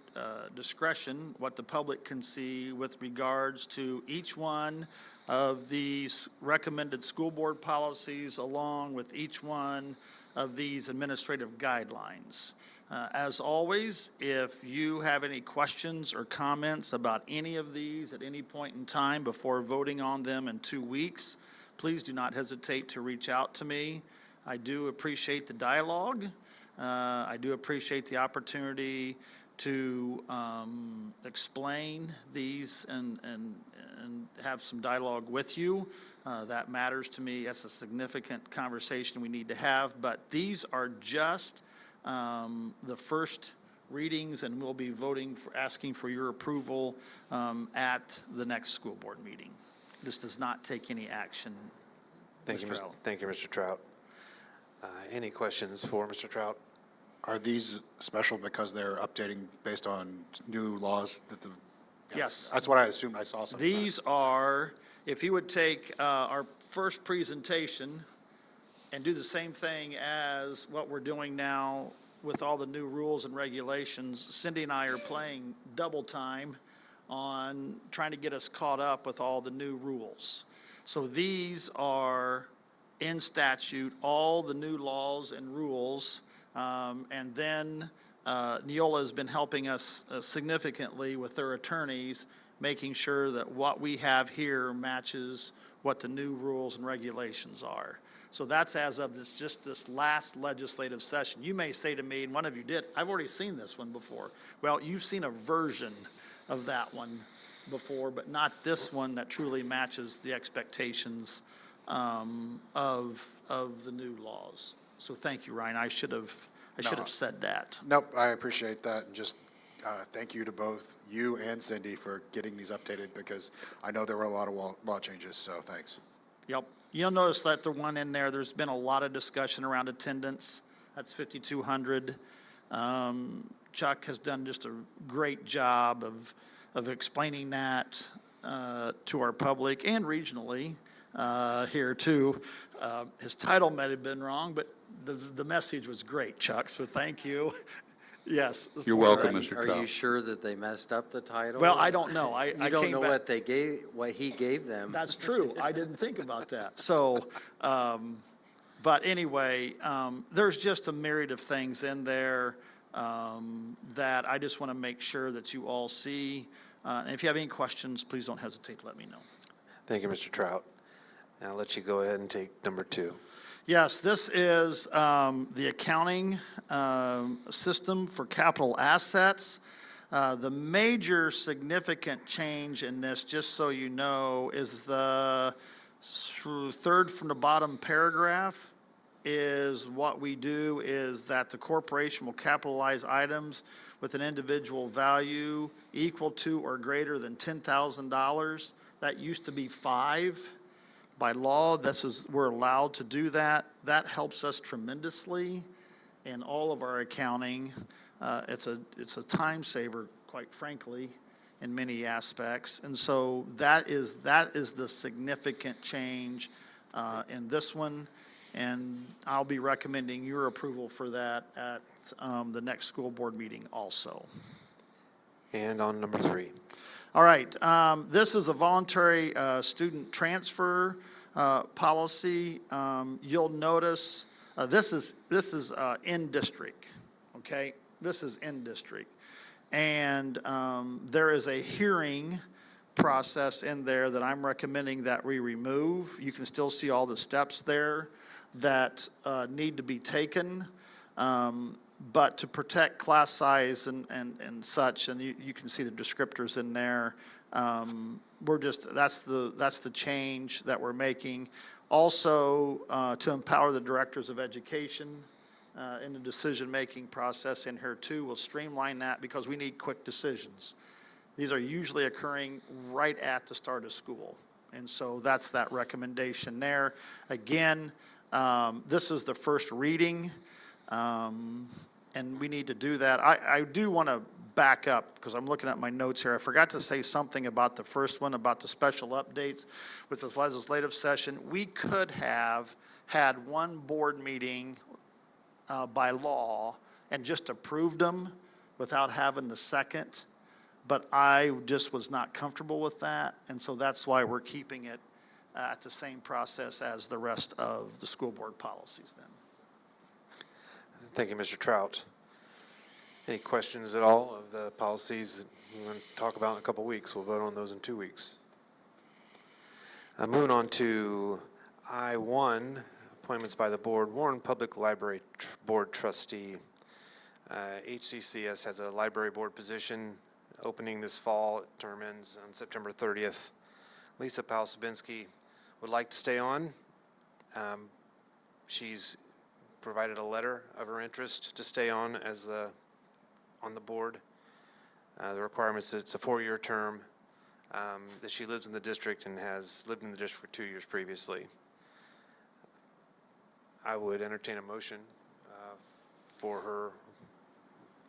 discretion what the public can see with regards to each one of these recommended school board policies along with each one of these administrative guidelines. As always, if you have any questions or comments about any of these at any point in time before voting on them in 2 weeks, please do not hesitate to reach out to me. I do appreciate the dialogue. I do appreciate the opportunity to explain these and have some dialogue with you. That matters to me. That's a significant conversation we need to have. But these are just the first readings, and we'll be voting for asking for your approval at the next school board meeting. This does not take any action. Thank you, Mr. Trout. Any questions for Mr. Trout? Are these special because they're updating based on new laws that the? Yes. That's what I assumed. I saw something. These are, if you would take our first presentation and do the same thing as what we're doing now with all the new rules and regulations, Cindy and I are playing double time on trying to get us caught up with all the new rules. So these are in statute, all the new laws and rules, and then Neola has been helping us significantly with their attorneys making sure that what we have here matches what the new rules and regulations are. So that's as of this last legislative session. You may say to me, and one of you did, I've already seen this one before. Well, you've seen a version of that one before, but not this one that truly matches the expectations of the new laws. So thank you, Ryan. I should have said that. Nope, I appreciate that, and just thank you to both you and Cindy for getting these updated, because I know there were a lot of law changes, so thanks. Yep. You'll notice that the one in there's been a lot of discussion around attendance. That's 5,200. Chuck has done just a great job of explaining that to our public and regionally here too. His title might have been wrong, but the message was great, Chuck, so thank you. Yes. You're welcome, Mr. Are Trout. you sure that they messed up the title? Well, I don't know. You don't know what he gave them. That's true. I didn't think about that. So, but anyway, there's just a myriad of things in there that I just want to make sure that you all see. And if you have any questions, please don't hesitate to let me know. Thank you, Mr. Trout. And I'll let you go ahead and take number 2. Yes, this is the accounting system for capital assets. The major significant change in this, just so you know, is the third from the bottom paragraph. Is what we do is that the corporation will capitalize items with an individual value equal to or greater than $10,000. That used to be 5. By law, we're allowed to do that. That helps us tremendously in all of our accounting. It's a time saver, quite frankly, in many aspects. And so that is the significant change in this one. And I'll be recommending your approval for that at the next school board meeting also. And on number 3. All right, this is a voluntary student transfer policy. You'll notice this is in district, okay? This is in district. And there is a hearing process in there that I'm recommending that we remove. You can still see all the steps there that need to be taken. But to protect class size and such, and you can see the descriptors in there, that's the change that we're making. Also, to empower the directors of education in the decision-making process in here too, we'll streamline that because we need quick decisions. These are usually occurring right at the start of school. And so that's that recommendation there. Again, this is the first reading. And we need to do that. I do want to back up because I'm looking at my notes here. I forgot to say something about the first one, about the special updates with this legislative session. We could have had one board meeting by law and just approved them without having the second, but I just was not comfortable with that, and so that's why we're keeping it at the same process as the rest of the school board policies then. Thank you, Mr. Trout. Any questions at all of the policies that we're going to talk about in a couple weeks? We'll vote on those in 2 weeks. Moving on to I-1, appointments by the board. Warren Public Library Board Trustee. HCCS has a library board position opening this fall. It term ends on September 30th. Lisa Powell-Sabinski would like to stay on. She's provided a letter of her interest to stay on on the board. The requirements, it's a 4-year term, that she lives in the district and has lived in the district for 2 years previously. I would entertain a motion for her.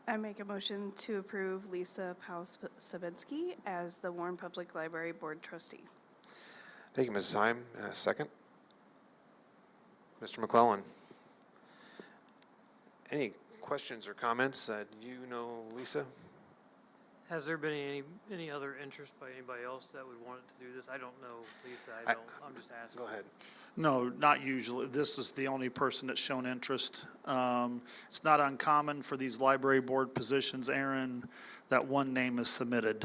I make a motion to approve Lisa Powell-Sabinski as the Warren Public Library Board Trustee. Thank you, Mrs. Heim. Second. Mr. McClellan. Any questions or comments? Do you know Lisa? Has there been any other interest by anybody else that would want to do this? I don't know, Lisa, I'm just asking. Go ahead. No, not usually. This is the only person that's shown interest. It's not uncommon for these library board positions, Aaron, that one name is submitted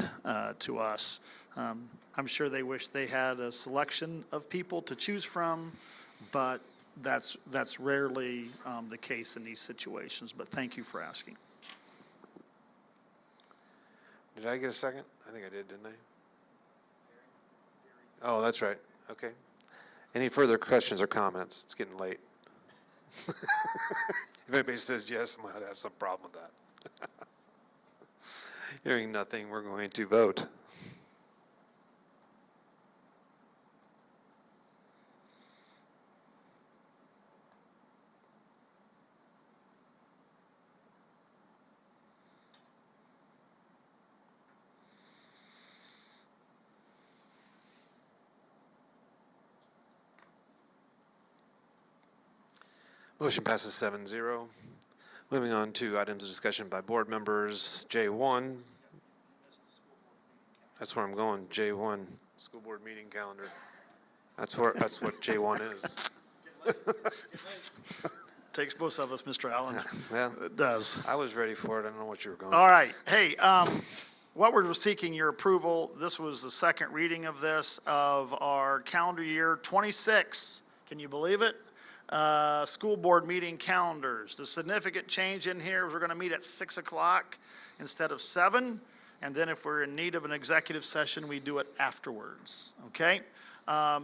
to us. I'm sure they wish they had a selection of people to choose from, but that's rarely the case in these situations. But thank you for asking. Did I get a second? I think I did, didn't I? Oh, that's right. Okay. Any further questions or comments? It's getting late. If anybody says yes, I might have some problem with that. Hearing nothing, we're going to vote. Motion passes 7-0. Moving on to items of discussion by board members. J1. That's where I'm going. J1, school board meeting calendar. That's what J1 is. Takes both of us, Mr. Allen. Well, It does. I was ready for it. I don't know what you were going. All right. Hey, what we're seeking your approval, this was the second reading of this, of our calendar year 26. Can you believe it? School board meeting calendars. The significant change in here is we're going to meet at 6 o'clock instead of 7. And then if we're in need of an executive session, we do it afterwards. Okay?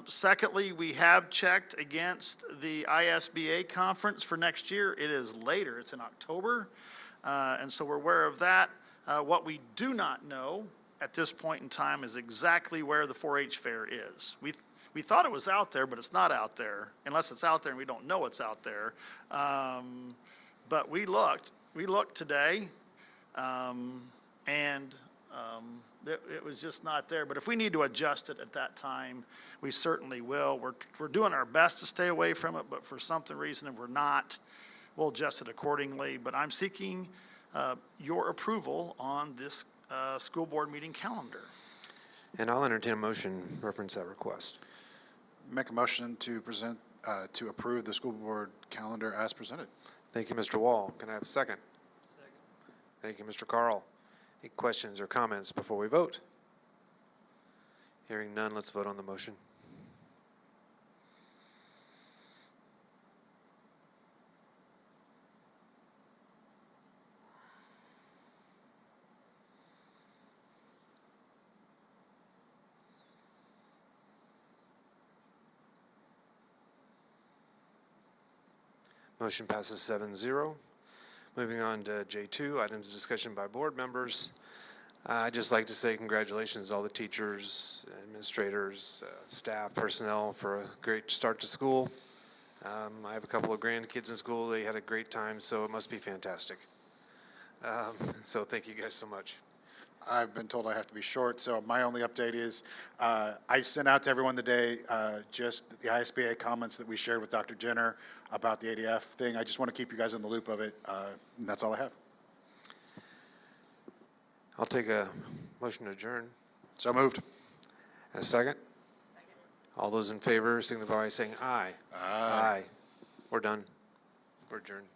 Secondly, we have checked against the ISBA conference for next year. It is later. It's in October. And so we're aware of that. What we do not know at this point in time is exactly where the 4-H fair is. We thought it was out there, but it's not out there, unless it's out there and we don't know it's out there. But we looked today, and it was just not there. But if we need to adjust it at that time, we certainly will. We're doing our best to stay away from it, but for some reason, if we're not, we'll adjust it accordingly. But I'm seeking your approval on this school board meeting calendar. And I'll entertain a motion reference that request. Make a motion to present, to approve the school board calendar as presented. Thank you, Mr. Wall. Can I have a second? Second. Thank you, Mr. Carl. Any questions or comments before we vote? Hearing none, let's vote on the motion. Motion passes 7-0. Moving on to J2, items of discussion by board members. I'd just like to say congratulations to all the teachers, administrators, staff, personnel for a great start to school. I have a couple of grandkids in school. They had a great time, so it must be fantastic. So thank you guys so much. I've been told I have to be short, so my only update is I sent out to everyone today just the ISBA comments that we shared with Dr. Jenner about the ADF thing. I just want to keep you guys in the loop of it, and that's all I have. I'll take a motion to adjourn. So moved. And a second? Second. All those in favor signify by saying aye. Aye. We're done. We're adjourned.